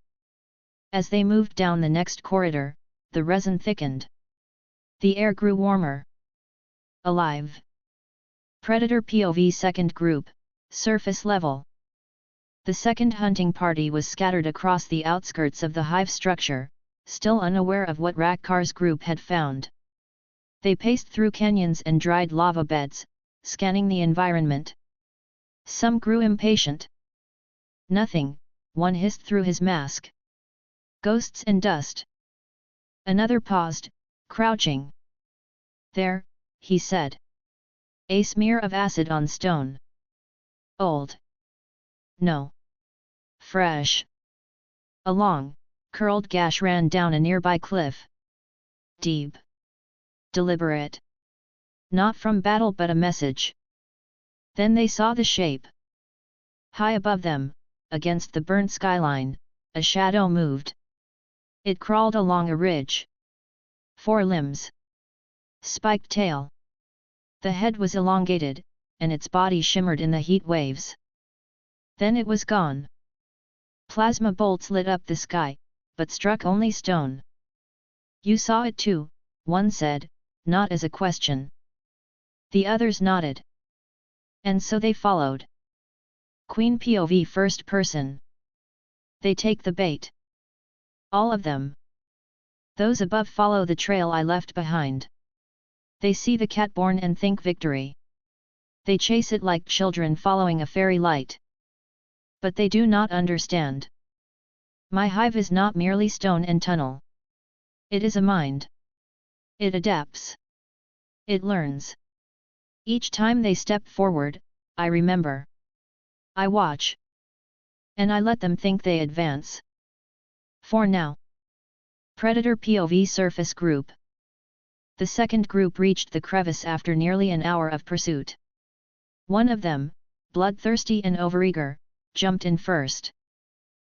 As they moved down the next corridor, the resin thickened. The air grew warmer. Alive. Predator POV second group, surface level. The second hunting party was scattered across the outskirts of the hive structure, still unaware of what Rakkar's group had found. They paced through canyons and dried lava beds, scanning the environment. Some grew impatient. Nothing, one hissed through his mask. Ghosts and dust. Another paused, crouching. There, he said. A smear of acid on stone. Old. No. Fresh. A long, curled gash ran down a nearby cliff. Deep. Deliberate. Not from battle but a message. Then they saw the shape. High above them, against the burnt skyline, a shadow moved. It crawled along a ridge. 4 limbs. Spiked tail. The head was elongated, and its body shimmered in the heat waves. Then it was gone. Plasma bolts lit up the sky, but struck only stone. You saw it too, one said, not as a question. The others nodded. And so they followed. Queen POV first person. They take the bait. All of them. Those above follow the trail I left behind. They see the cat born and think victory. They chase it like children following a fairy light. But they do not understand. My hive is not merely stone and tunnel. It is a mind. It adapts. It learns. Each time they step forward, I remember. I watch. And I let them think they advance. For now. Predator POV surface group. The second group reached the crevice after nearly an hour of pursuit. One of them, bloodthirsty and overeager, jumped in first.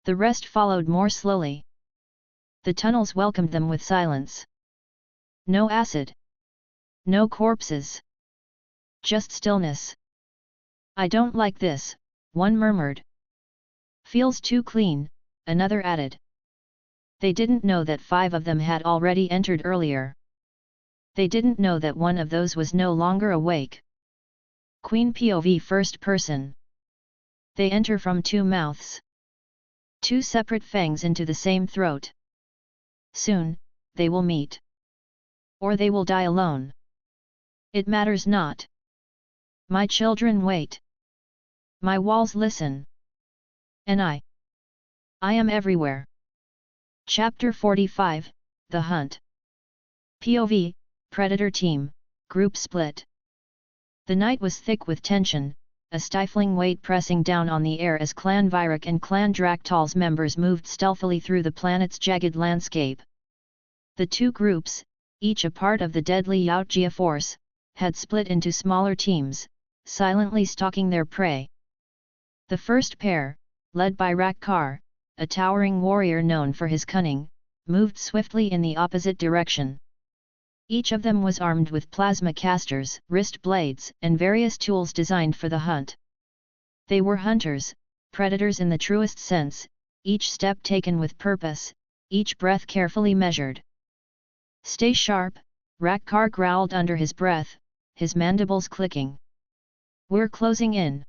The rest followed more slowly. The tunnels welcomed them with silence. No acid. No corpses. Just stillness. I don't like this, one murmured. Feels too clean, another added. They didn't know that 5 of them had already entered earlier. They didn't know that one of those was no longer awake. Queen POV first person. They enter from 2 mouths. 2 separate fangs into the same throat. Soon, they will meet. Or they will die alone. It matters not. My children wait. My walls listen. And I am everywhere. Chapter 45, The Hunt. POV, Predator Team, Group Split. The night was thick with tension, a stifling weight pressing down on the air as Clan Virak and Clan Draktal's members moved stealthily through the planet's jagged landscape. The 2 groups, each a part of the deadly Yautja force, had split into smaller teams, silently stalking their prey. The first pair, led by Rakkar, a towering warrior known for his cunning, moved swiftly in the opposite direction. Each of them was armed with plasma casters, wrist blades, and various tools designed for the hunt. They were hunters, predators in the truest sense, each step taken with purpose, each breath carefully measured. Stay sharp, Rakkar growled under his breath, his mandibles clicking. We're closing in.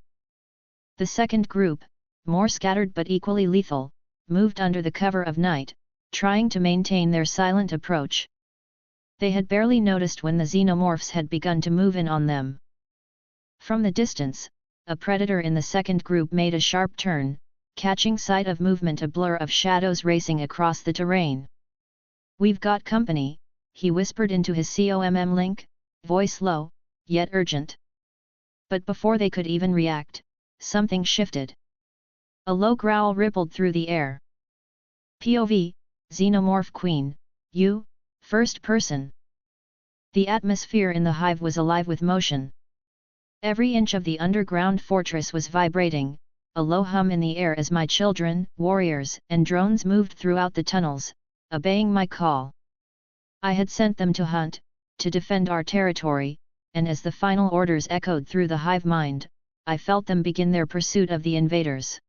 The second group, more scattered but equally lethal, moved under the cover of night, trying to maintain their silent approach. They had barely noticed when the Xenomorphs had begun to move in on them. From the distance, a predator in the second group made a sharp turn, catching sight of movement, a blur of shadows racing across the terrain. We've got company, he whispered into his COMM link, voice low, yet urgent. But before they could even react, something shifted. A low growl rippled through the air. POV, Xenomorph Queen, you, first person. The atmosphere in the hive was alive with motion. Every inch of the underground fortress was vibrating, a low hum in the air as my children, warriors, and drones moved throughout the tunnels, obeying my call. I had sent them to hunt, to defend our territory, and as the final orders echoed through the hive mind, I felt them begin their pursuit of the invaders.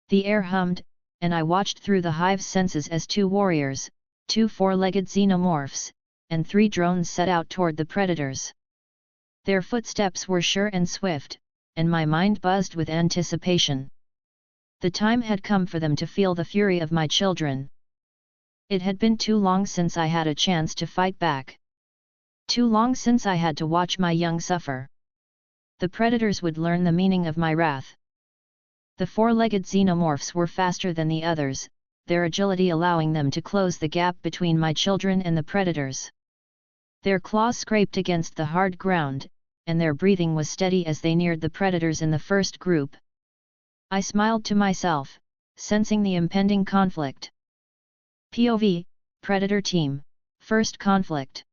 The air hummed, and I watched through the hive's senses as 2 warriors, 2 four-legged xenomorphs, and 3 drones set out toward the predators. Their footsteps were sure and swift, and my mind buzzed with anticipation. The time had come for them to feel the fury of my children. It had been too long since I had a chance to fight back. Too long since I had to watch my young suffer. The predators would learn the meaning of my wrath. The four-legged xenomorphs were faster than the others, their agility allowing them to close the gap between my children and the predators. Their claws scraped against the hard ground, and their breathing was steady as they neared the predators in the first group. I smiled to myself, sensing the impending conflict. POV, Predator Team, First Conflict.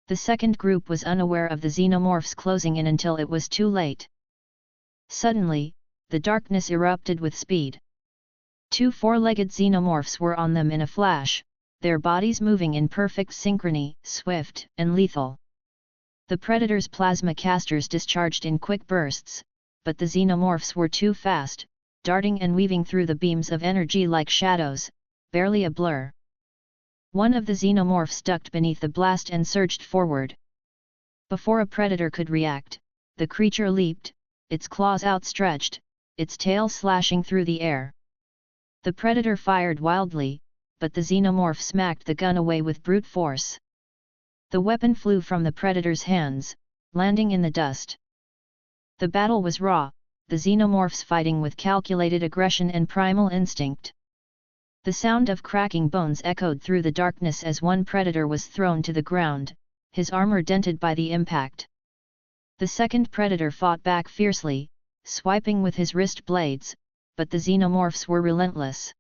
The second group was unaware of the xenomorphs closing in until it was too late. Suddenly, the darkness erupted with speed. 2 four-legged xenomorphs were on them in a flash, their bodies moving in perfect synchrony, swift and lethal. The predators' plasma casters discharged in quick bursts, but the xenomorphs were too fast, darting and weaving through the beams of energy like shadows, barely a blur. One of the xenomorphs ducked beneath the blast and surged forward. Before a predator could react, the creature leaped, its claws outstretched, its tail slashing through the air. The predator fired wildly, but the xenomorph smacked the gun away with brute force. The weapon flew from the predator's hands, landing in the dust. The battle was raw, the xenomorphs fighting with calculated aggression and primal instinct. The sound of cracking bones echoed through the darkness as one predator was thrown to the ground, his armor dented by the impact. The second predator fought back fiercely, swiping with his wrist blades, but the xenomorphs were relentless.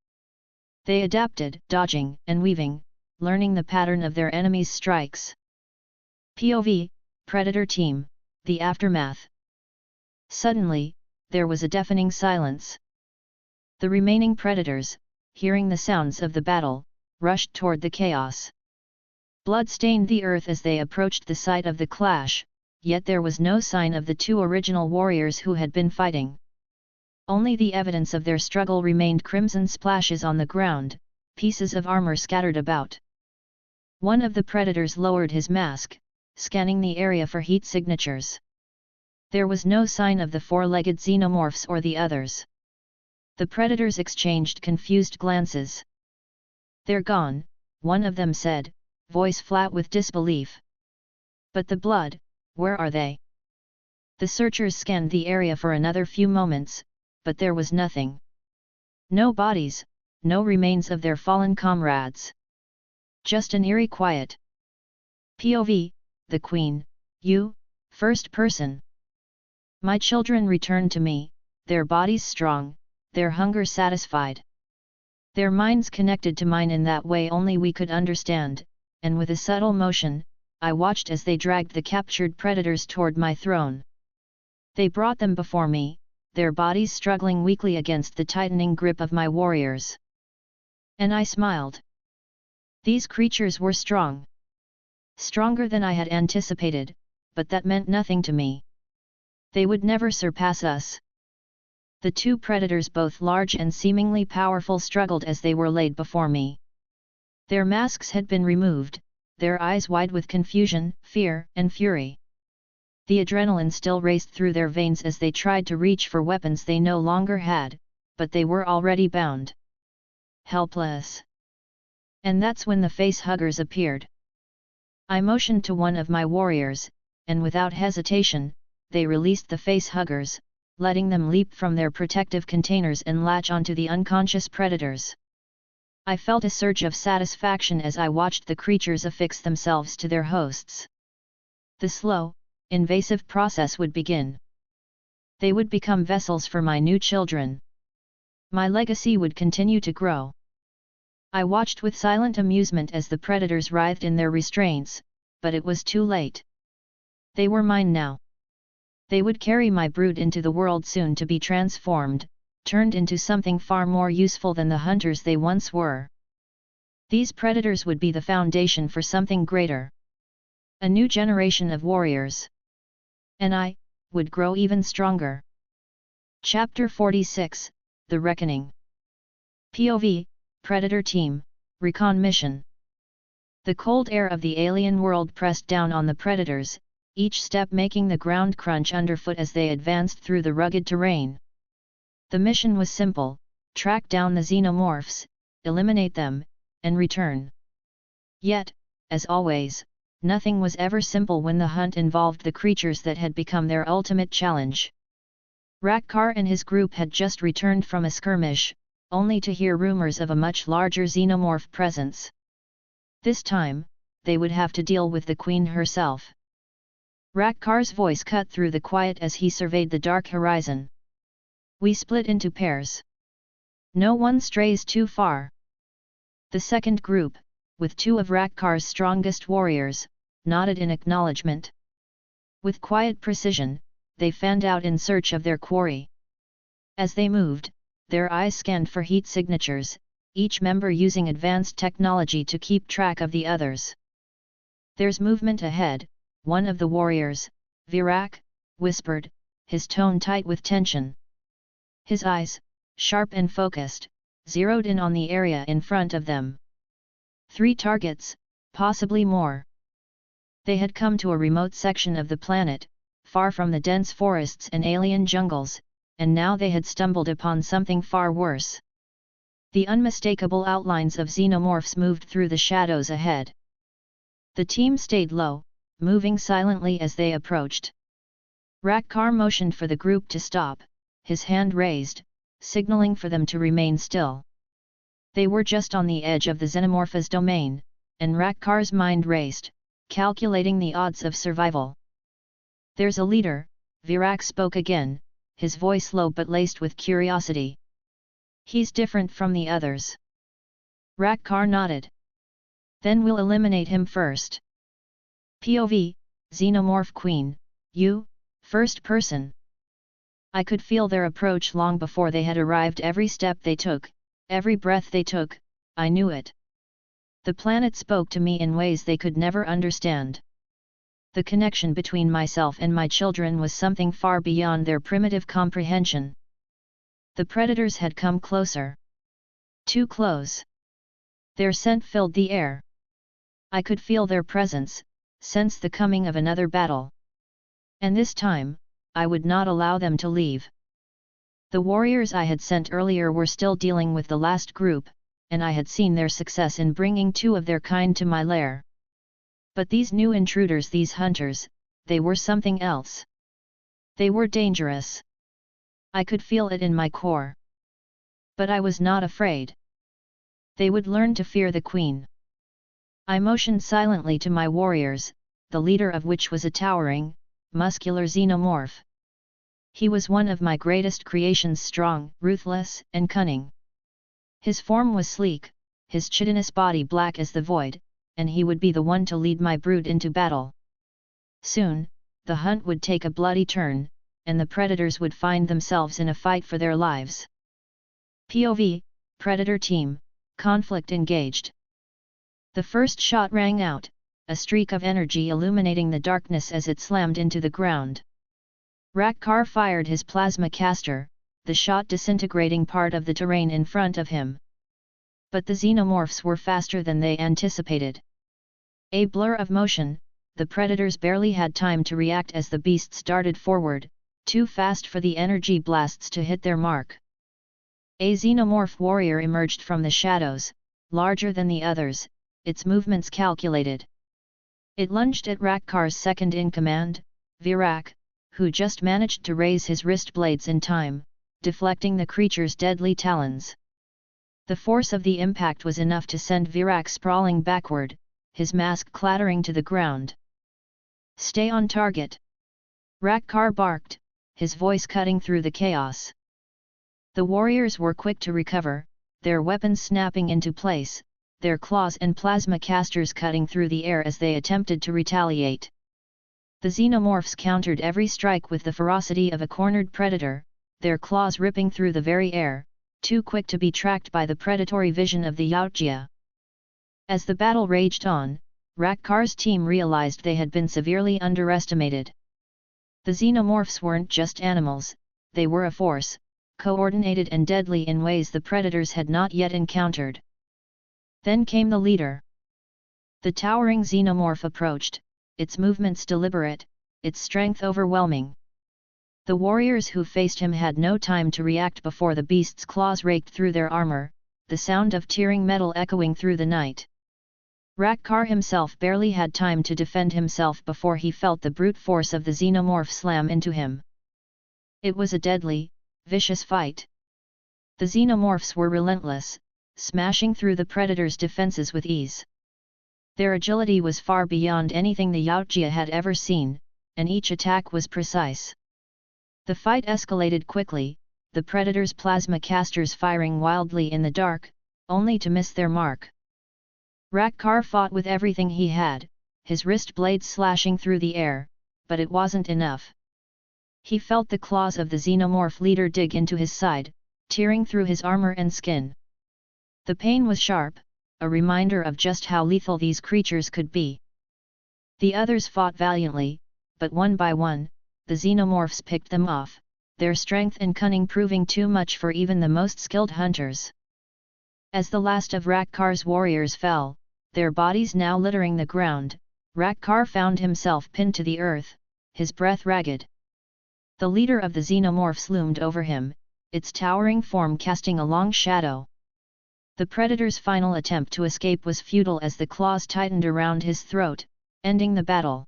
They adapted, dodging and weaving, learning the pattern of their enemies' strikes. POV, Predator Team, The Aftermath. Suddenly, there was a deafening silence. The remaining predators, hearing the sounds of the battle, rushed toward the chaos. Blood stained the earth as they approached the site of the clash, yet there was no sign of the 2 original warriors who had been fighting. Only the evidence of their struggle remained: crimson splashes on the ground, pieces of armor scattered about. One of the predators lowered his mask, scanning the area for heat signatures. There was no sign of the four-legged xenomorphs or the others. The predators exchanged confused glances. "They're gone," one of them said, voice flat with disbelief. "But the blood, where are they?" The searchers scanned the area for another few moments, but there was nothing. No bodies, no remains of their fallen comrades. Just an eerie quiet. POV, the Queen, you, first person. My children returned to me, their bodies strong, their hunger satisfied. Their minds connected to mine in that way only we could understand, and with a subtle motion, I watched as they dragged the captured predators toward my throne. They brought them before me, their bodies struggling weakly against the tightening grip of my warriors. And I smiled. These creatures were strong. Stronger than I had anticipated, but that meant nothing to me. They would never surpass us. The 2 predators, both large and seemingly powerful, struggled as they were laid before me. Their masks had been removed, their eyes wide with confusion, fear, and fury. The adrenaline still raced through their veins as they tried to reach for weapons they no longer had, but they were already bound. Helpless. And that's when the face huggers appeared. I motioned to one of my warriors, and without hesitation, they released the face huggers, letting them leap from their protective containers and latch onto the unconscious predators. I felt a surge of satisfaction as I watched the creatures affix themselves to their hosts. The slow, invasive process would begin. They would become vessels for my new children. My legacy would continue to grow. I watched with silent amusement as the predators writhed in their restraints, but it was too late. They were mine now. They would carry my brood into the world soon to be transformed, turned into something far more useful than the hunters they once were. These predators would be the foundation for something greater. A new generation of warriors. And I would grow even stronger. Chapter 46, The Reckoning. POV, Predator Team, Recon Mission. The cold air of the alien world pressed down on the predators, each step making the ground crunch underfoot as they advanced through the rugged terrain. The mission was simple: track down the xenomorphs, eliminate them, and return. Yet, as always, nothing was ever simple when the hunt involved the creatures that had become their ultimate challenge. Rakkar and his group had just returned from a skirmish, only to hear rumors of a much larger xenomorph presence. This time, they would have to deal with the queen herself. Rakkar's voice cut through the quiet as he surveyed the dark horizon. We split into pairs. No one strays too far. The second group, with two of Rakkar's strongest warriors, nodded in acknowledgement. With quiet precision, they fanned out in search of their quarry. As they moved, their eyes scanned for heat signatures, each member using advanced technology to keep track of the others. "There's movement ahead," one of the warriors, Virak, whispered, his tone tight with tension. His eyes, sharp and focused, zeroed in on the area in front of them. 3 targets, possibly more. They had come to a remote section of the planet, far from the dense forests and alien jungles, and now they had stumbled upon something far worse. The unmistakable outlines of xenomorphs moved through the shadows ahead. The team stayed low, moving silently as they approached. Rakkar motioned for the group to stop, his hand raised, signaling for them to remain still. They were just on the edge of the xenomorph's domain, and Rakkar's mind raced, calculating the odds of survival. "There's a leader," Virak spoke again, his voice low but laced with curiosity. "He's different from the others." Rakkar nodded. "Then we'll eliminate him first." POV, Xenomorph Queen, you, first person. I could feel their approach long before they had arrived. Every step they took, every breath they took, I knew it. The planet spoke to me in ways they could never understand. The connection between myself and my children was something far beyond their primitive comprehension. The predators had come closer. Too close. Their scent filled the air. I could feel their presence, sense the coming of another battle. And this time, I would not allow them to leave. The warriors I had sent earlier were still dealing with the last group, and I had seen their success in bringing 2 of their kind to my lair. But these new intruders, these hunters, they were something else. They were dangerous. I could feel it in my core. But I was not afraid. They would learn to fear the queen. I motioned silently to my warriors, the leader of which was a towering, muscular xenomorph. He was one of my greatest creations, strong, ruthless, and cunning. His form was sleek, his chitinous body black as the void, and he would be the one to lead my brood into battle. Soon, the hunt would take a bloody turn, and the predators would find themselves in a fight for their lives. POV, Predator Team, conflict engaged. The first shot rang out, a streak of energy illuminating the darkness as it slammed into the ground. Rakkar fired his plasma caster, the shot disintegrating part of the terrain in front of him. But the xenomorphs were faster than they anticipated. A blur of motion, the predators barely had time to react as the beasts darted forward, too fast for the energy blasts to hit their mark. A xenomorph warrior emerged from the shadows, larger than the others, its movements calculated. It lunged at Rakkar's second-in-command, Virak, who just managed to raise his wrist blades in time, deflecting the creature's deadly talons. The force of the impact was enough to send Virak sprawling backward, his mask clattering to the ground. "Stay on target!" Rakkar barked, his voice cutting through the chaos. The warriors were quick to recover, their weapons snapping into place, their claws and plasma casters cutting through the air as they attempted to retaliate. The xenomorphs countered every strike with the ferocity of a cornered predator, their claws ripping through the very air, too quick to be tracked by the predatory vision of the Yautja. As the battle raged on, Rakkar's team realized they had been severely underestimated. The xenomorphs weren't just animals, they were a force, coordinated and deadly in ways the predators had not yet encountered. Then came the leader. The towering xenomorph approached, its movements deliberate, its strength overwhelming. The warriors who faced him had no time to react before the beast's claws raked through their armor, the sound of tearing metal echoing through the night. Rakkar himself barely had time to defend himself before he felt the brute force of the xenomorph slam into him. It was a deadly, vicious fight. The xenomorphs were relentless, smashing through the predator's defenses with ease. Their agility was far beyond anything the Yautja had ever seen, and each attack was precise. The fight escalated quickly, the predator's plasma casters firing wildly in the dark, only to miss their mark. Rakkar fought with everything he had, his wrist blades slashing through the air, but it wasn't enough. He felt the claws of the xenomorph leader dig into his side, tearing through his armor and skin. The pain was sharp, a reminder of just how lethal these creatures could be. The others fought valiantly, but one by one, the xenomorphs picked them off, their strength and cunning proving too much for even the most skilled hunters. As the last of Rakkar's warriors fell, their bodies now littering the ground, Rakkar found himself pinned to the earth, his breath ragged. The leader of the xenomorphs loomed over him, its towering form casting a long shadow. The predator's final attempt to escape was futile as the claws tightened around his throat, ending the battle.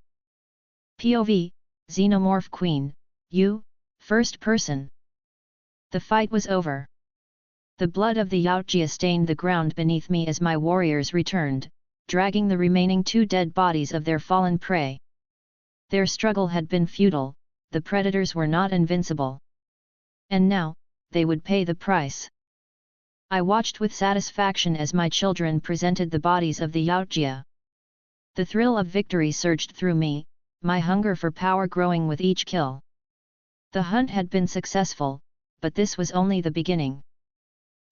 POV, Xenomorph Queen, you, first person. The fight was over. The blood of the Yautja stained the ground beneath me as my warriors returned, dragging the remaining 2 dead bodies of their fallen prey. Their struggle had been futile, the predators were not invincible. And now, they would pay the price. I watched with satisfaction as my children presented the bodies of the Yautja. The thrill of victory surged through me, my hunger for power growing with each kill. The hunt had been successful, but this was only the beginning.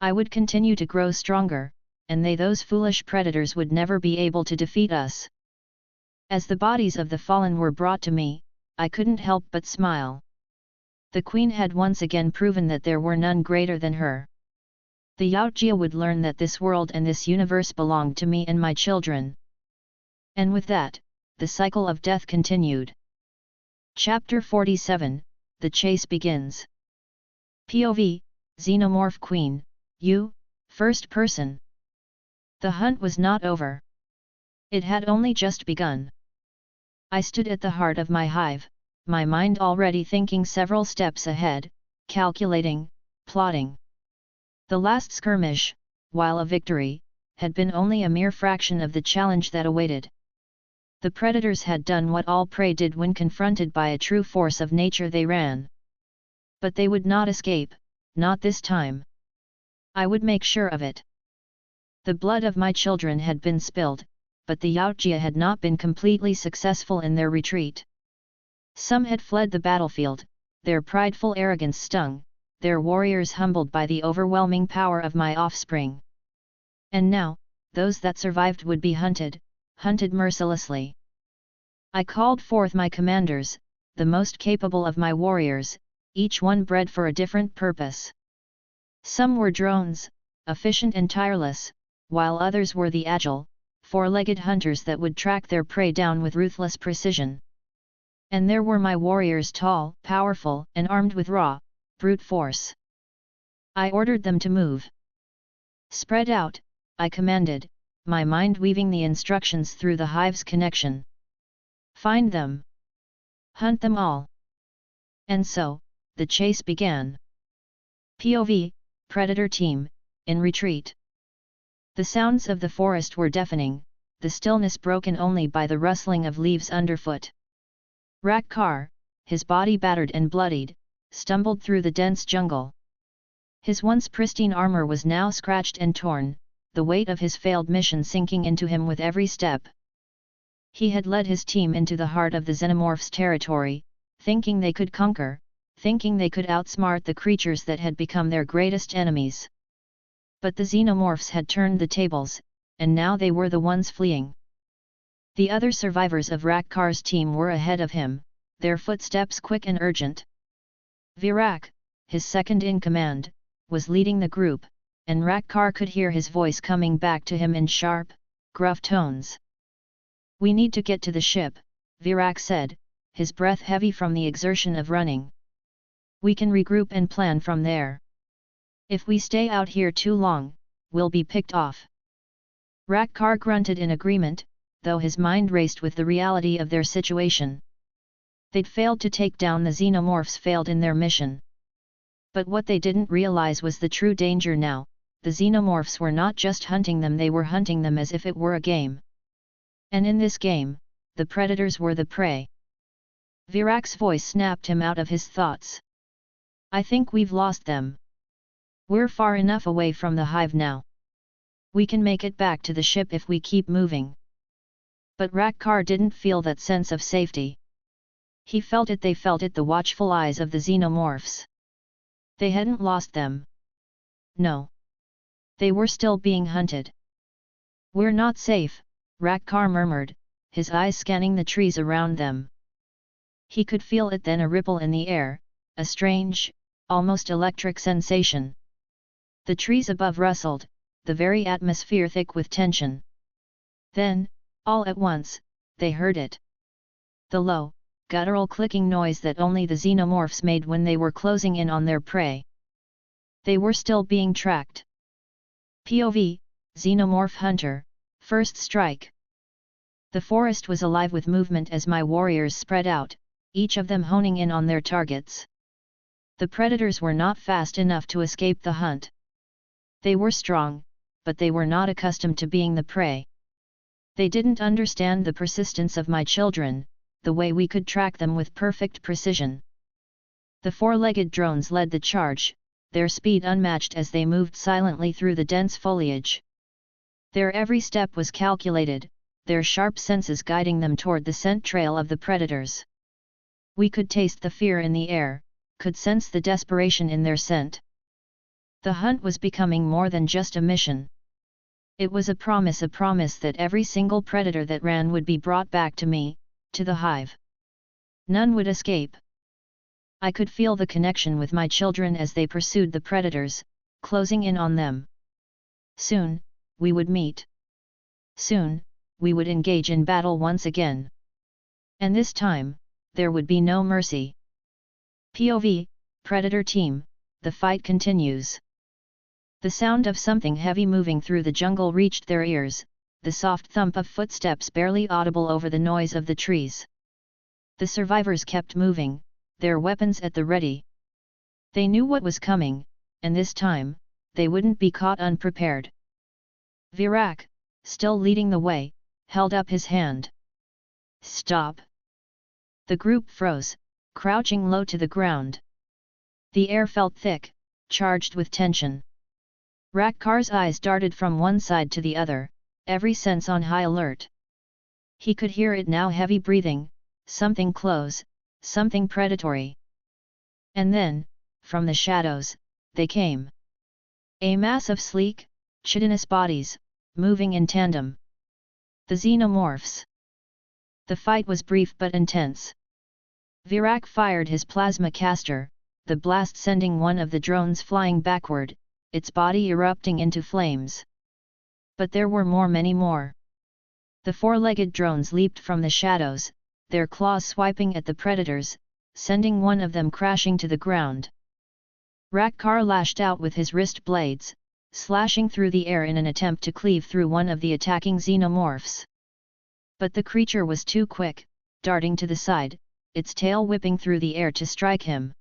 I would continue to grow stronger, and those foolish predators would never be able to defeat us. As the bodies of the fallen were brought to me, I couldn't help but smile. The Queen had once again proven that there were none greater than her. The Yautja would learn that this world and this universe belonged to me and my children. And with that, the cycle of death continued. Chapter 47, The Chase Begins. POV, Xenomorph Queen, you, first person. The hunt was not over. It had only just begun. I stood at the heart of my hive, my mind already thinking several steps ahead, calculating, plotting. The last skirmish, while a victory, had been only a mere fraction of the challenge that awaited. The predators had done what all prey did when confronted by a true force of nature: they ran. But they would not escape, not this time. I would make sure of it. The blood of my children had been spilled, but the Yautja had not been completely successful in their retreat. Some had fled the battlefield, their prideful arrogance stung, their warriors humbled by the overwhelming power of my offspring. And now, those that survived would be hunted mercilessly. I called forth my commanders, the most capable of my warriors, each one bred for a different purpose. Some were drones, efficient and tireless, while others were the agile, four-legged hunters that would track their prey down with ruthless precision. And there were my warriors, tall, powerful, and armed with raw, brute force. I ordered them to move. Spread out, I commanded, my mind weaving the instructions through the hive's connection. Find them. Hunt them all. And so, the chase began. POV, Predator Team, in retreat. The sounds of the forest were deafening, the stillness broken only by the rustling of leaves underfoot. Rakkar, his body battered and bloodied, stumbled through the dense jungle. His once pristine armor was now scratched and torn, the weight of his failed mission sinking into him with every step. He had led his team into the heart of the Xenomorph's territory, thinking they could conquer, thinking they could outsmart the creatures that had become their greatest enemies. But the Xenomorphs had turned the tables, and now they were the ones fleeing. The other survivors of Rakkar's team were ahead of him, their footsteps quick and urgent. Virak, his second-in-command, was leading the group, and Rakkar could hear his voice coming back to him in sharp, gruff tones. "We need to get to the ship," Virak said, his breath heavy from the exertion of running. "We can regroup and plan from there. If we stay out here too long, we'll be picked off." Rakkar grunted in agreement, though his mind raced with the reality of their situation. They'd failed to take down the Xenomorphs, failed in their mission. But what they didn't realize was the true danger now. The Xenomorphs were not just hunting them, they were hunting them as if it were a game. And in this game, the predators were the prey. Virak's voice snapped him out of his thoughts. "I think we've lost them. We're far enough away from the hive now. We can make it back to the ship if we keep moving." But Rakkar didn't feel that sense of safety. He felt it, they felt it, the watchful eyes of the Xenomorphs. They hadn't lost them. No. They were still being hunted. "We're not safe," Rakkar murmured, his eyes scanning the trees around them. He could feel it then, a ripple in the air, a strange, almost electric sensation. The trees above rustled, the very atmosphere thick with tension. Then, all at once, they heard it. The low, guttural clicking noise that only the Xenomorphs made when they were closing in on their prey. They were still being tracked. POV, Xenomorph Hunter, First Strike. The forest was alive with movement as my warriors spread out, each of them honing in on their targets. The predators were not fast enough to escape the hunt. They were strong, but they were not accustomed to being the prey. They didn't understand the persistence of my children, the way we could track them with perfect precision. The four-legged drones led the charge, their speed unmatched as they moved silently through the dense foliage. Their every step was calculated, their sharp senses guiding them toward the scent trail of the predators. We could taste the fear in the air, could sense the desperation in their scent. The hunt was becoming more than just a mission. It was a promise that every single predator that ran would be brought back to me, to the hive. None would escape. I could feel the connection with my children as they pursued the predators, closing in on them. Soon, we would meet. Soon, we would engage in battle once again. And this time, there would be no mercy. POV, Predator Team, the fight continues. The sound of something heavy moving through the jungle reached their ears, the soft thump of footsteps barely audible over the noise of the trees. The survivors kept moving, their weapons at the ready. They knew what was coming, and this time, they wouldn't be caught unprepared. Virak, still leading the way, held up his hand. "Stop!" The group froze, crouching low to the ground. The air felt thick, charged with tension. Rakkar's eyes darted from one side to the other, every sense on high alert. He could hear it now, heavy breathing, something close, something predatory. And then, from the shadows, they came. A mass of sleek, chitinous bodies, moving in tandem. The Xenomorphs. The fight was brief but intense. Virak fired his plasma caster, the blast sending one of the drones flying backward, its body erupting into flames. But there were many more. The four-legged drones leaped from the shadows, their claws swiping at the predators, sending one of them crashing to the ground. Rakkar lashed out with his wrist blades, slashing through the air in an attempt to cleave through one of the attacking Xenomorphs. But the creature was too quick, darting to the side, its tail whipping through the air to strike him.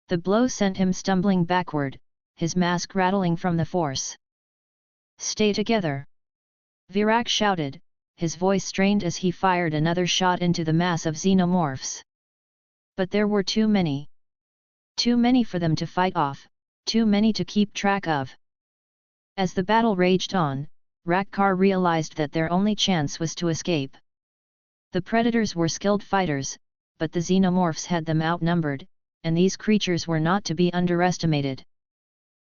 The blow sent him stumbling backward, his mask rattling from the force. "Stay together!" Virak shouted, his voice strained as he fired another shot into the mass of Xenomorphs. But there were too many. Too many for them to fight off, too many to keep track of. As the battle raged on, Rakkar realized that their only chance was to escape. The predators were skilled fighters, but the Xenomorphs had them outnumbered, and these creatures were not to be underestimated.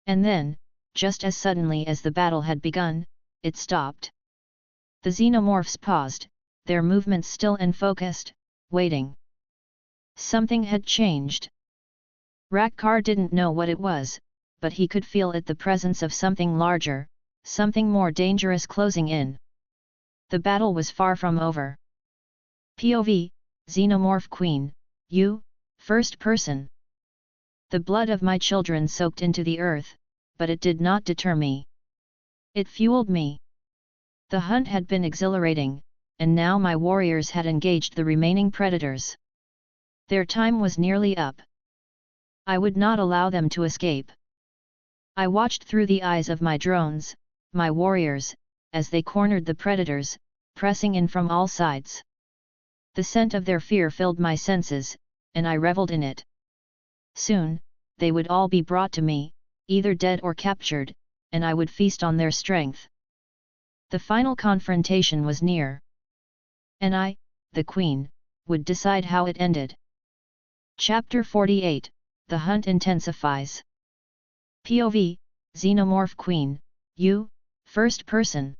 And then, just as suddenly as the battle had begun, it stopped. The Xenomorphs paused, their movements still and focused, waiting. Something had changed. Rakkar didn't know what it was, but he could feel it, the presence of something larger, something more dangerous closing in. The battle was far from over. POV, Xenomorph Queen, you, first person. The blood of my children soaked into the earth, but it did not deter me. It fueled me. The hunt had been exhilarating, and now my warriors had engaged the remaining predators. Their time was nearly up. I would not allow them to escape. I watched through the eyes of my drones, my warriors, as they cornered the predators, pressing in from all sides. The scent of their fear filled my senses, and I reveled in it. Soon, they would all be brought to me, either dead or captured, and I would feast on their strength. The final confrontation was near. And I, the Queen, would decide how it ended. Chapter 48, The Hunt Intensifies. POV, Xenomorph Queen, you, first person.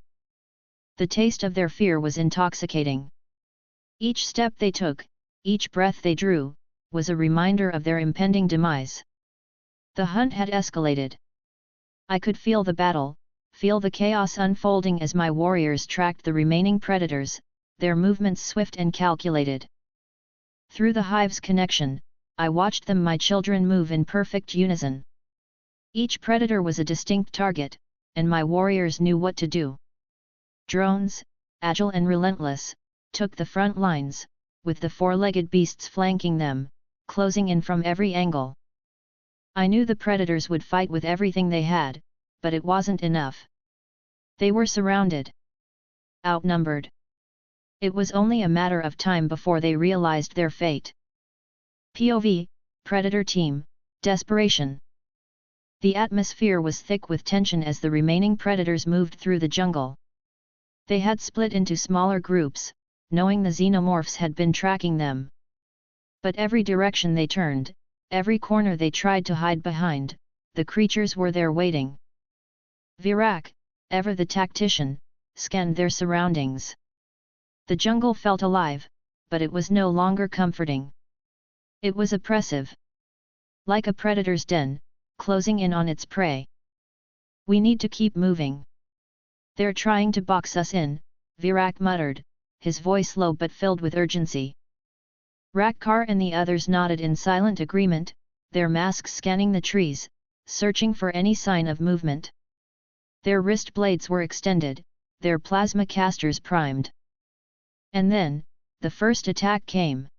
The taste of their fear was intoxicating. Each step they took, each breath they drew, was a reminder of their impending demise. The hunt had escalated. I could feel the battle, feel the chaos unfolding as my warriors tracked the remaining predators, their movements swift and calculated. Through the hive's connection, I watched them, my children, move in perfect unison. Each predator was a distinct target, and my warriors knew what to do. Drones, agile and relentless, took the front lines, with the four-legged beasts flanking them, closing in from every angle. I knew the predators would fight with everything they had, but it wasn't enough. They were surrounded. Outnumbered. It was only a matter of time before they realized their fate. POV, Predator Team, Desperation. The atmosphere was thick with tension as the remaining predators moved through the jungle. They had split into smaller groups, knowing the xenomorphs had been tracking them. But every direction they turned, every corner they tried to hide behind, the creatures were there waiting. Virak, ever the tactician, scanned their surroundings. The jungle felt alive, but it was no longer comforting. It was oppressive. Like a predator's den, closing in on its prey. We need to keep moving. They're trying to box us in, Virak muttered, his voice low but filled with urgency. Rakkar and the others nodded in silent agreement, their masks scanning the trees, searching for any sign of movement. Their wrist blades were extended, their plasma casters primed. And then, the first attack came.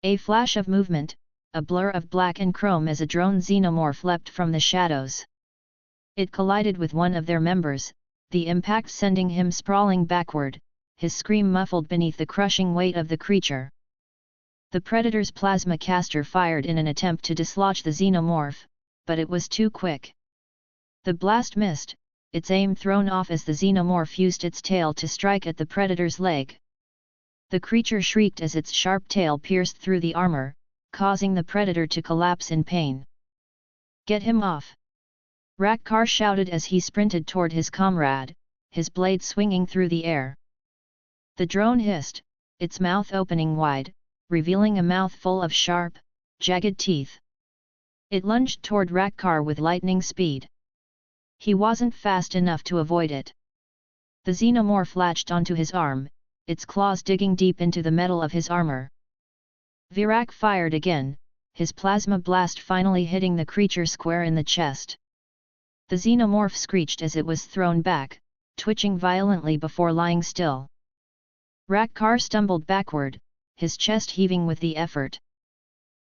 A flash of movement, a blur of black and chrome as a drone xenomorph leapt from the shadows. It collided with one of their members, the impact sending him sprawling backward, his scream muffled beneath the crushing weight of the creature. The predator's plasma caster fired in an attempt to dislodge the xenomorph, but it was too quick. The blast missed, its aim thrown off as the xenomorph used its tail to strike at the predator's leg. The creature shrieked as its sharp tail pierced through the armor, causing the predator to collapse in pain. "Get him off!" Rakkar shouted as he sprinted toward his comrade, his blade swinging through the air. The drone hissed, its mouth opening wide, revealing a mouthful of sharp, jagged teeth. It lunged toward Rakkar with lightning speed. He wasn't fast enough to avoid it. The xenomorph latched onto his arm, its claws digging deep into the metal of his armor. Virak fired again, his plasma blast finally hitting the creature square in the chest. The xenomorph screeched as it was thrown back, twitching violently before lying still. Rakkar stumbled backward, his chest heaving with the effort.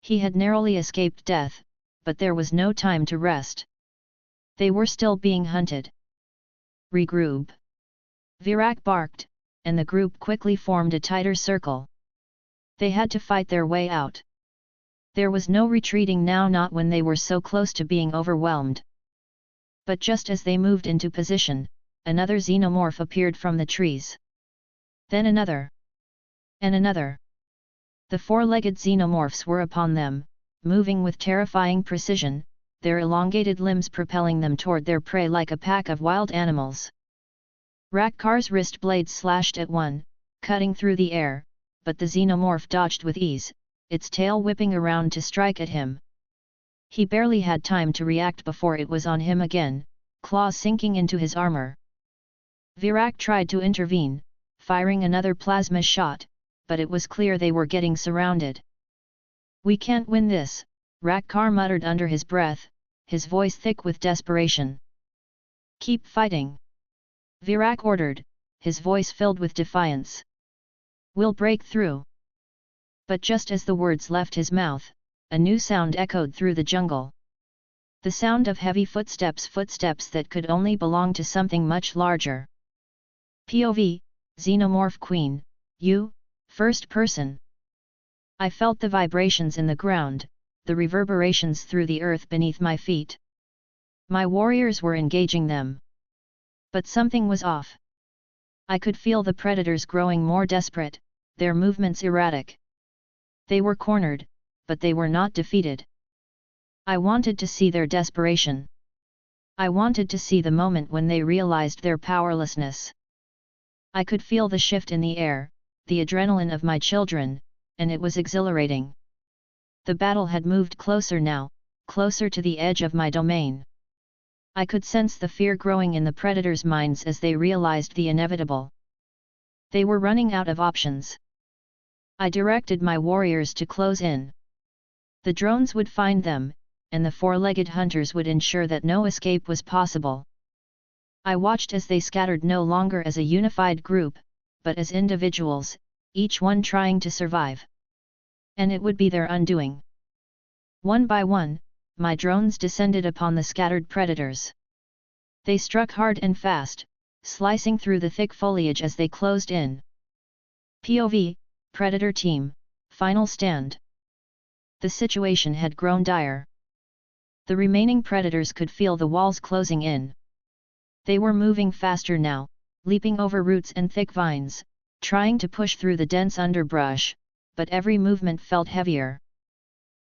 He had narrowly escaped death, but there was no time to rest. They were still being hunted. "Regroup!" Virak barked, and the group quickly formed a tighter circle. They had to fight their way out. There was no retreating now, not when they were so close to being overwhelmed. But just as they moved into position, another xenomorph appeared from the trees. Then another. And another. The four-legged xenomorphs were upon them, moving with terrifying precision, their elongated limbs propelling them toward their prey like a pack of wild animals. Rakkar's wrist blades slashed at one, cutting through the air, but the xenomorph dodged with ease, its tail whipping around to strike at him. He barely had time to react before it was on him again, claws sinking into his armor. Virak tried to intervene, firing another plasma shot, but it was clear they were getting surrounded. "We can't win this," Rakkar muttered under his breath, his voice thick with desperation. "Keep fighting," Virak ordered, his voice filled with defiance. "We'll break through." But just as the words left his mouth, a new sound echoed through the jungle. The sound of heavy footsteps that could only belong to something much larger. POV, Xenomorph Queen, you, first person. I felt the vibrations in the ground, the reverberations through the earth beneath my feet. My warriors were engaging them. But something was off. I could feel the predators growing more desperate, their movements erratic. They were cornered, but they were not defeated. I wanted to see their desperation. I wanted to see the moment when they realized their powerlessness. I could feel the shift in the air, the adrenaline of my children, and it was exhilarating. The battle had moved closer now, closer to the edge of my domain. I could sense the fear growing in the predators' minds as they realized the inevitable. They were running out of options. I directed my warriors to close in. The drones would find them, and the four-legged hunters would ensure that no escape was possible. I watched as they scattered no longer as a unified group, but as individuals, each one trying to survive. And it would be their undoing. One by one, my drones descended upon the scattered predators. They struck hard and fast, slicing through the thick foliage as they closed in. POV, Predator Team, Final Stand. The situation had grown dire. The remaining predators could feel the walls closing in. They were moving faster now, leaping over roots and thick vines, trying to push through the dense underbrush, but every movement felt heavier.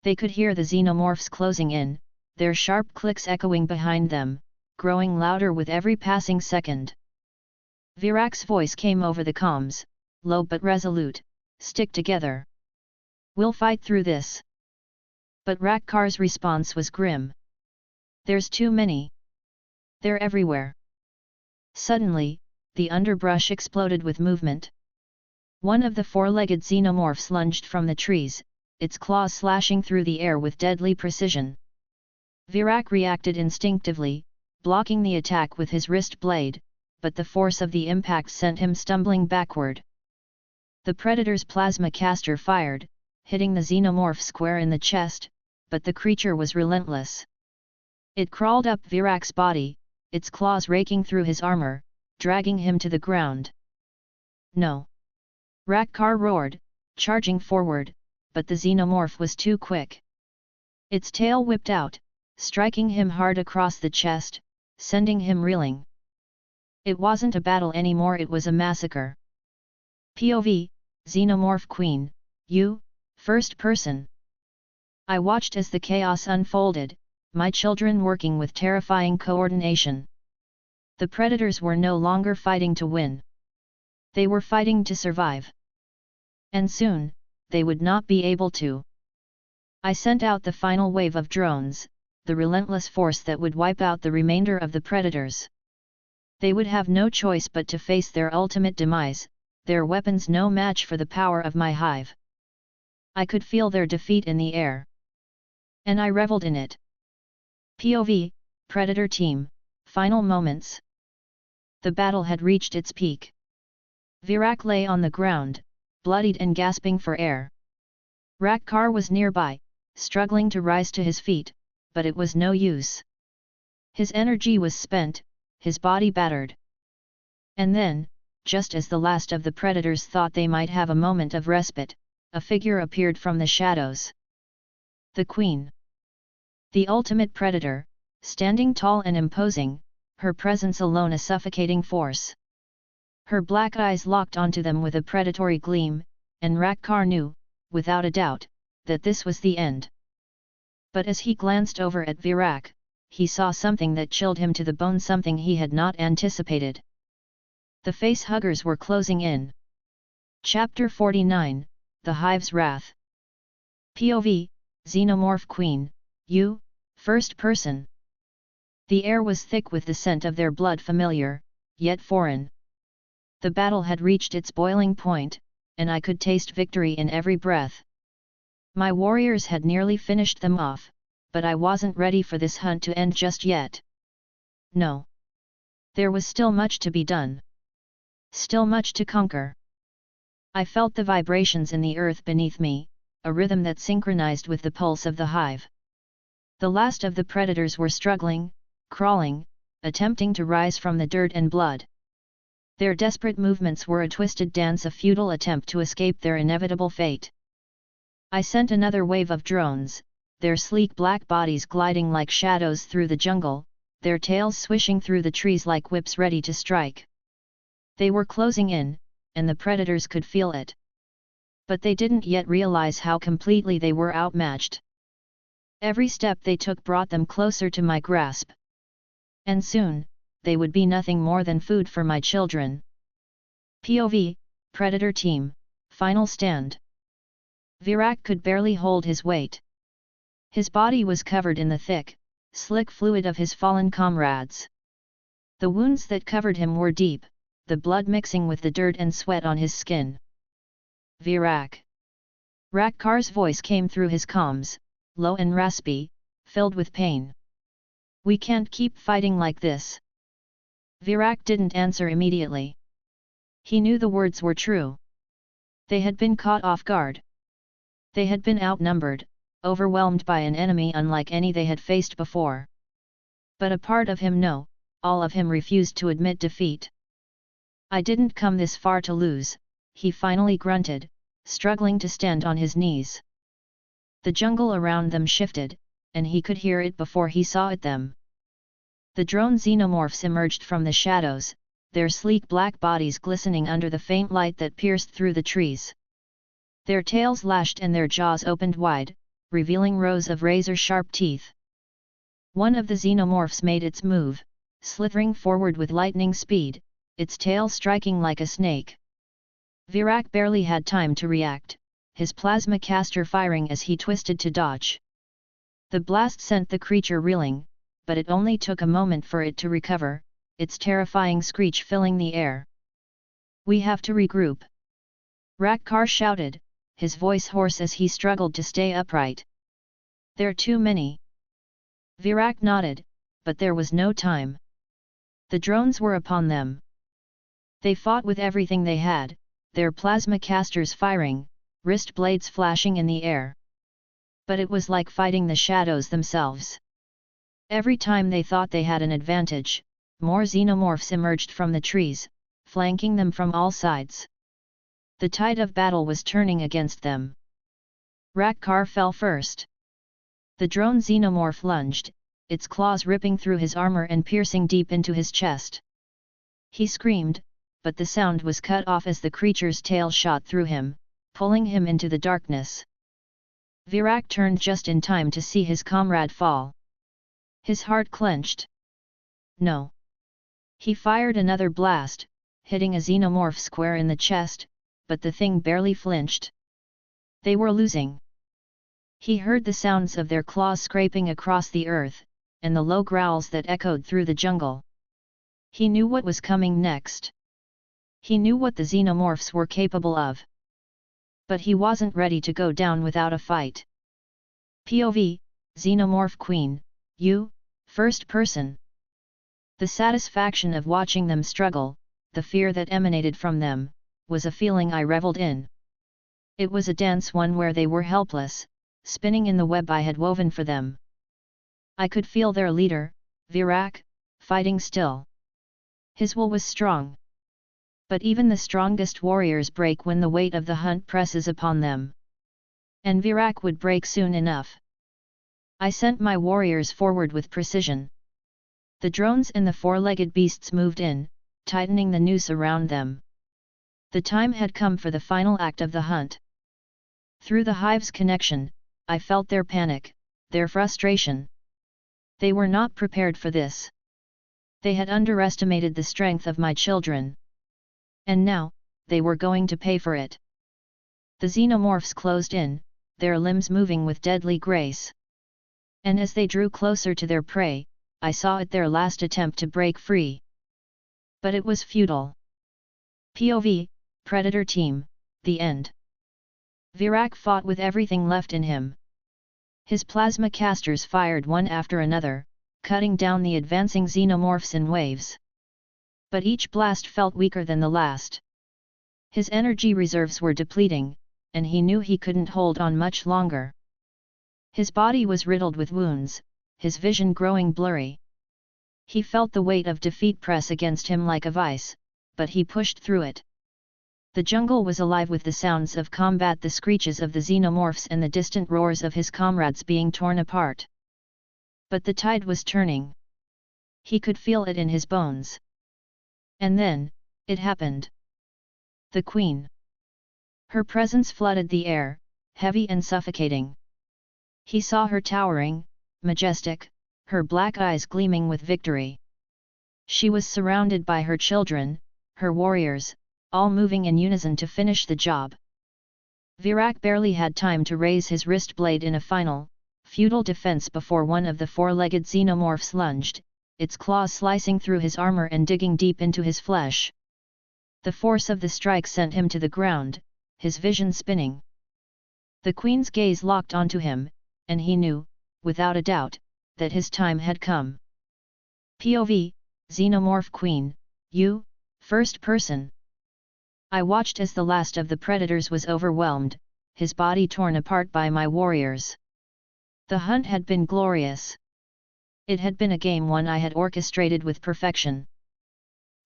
They could hear the xenomorphs closing in, their sharp clicks echoing behind them, growing louder with every passing second. Virak's voice came over the comms, low but resolute, "Stick together. We'll fight through this." But Rakkar's response was grim. "There's too many. They're everywhere." Suddenly, the underbrush exploded with movement. One of the four-legged xenomorphs lunged from the trees, its claws slashing through the air with deadly precision. Virak reacted instinctively, blocking the attack with his wrist blade, but the force of the impact sent him stumbling backward. The predator's plasma caster fired, hitting the xenomorph square in the chest, but the creature was relentless. It crawled up Virak's body, its claws raking through his armor, dragging him to the ground. "No!" Rakkar roared, charging forward, but the xenomorph was too quick. Its tail whipped out, striking him hard across the chest, sending him reeling. It wasn't a battle anymore, it was a massacre. POV, Xenomorph Queen, you, first person. I watched as the chaos unfolded, my children working with terrifying coordination. The predators were no longer fighting to win. They were fighting to survive. And soon, they would not be able to. I sent out the final wave of drones, the relentless force that would wipe out the remainder of the predators. They would have no choice but to face their ultimate demise, their weapons no match for the power of my hive. I could feel their defeat in the air. And I reveled in it. POV, Predator Team, Final Moments. The battle had reached its peak. Virak lay on the ground, bloodied and gasping for air. Rakkar was nearby, struggling to rise to his feet, but it was no use. His energy was spent, his body battered. And then, just as the last of the predators thought they might have a moment of respite, a figure appeared from the shadows. The Queen. The ultimate predator, standing tall and imposing, her presence alone a suffocating force. Her black eyes locked onto them with a predatory gleam, and Rakkar knew, without a doubt, that this was the end. But as he glanced over at Virak, he saw something that chilled him to the bone, something he had not anticipated. The face-huggers were closing in. Chapter 49, The Hive's Wrath. POV, Xenomorph Queen, you, first person. The air was thick with the scent of their blood, familiar, yet foreign. The battle had reached its boiling point, and I could taste victory in every breath. My warriors had nearly finished them off, but I wasn't ready for this hunt to end just yet. No. There was still much to be done. Still much to conquer. I felt the vibrations in the earth beneath me, a rhythm that synchronized with the pulse of the hive. The last of the predators were struggling, crawling, attempting to rise from the dirt and blood. Their desperate movements were a twisted dance, a futile attempt to escape their inevitable fate. I sent another wave of drones, their sleek black bodies gliding like shadows through the jungle, their tails swishing through the trees like whips ready to strike. They were closing in, and the predators could feel it. But they didn't yet realize how completely they were outmatched. Every step they took brought them closer to my grasp. And soon, they would be nothing more than food for my children. POV, Predator Team, Final Stand. Virak could barely hold his weight. His body was covered in the thick, slick fluid of his fallen comrades. The wounds that covered him were deep, the blood mixing with the dirt and sweat on his skin. Virak. Rakkar's voice came through his comms, low and raspy, filled with pain. We can't keep fighting like this. Virak didn't answer immediately. He knew the words were true. They had been caught off guard. They had been outnumbered, overwhelmed by an enemy unlike any they had faced before. But a part of him all of him refused to admit defeat. I didn't come this far to lose, he finally grunted, struggling to stand on his knees. The jungle around them shifted, and he could hear it before he saw it them. The drone xenomorphs emerged from the shadows, their sleek black bodies glistening under the faint light that pierced through the trees. Their tails lashed and their jaws opened wide, revealing rows of razor-sharp teeth. One of the xenomorphs made its move, slithering forward with lightning speed, its tail striking like a snake. Virak barely had time to react, his plasma caster firing as he twisted to dodge. The blast sent the creature reeling, but it only took a moment for it to recover, its terrifying screech filling the air. We have to regroup. Rakkar shouted, his voice hoarse as he struggled to stay upright. There too many. Virak nodded, but there was no time. The drones were upon them. They fought with everything they had, their plasma casters firing, wrist blades flashing in the air. But it was like fighting the shadows themselves. Every time they thought they had an advantage, more xenomorphs emerged from the trees, flanking them from all sides. The tide of battle was turning against them. Rakkar fell first. The drone xenomorph lunged, its claws ripping through his armor and piercing deep into his chest. He screamed, but the sound was cut off as the creature's tail shot through him, pulling him into the darkness. Virak turned just in time to see his comrade fall. His heart clenched. No. He fired another blast, hitting a xenomorph square in the chest, but the thing barely flinched. They were losing. He heard the sounds of their claws scraping across the earth, and the low growls that echoed through the jungle. He knew what was coming next. He knew what the xenomorphs were capable of. But he wasn't ready to go down without a fight. POV, Xenomorph Queen, you, first person. The satisfaction of watching them struggle, the fear that emanated from them, was a feeling I reveled in. It was a dense one where they were helpless, spinning in the web I had woven for them. I could feel their leader, Virak, fighting still. His will was strong. But even the strongest warriors break when the weight of the hunt presses upon them. And Virak would break soon enough. I sent my warriors forward with precision. The drones and the four-legged beasts moved in, tightening the noose around them. The time had come for the final act of the hunt. Through the hive's connection, I felt their panic, their frustration. They were not prepared for this. They had underestimated the strength of my children. And now, they were going to pay for it. The xenomorphs closed in, their limbs moving with deadly grace. And as they drew closer to their prey, I saw it their last attempt to break free. But it was futile. POV, Predator Team, the end. Virak fought with everything left in him. His plasma casters fired one after another, cutting down the advancing xenomorphs in waves. But each blast felt weaker than the last. His energy reserves were depleting, and he knew he couldn't hold on much longer. His body was riddled with wounds, his vision growing blurry. He felt the weight of defeat press against him like a vice, but he pushed through it. The jungle was alive with the sounds of combat, the screeches of the xenomorphs and the distant roars of his comrades being torn apart. But the tide was turning. He could feel it in his bones. And then, it happened. The Queen. Her presence flooded the air, heavy and suffocating. He saw her towering, majestic, her black eyes gleaming with victory. She was surrounded by her children, her warriors, all moving in unison to finish the job. Virak barely had time to raise his wrist blade in a final, futile defense before one of the four-legged xenomorphs lunged, its claws slicing through his armor and digging deep into his flesh. The force of the strike sent him to the ground, his vision spinning. The Queen's gaze locked onto him, and he knew, without a doubt, that his time had come. POV, Xenomorph Queen, you, first person. I watched as the last of the predators was overwhelmed, his body torn apart by my warriors. The hunt had been glorious. It had been a game one I had orchestrated with perfection.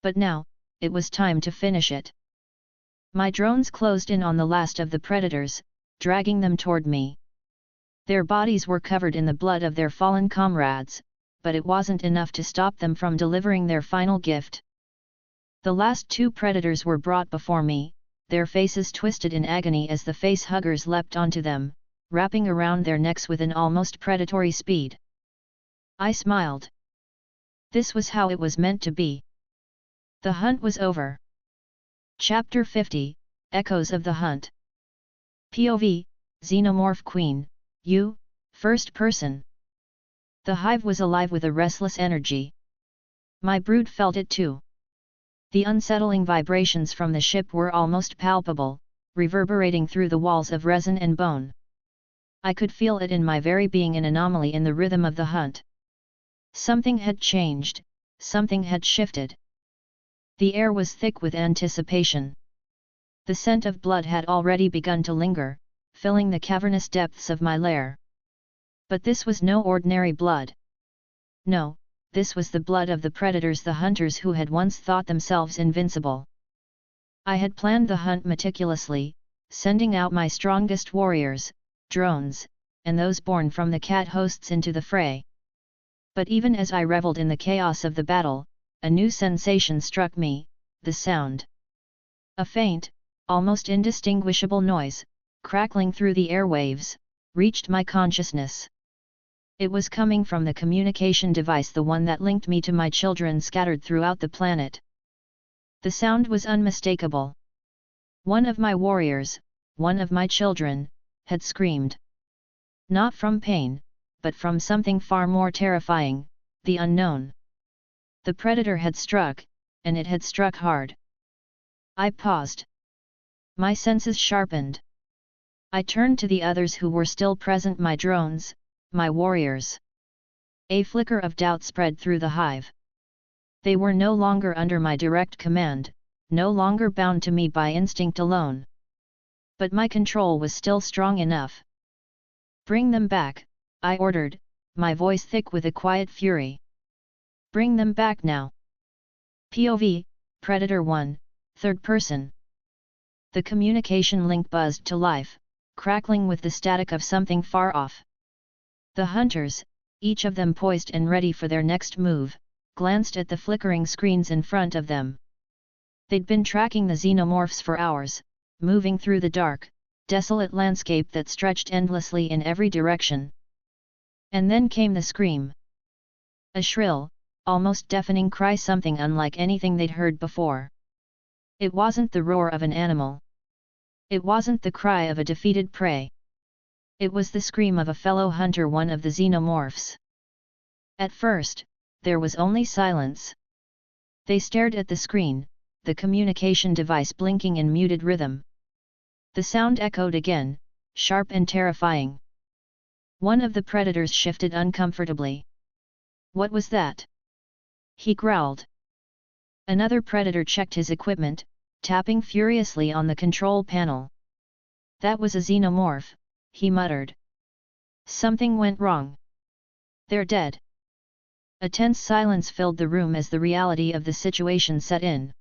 But now, it was time to finish it. My drones closed in on the last of the predators, dragging them toward me. Their bodies were covered in the blood of their fallen comrades, but it wasn't enough to stop them from delivering their final gift. The last two predators were brought before me, their faces twisted in agony as the face-huggers leapt onto them, wrapping around their necks with an almost predatory speed. I smiled. This was how it was meant to be. The hunt was over. Chapter 50, Echoes of the Hunt. POV, Xenomorph Queen, you, first person. The hive was alive with a restless energy. My brood felt it too. The unsettling vibrations from the ship were almost palpable, reverberating through the walls of resin and bone. I could feel it in my very being, an anomaly in the rhythm of the hunt. Something had changed, something had shifted. The air was thick with anticipation. The scent of blood had already begun to linger, filling the cavernous depths of my lair. But this was no ordinary blood. No, this was the blood of the predators, the hunters who had once thought themselves invincible. I had planned the hunt meticulously, sending out my strongest warriors, drones, and those born from the cat hosts into the fray. But even as I reveled in the chaos of the battle, a new sensation struck me, the sound. A faint, almost indistinguishable noise, crackling through the airwaves, reached my consciousness. It was coming from the communication device, the one that linked me to my children scattered throughout the planet. The sound was unmistakable. One of my warriors, one of my children, had screamed. Not from pain, but from something far more terrifying, the unknown. The predator had struck, and it had struck hard. I paused. My senses sharpened. I turned to the others who were still present, my drones, my warriors. A flicker of doubt spread through the hive. They were no longer under my direct command, no longer bound to me by instinct alone. But my control was still strong enough. Bring them back, I ordered, my voice thick with a quiet fury. Bring them back now. POV, Predator 1, third person. The communication link buzzed to life, crackling with the static of something far off. The hunters, each of them poised and ready for their next move, glanced at the flickering screens in front of them. They'd been tracking the xenomorphs for hours, moving through the dark, desolate landscape that stretched endlessly in every direction. And then came the scream. A shrill, almost deafening cry, something unlike anything they'd heard before. It wasn't the roar of an animal. It wasn't the cry of a defeated prey. It was the scream of a fellow hunter, one of the xenomorphs. At first, there was only silence. They stared at the screen, the communication device blinking in muted rhythm. The sound echoed again, sharp and terrifying. One of the predators shifted uncomfortably. What was that? He growled. Another predator checked his equipment, tapping furiously on the control panel. That was a xenomorph, he muttered. Something went wrong. They're dead. A tense silence filled the room as the reality of the situation set in.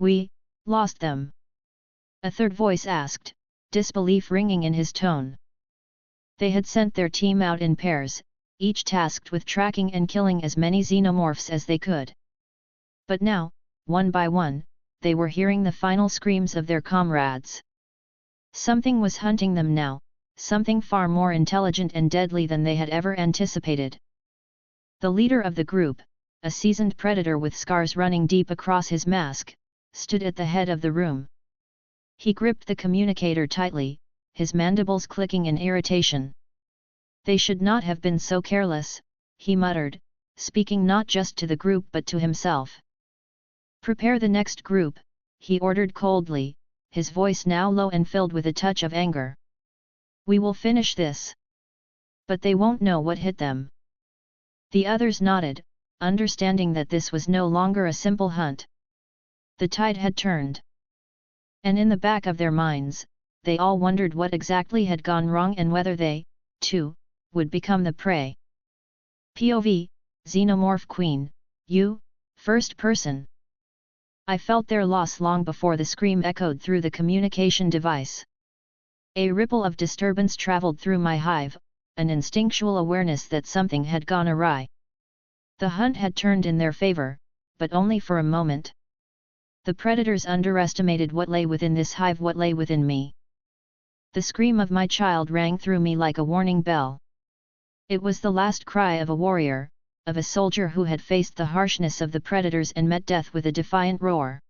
We lost them. A third voice asked, disbelief ringing in his tone. They had sent their team out in pairs, each tasked with tracking and killing as many xenomorphs as they could. But now, one by one, they were hearing the final screams of their comrades. Something was hunting them now, something far more intelligent and deadly than they had ever anticipated. The leader of the group, a seasoned predator with scars running deep across his mask, stood at the head of the room. He gripped the communicator tightly, his mandibles clicking in irritation. They should not have been so careless, he muttered, speaking not just to the group but to himself. Prepare the next group, he ordered coldly, his voice now low and filled with a touch of anger. We will finish this. But they won't know what hit them. The others nodded, understanding that this was no longer a simple hunt. The tide had turned. And in the back of their minds, they all wondered what exactly had gone wrong and whether they, too, would become the prey. POV, Xenomorph Queen, you, first person. I felt their loss long before the scream echoed through the communication device. A ripple of disturbance traveled through my hive, an instinctual awareness that something had gone awry. The hunt had turned in their favor, but only for a moment. The predators underestimated what lay within this hive, what lay within me. The scream of my child rang through me like a warning bell. It was the last cry of a warrior, of a soldier who had faced the harshness of the predators and met death with a defiant roar.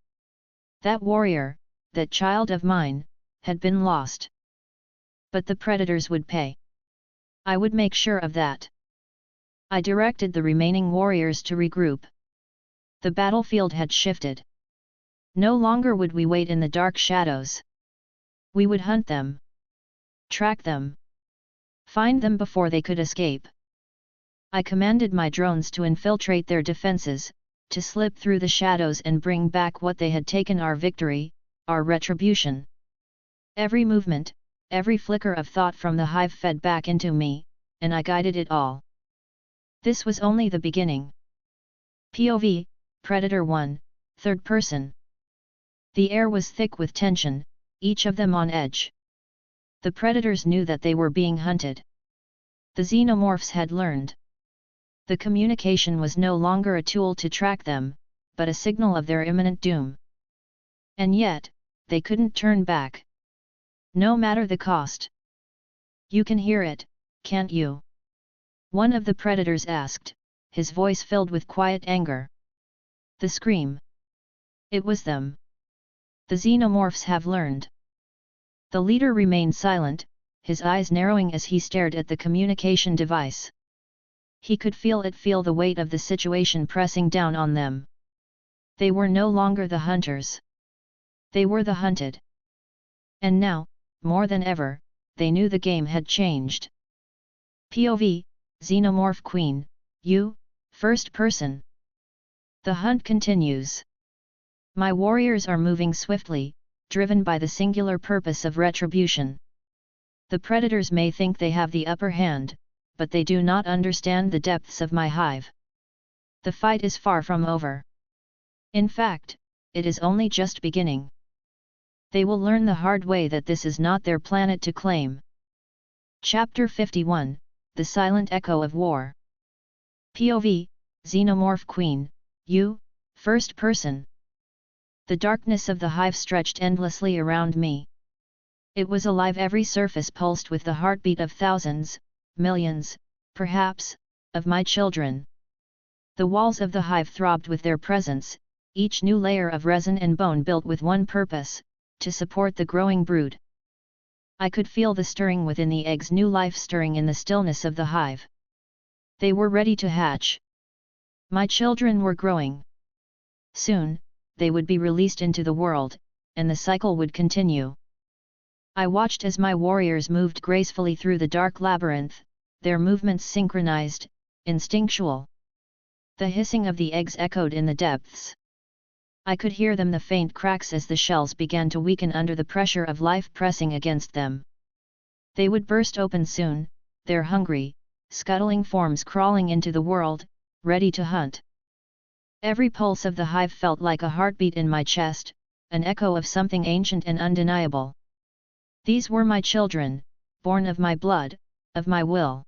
That warrior, that child of mine, had been lost. But the predators would pay. I would make sure of that. I directed the remaining warriors to regroup. The battlefield had shifted. No longer would we wait in the dark shadows. We would hunt them. Track them. Find them before they could escape. I commanded my drones to infiltrate their defenses, to slip through the shadows and bring back what they had taken: our victory, our retribution. Every movement, every flicker of thought from the hive fed back into me, and I guided it all. This was only the beginning. POV, Predator 1, third person. The air was thick with tension, each of them on edge. The predators knew that they were being hunted. The xenomorphs had learned. The communication was no longer a tool to track them, but a signal of their imminent doom. And yet, they couldn't turn back. No matter the cost. You can hear it, can't you? One of the predators asked, his voice filled with quiet anger. The scream. It was them. The xenomorphs have learned. The leader remained silent, his eyes narrowing as he stared at the communication device. He could feel the weight of the situation pressing down on them. They were no longer the hunters. They were the hunted. And now, more than ever, they knew the game had changed. POV, Xenomorph Queen, you, first person. The hunt continues. My warriors are moving swiftly, driven by the singular purpose of retribution. The predators may think they have the upper hand, but they do not understand the depths of my hive. The fight is far from over. In fact, it is only just beginning. They will learn the hard way that this is not their planet to claim. Chapter 51, The Silent Echo of War. POV, Xenomorph Queen, you, first person. The darkness of the hive stretched endlessly around me. It was alive, every surface pulsed with the heartbeat of thousands, millions, perhaps, of my children. The walls of the hive throbbed with their presence, each new layer of resin and bone built with one purpose: to support the growing brood. I could feel the stirring within the eggs, new life stirring in the stillness of the hive. They were ready to hatch. My children were growing. Soon, they would be released into the world, and the cycle would continue. I watched as my warriors moved gracefully through the dark labyrinth, their movements synchronized, instinctual. The hissing of the eggs echoed in the depths. I could hear them, the faint cracks as the shells began to weaken under the pressure of life pressing against them. They would burst open soon, their hungry, scuttling forms crawling into the world, ready to hunt. Every pulse of the hive felt like a heartbeat in my chest, an echo of something ancient and undeniable. These were my children, born of my blood, of my will.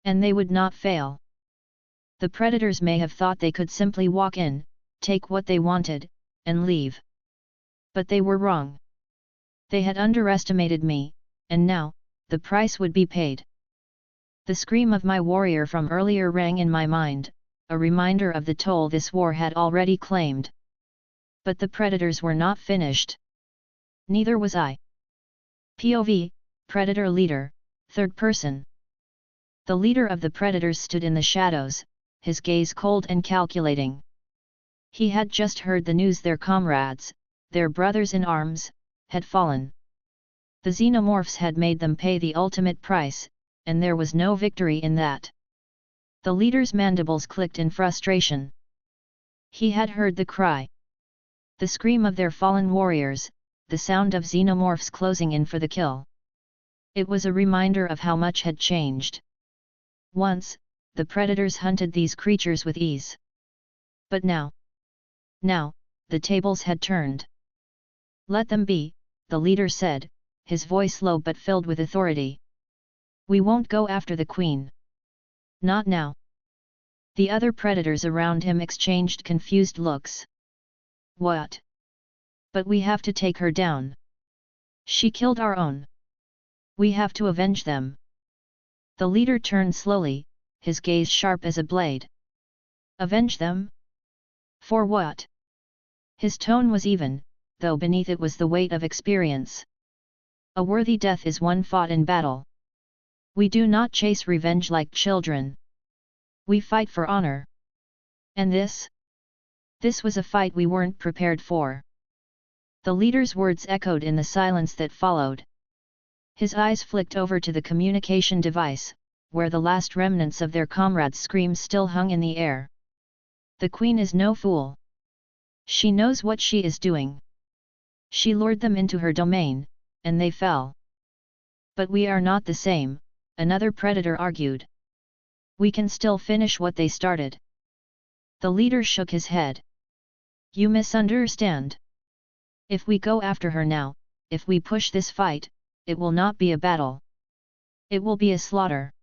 And they would not fail. The predators may have thought they could simply walk in, take what they wanted, and leave. But they were wrong. They had underestimated me, and now, the price would be paid. The scream of my warrior from earlier rang in my mind, a reminder of the toll this war had already claimed. But the predators were not finished. Neither was I. POV, Predator Leader, Third Person. The leader of the predators stood in the shadows, his gaze cold and calculating. He had just heard the news their comrades, their brothers in arms, had fallen. The Xenomorphs had made them pay the ultimate price, and there was no victory in that. The leader's mandibles clicked in frustration. He had heard the cry. The scream of their fallen warriors, the sound of Xenomorphs closing in for the kill. It was a reminder of how much had changed. Once, the predators hunted these creatures with ease. But now, the tables had turned. Let them be, the leader said, his voice low but filled with authority. We won't go after the queen. Not now. The other predators around him exchanged confused looks. What? But we have to take her down. She killed our own. We have to avenge them. The leader turned slowly, his gaze sharp as a blade. Avenge them? For what? His tone was even, though beneath it was the weight of experience. A worthy death is one fought in battle. We do not chase revenge like children. We fight for honor. And this? This was a fight we weren't prepared for. The leader's words echoed in the silence that followed. His eyes flicked over to the communication device, where the last remnants of their comrades' screams still hung in the air. The queen is no fool. She knows what she is doing. She lured them into her domain, and they fell. But we are not the same, another predator argued. We can still finish what they started. The leader shook his head. You misunderstand. If we go after her now, if we push this fight, it will not be a battle. It will be a slaughter.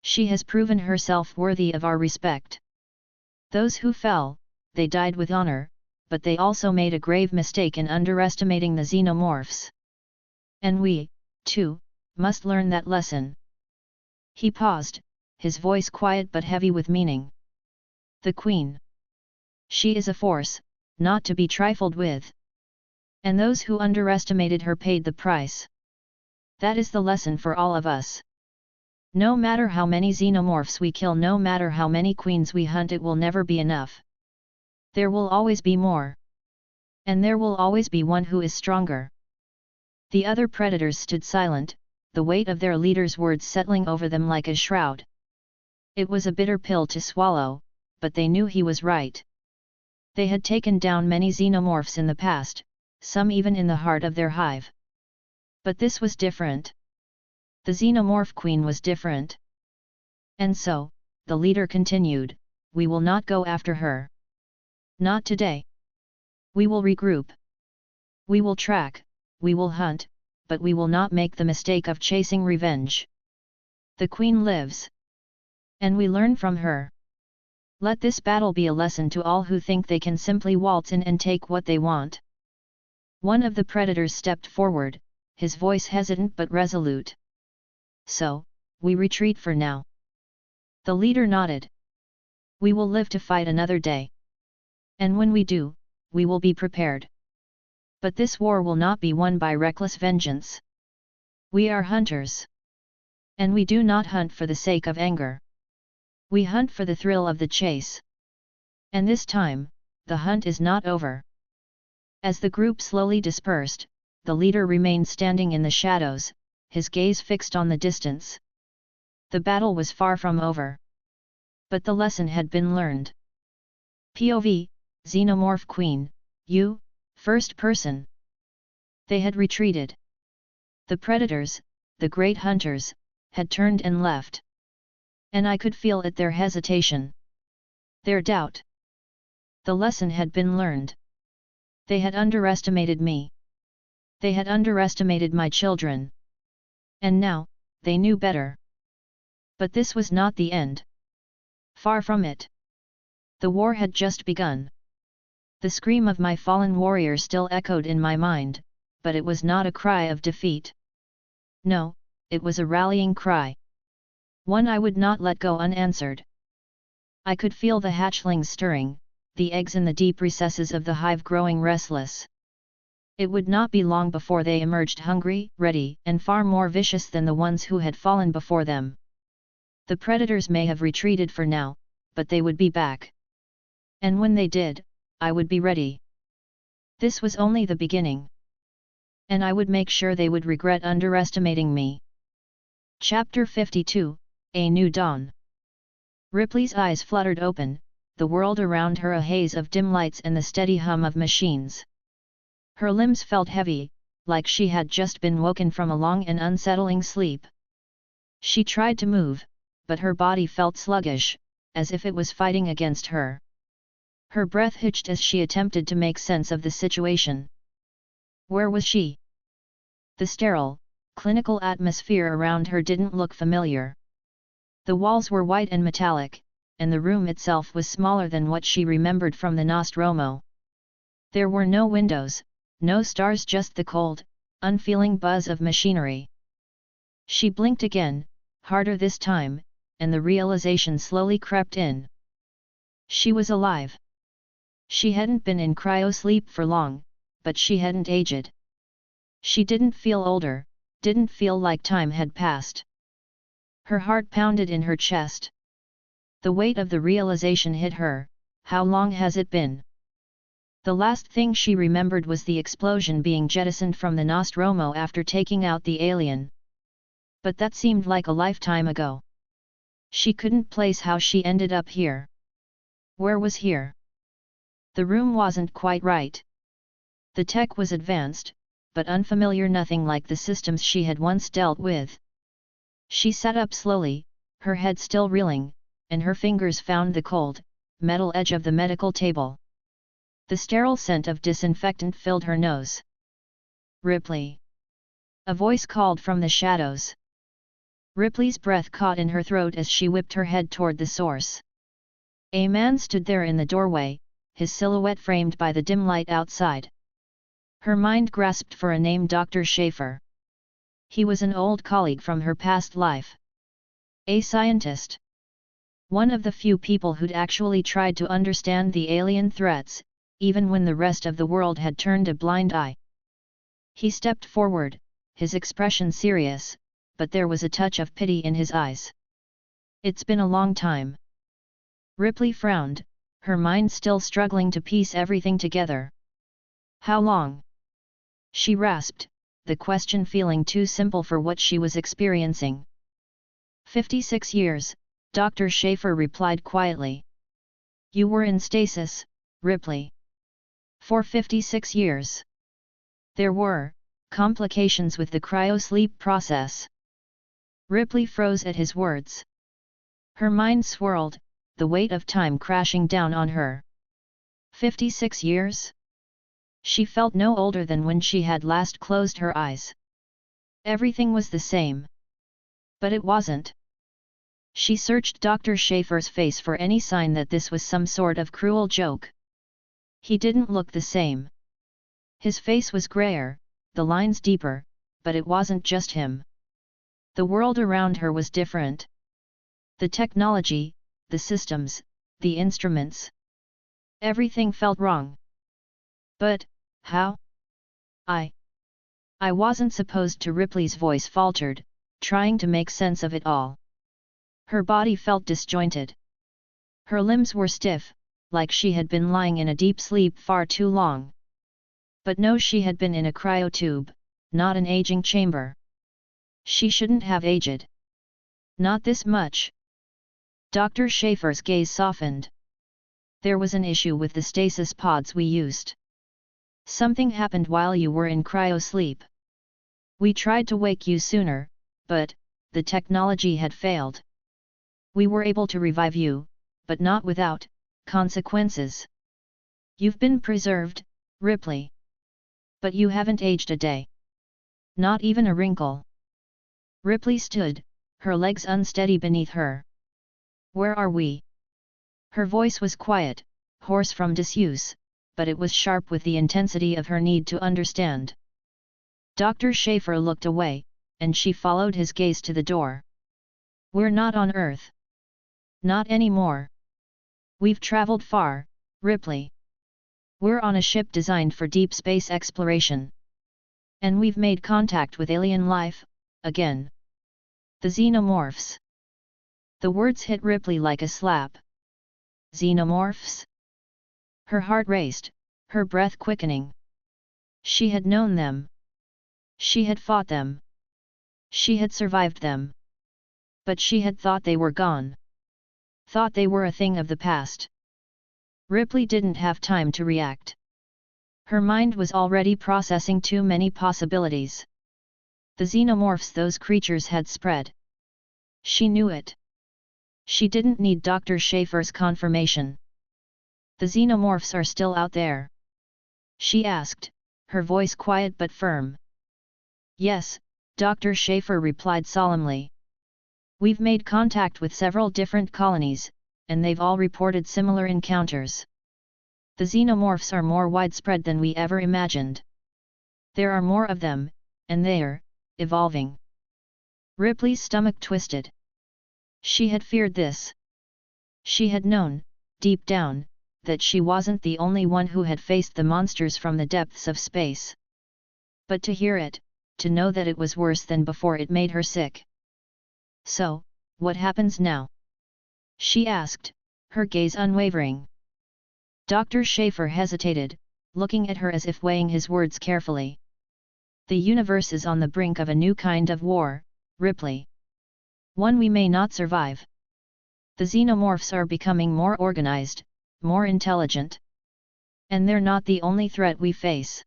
She has proven herself worthy of our respect. Those who fell, they died with honor, but they also made a grave mistake in underestimating the Xenomorphs. And we, too, must learn that lesson. He paused, his voice quiet but heavy with meaning. The Queen. She is a force, not to be trifled with. And those who underestimated her paid the price. That is the lesson for all of us. No matter how many Xenomorphs we kill, no matter how many queens we hunt, it will never be enough. There will always be more. And there will always be one who is stronger. The other predators stood silent, the weight of their leader's words settling over them like a shroud. It was a bitter pill to swallow, but they knew he was right. They had taken down many Xenomorphs in the past, some even in the heart of their hive. But this was different. The Xenomorph Queen was different. And so, the leader continued, we will not go after her. Not today. We will regroup. We will track, we will hunt, but we will not make the mistake of chasing revenge. The Queen lives. And we learn from her. Let this battle be a lesson to all who think they can simply waltz in and take what they want. One of the predators stepped forward, his voice hesitant but resolute. So, we retreat for now. The leader nodded. We will live to fight another day. And when we do, we will be prepared. But this war will not be won by reckless vengeance. We are hunters. And we do not hunt for the sake of anger. We hunt for the thrill of the chase. And this time, the hunt is not over. As the group slowly dispersed, the leader remained standing in the shadows, his gaze fixed on the distance. The battle was far from over. But the lesson had been learned. POV, Xenomorph Queen, you, first person. They had retreated. The predators, the great hunters, had turned and left. And I could feel it, their hesitation. Their doubt. The lesson had been learned. They had underestimated me. They had underestimated my children. And now, they knew better. But this was not the end. Far from it. The war had just begun. The scream of my fallen warrior still echoed in my mind, but it was not a cry of defeat. No, it was a rallying cry. One I would not let go unanswered. I could feel the hatchlings stirring, the eggs in the deep recesses of the hive growing restless. It would not be long before they emerged hungry, ready, and far more vicious than the ones who had fallen before them. The predators may have retreated for now, but they would be back. And when they did, I would be ready. This was only the beginning. And I would make sure they would regret underestimating me. Chapter 52, A New Dawn. Ripley's eyes fluttered open, the world around her a haze of dim lights and the steady hum of machines. Her limbs felt heavy, like she had just been woken from a long and unsettling sleep. She tried to move, but her body felt sluggish, as if it was fighting against her. Her breath hitched as she attempted to make sense of the situation. Where was she? The sterile, clinical atmosphere around her didn't look familiar. The walls were white and metallic, and the room itself was smaller than what she remembered from the Nostromo. There were no windows, no stars, just the cold, unfeeling buzz of machinery. She blinked again, harder this time, and the realization slowly crept in. She was alive. She hadn't been in cryosleep for long, but she hadn't aged. She didn't feel older, didn't feel like time had passed. Her heart pounded in her chest. The weight of the realization hit her. How long has it been? The last thing she remembered was the explosion being jettisoned from the Nostromo after taking out the alien. But that seemed like a lifetime ago. She couldn't place how she ended up here. Where was here? The room wasn't quite right. The tech was advanced, but unfamiliar, nothing like the systems she had once dealt with. She sat up slowly, her head still reeling, and her fingers found the cold, metal edge of the medical table. The sterile scent of disinfectant filled her nose. Ripley. A voice called from the shadows. Ripley's breath caught in her throat as she whipped her head toward the source. A man stood there in the doorway, his silhouette framed by the dim light outside. Her mind grasped for a name: Dr. Schaefer. He was an old colleague from her past life. A scientist. One of the few people who'd actually tried to understand the alien threats, even when the rest of the world had turned a blind eye. He stepped forward, his expression serious, but there was a touch of pity in his eyes. It's been a long time. Ripley frowned, her mind still struggling to piece everything together. How long? She rasped, the question feeling too simple for what she was experiencing. 56 years, Dr. Schaefer replied quietly. You were in stasis, Ripley. For 56 years. There were complications with the cryosleep process. Ripley froze at his words. Her mind swirled, the weight of time crashing down on her. 56 years? She felt no older than when she had last closed her eyes. Everything was the same. But it wasn't. She searched Dr. Schaefer's face for any sign that this was some sort of cruel joke. He didn't look the same. His face was grayer, the lines deeper, but it wasn't just him. The world around her was different. The technology, the systems, the instruments. Everything felt wrong. But, how? I wasn't supposed to. Ripley's voice faltered, trying to make sense of it all. Her body felt disjointed. Her limbs were stiff, like she had been lying in a deep sleep far too long. But no, she had been in a cryotube, not an aging chamber. She shouldn't have aged. Not this much. Dr. Schaefer's gaze softened. There was an issue with the stasis pods we used. Something happened while you were in cryo-sleep. We tried to wake you sooner, but the technology had failed. We were able to revive you, but not without consequences. You've been preserved, Ripley. But you haven't aged a day. Not even a wrinkle. Ripley stood, her legs unsteady beneath her. Where are we? Her voice was quiet, hoarse from disuse, but it was sharp with the intensity of her need to understand. Dr. Schaefer looked away, and she followed his gaze to the door. We're not on Earth. Not anymore. We've traveled far, Ripley. We're on a ship designed for deep space exploration. And we've made contact with alien life, again. The Xenomorphs. The words hit Ripley like a slap. Xenomorphs? Her heart raced, her breath quickening. She had known them. She had fought them. She had survived them. But she had thought they were gone. Thought they were a thing of the past. Ripley didn't have time to react. Her mind was already processing too many possibilities. The Xenomorphs those creatures had spread. She knew it. She didn't need Dr. Schaefer's confirmation. The Xenomorphs are still out there? She asked, her voice quiet but firm. Yes, Dr. Schaefer replied solemnly. We've made contact with several different colonies, and they've all reported similar encounters. The Xenomorphs are more widespread than we ever imagined. There are more of them, and they're evolving. Ripley's stomach twisted. She had feared this. She had known, deep down, that she wasn't the only one who had faced the monsters from the depths of space. But to hear it, to know that it was worse than before, it made her sick. So, what happens now? She asked, her gaze unwavering. Dr. Schaefer hesitated, looking at her as if weighing his words carefully. The universe is on the brink of a new kind of war, Ripley. One we may not survive. The Xenomorphs are becoming more organized, more intelligent. And they're not the only threat we face.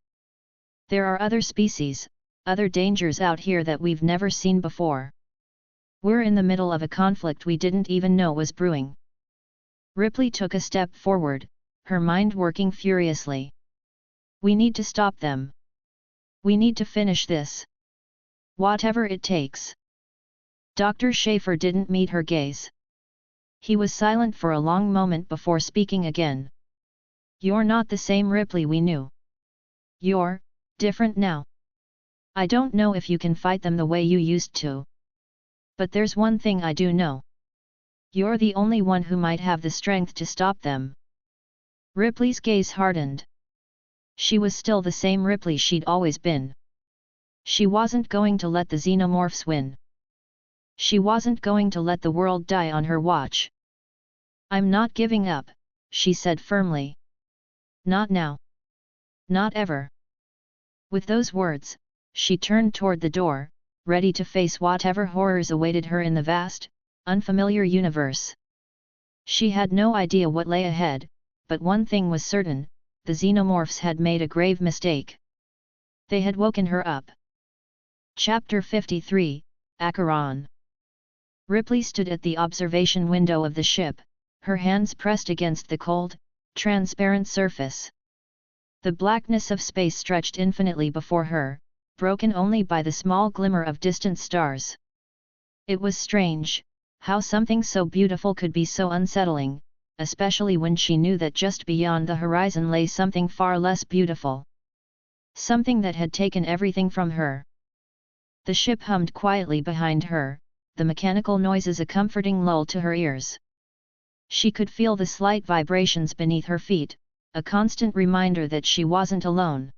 There are other species, other dangers out here that we've never seen before. We're in the middle of a conflict we didn't even know was brewing. Ripley took a step forward, her mind working furiously. We need to stop them. We need to finish this. Whatever it takes. Dr. Schaefer didn't meet her gaze. He was silent for a long moment before speaking again. You're not the same Ripley we knew. You're different now. I don't know if you can fight them the way you used to. But there's one thing I do know. You're the only one who might have the strength to stop them. Ripley's gaze hardened. She was still the same Ripley she'd always been. She wasn't going to let the Xenomorphs win. She wasn't going to let the world die on her watch. I'm not giving up, she said firmly. Not now. Not ever. With those words, she turned toward the door, ready to face whatever horrors awaited her in the vast, unfamiliar universe. She had no idea what lay ahead, but one thing was certain, the Xenomorphs had made a grave mistake. They had woken her up. Chapter 53, Acheron. Ripley stood at the observation window of the ship, her hands pressed against the cold, transparent surface. The blackness of space stretched infinitely before her, broken only by the small glimmer of distant stars. It was strange, how something so beautiful could be so unsettling, especially when she knew that just beyond the horizon lay something far less beautiful. Something that had taken everything from her. The ship hummed quietly behind her, the mechanical noises a comforting lull to her ears. She could feel the slight vibrations beneath her feet, a constant reminder that she wasn't alone.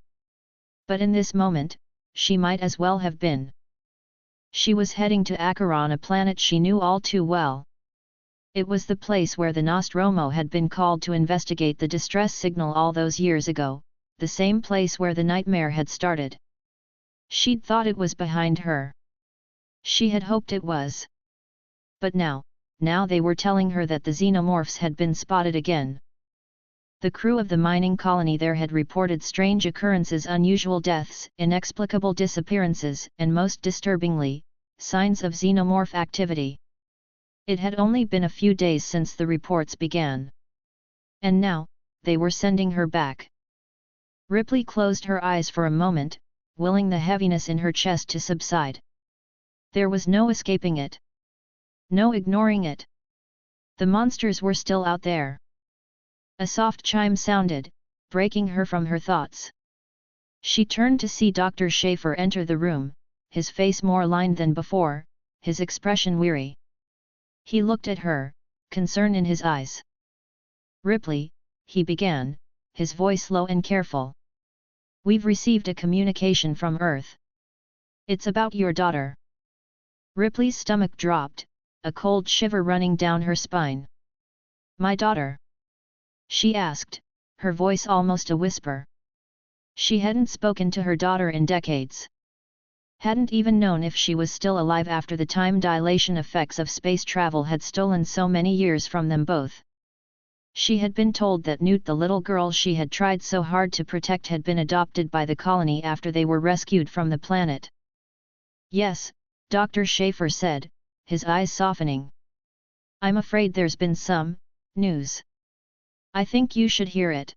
But in this moment, she might as well have been. She was heading to Acheron, a planet she knew all too well. It was the place where the Nostromo had been called to investigate the distress signal all those years ago, the same place where the nightmare had started. She'd thought it was behind her. She had hoped it was. But now they were telling her that the Xenomorphs had been spotted again. The crew of the mining colony there had reported strange occurrences, unusual deaths, inexplicable disappearances, and most disturbingly, signs of xenomorph activity. It had only been a few days since the reports began. And now, they were sending her back. Ripley closed her eyes for a moment, willing the heaviness in her chest to subside. There was no escaping it. No ignoring it. The monsters were still out there. A soft chime sounded, breaking her from her thoughts. She turned to see Dr. Schaefer enter the room, his face more lined than before, his expression weary. He looked at her, concern in his eyes. "Ripley," he began, his voice low and careful. "We've received a communication from Earth. It's about your daughter." Ripley's stomach dropped, a cold shiver running down her spine. "My daughter?" she asked, her voice almost a whisper. She hadn't spoken to her daughter in decades. Hadn't even known if she was still alive after the time dilation effects of space travel had stolen so many years from them both. She had been told that Newt, the little girl she had tried so hard to protect, had been adopted by the colony after they were rescued from the planet. "Yes," Dr. Schaefer said, his eyes softening. "I'm afraid there's been some news. I think you should hear it."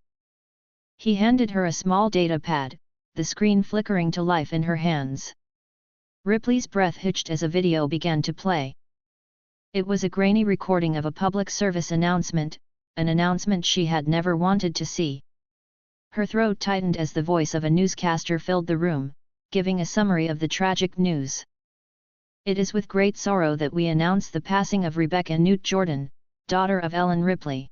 He handed her a small data pad, the screen flickering to life in her hands. Ripley's breath hitched as a video began to play. It was a grainy recording of a public service announcement, an announcement she had never wanted to see. Her throat tightened as the voice of a newscaster filled the room, giving a summary of the tragic news. "It is with great sorrow that we announce the passing of Rebecca Newt Jordan, daughter of Ellen Ripley.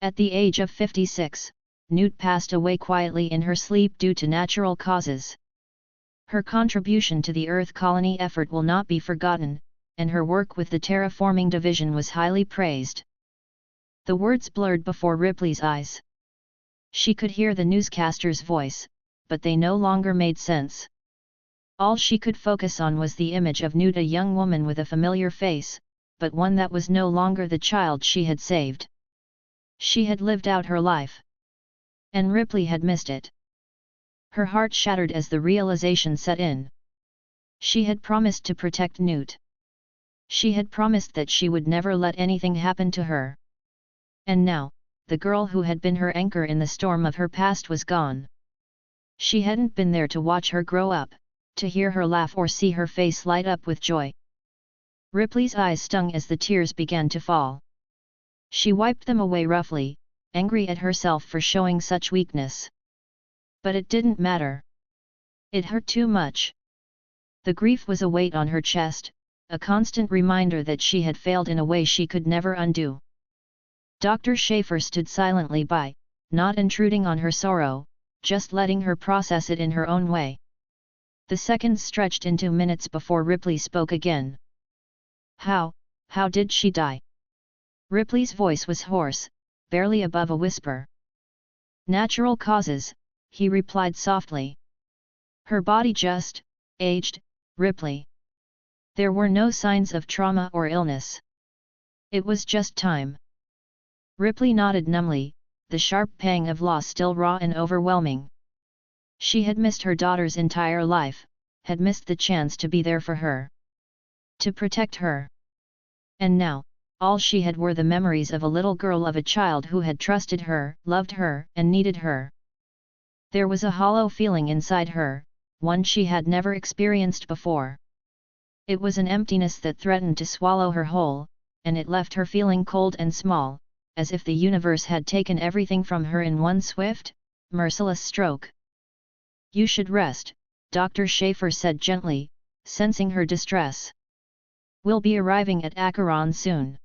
At the age of 56, Newt passed away quietly in her sleep due to natural causes. Her contribution to the Earth colony effort will not be forgotten, and her work with the terraforming division was highly praised." The words blurred before Ripley's eyes. She could hear the newscaster's voice, but they no longer made sense. All she could focus on was the image of Newt, a young woman with a familiar face, but one that was no longer the child she had saved. She had lived out her life. And Ripley had missed it. Her heart shattered as the realization set in. She had promised to protect Newt. She had promised that she would never let anything happen to her. And now, the girl who had been her anchor in the storm of her past was gone. She hadn't been there to watch her grow up, to hear her laugh or see her face light up with joy. Ripley's eyes stung as the tears began to fall. She wiped them away roughly, angry at herself for showing such weakness. But it didn't matter. It hurt too much. The grief was a weight on her chest, a constant reminder that she had failed in a way she could never undo. Dr. Schaefer stood silently by, not intruding on her sorrow, just letting her process it in her own way. The seconds stretched into minutes before Ripley spoke again. How did she die?" Ripley's voice was hoarse, barely above a whisper. "Natural causes," he replied softly. "Her body just aged, Ripley. There were no signs of trauma or illness. It was just time." Ripley nodded numbly, the sharp pang of loss still raw and overwhelming. She had missed her daughter's entire life, had missed the chance to be there for her. To protect her. And now, all she had were the memories of a little girl, of a child who had trusted her, loved her, and needed her. There was a hollow feeling inside her, one she had never experienced before. It was an emptiness that threatened to swallow her whole, and it left her feeling cold and small, as if the universe had taken everything from her in one swift, merciless stroke. "You should rest," Dr. Schaefer said gently, sensing her distress. "We'll be arriving at Acheron soon.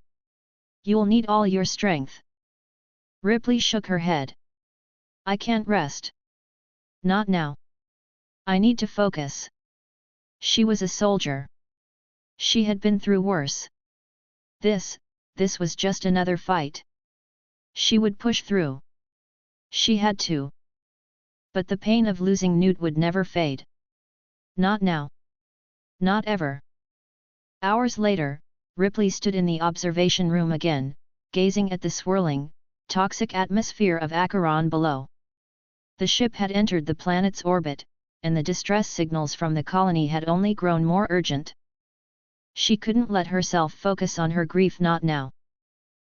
You'll need all your strength." Ripley shook her head. "I can't rest. Not now. I need to focus." She was a soldier. She had been through worse. This this was just another fight. She would push through. She had to. But the pain of losing Newt would never fade. Not now. Not ever. Hours later, Ripley stood in the observation room again, gazing at the swirling, toxic atmosphere of Acheron below. The ship had entered the planet's orbit, and the distress signals from the colony had only grown more urgent. She couldn't let herself focus on her grief, not now.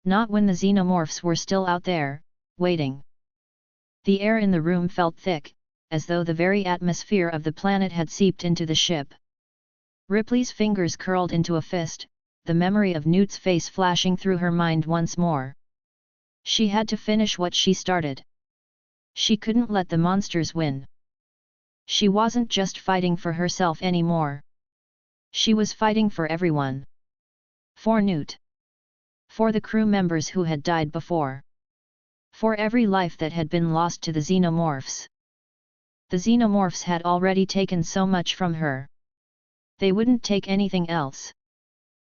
Not when the xenomorphs were still out there, waiting. The air in the room felt thick, as though the very atmosphere of the planet had seeped into the ship. Ripley's fingers curled into a fist, the memory of Newt's face flashing through her mind once more. She had to finish what she started. She couldn't let the monsters win. She wasn't just fighting for herself anymore. She was fighting for everyone. For Newt. For the crew members who had died before. For every life that had been lost to the xenomorphs. The xenomorphs had already taken so much from her. They wouldn't take anything else.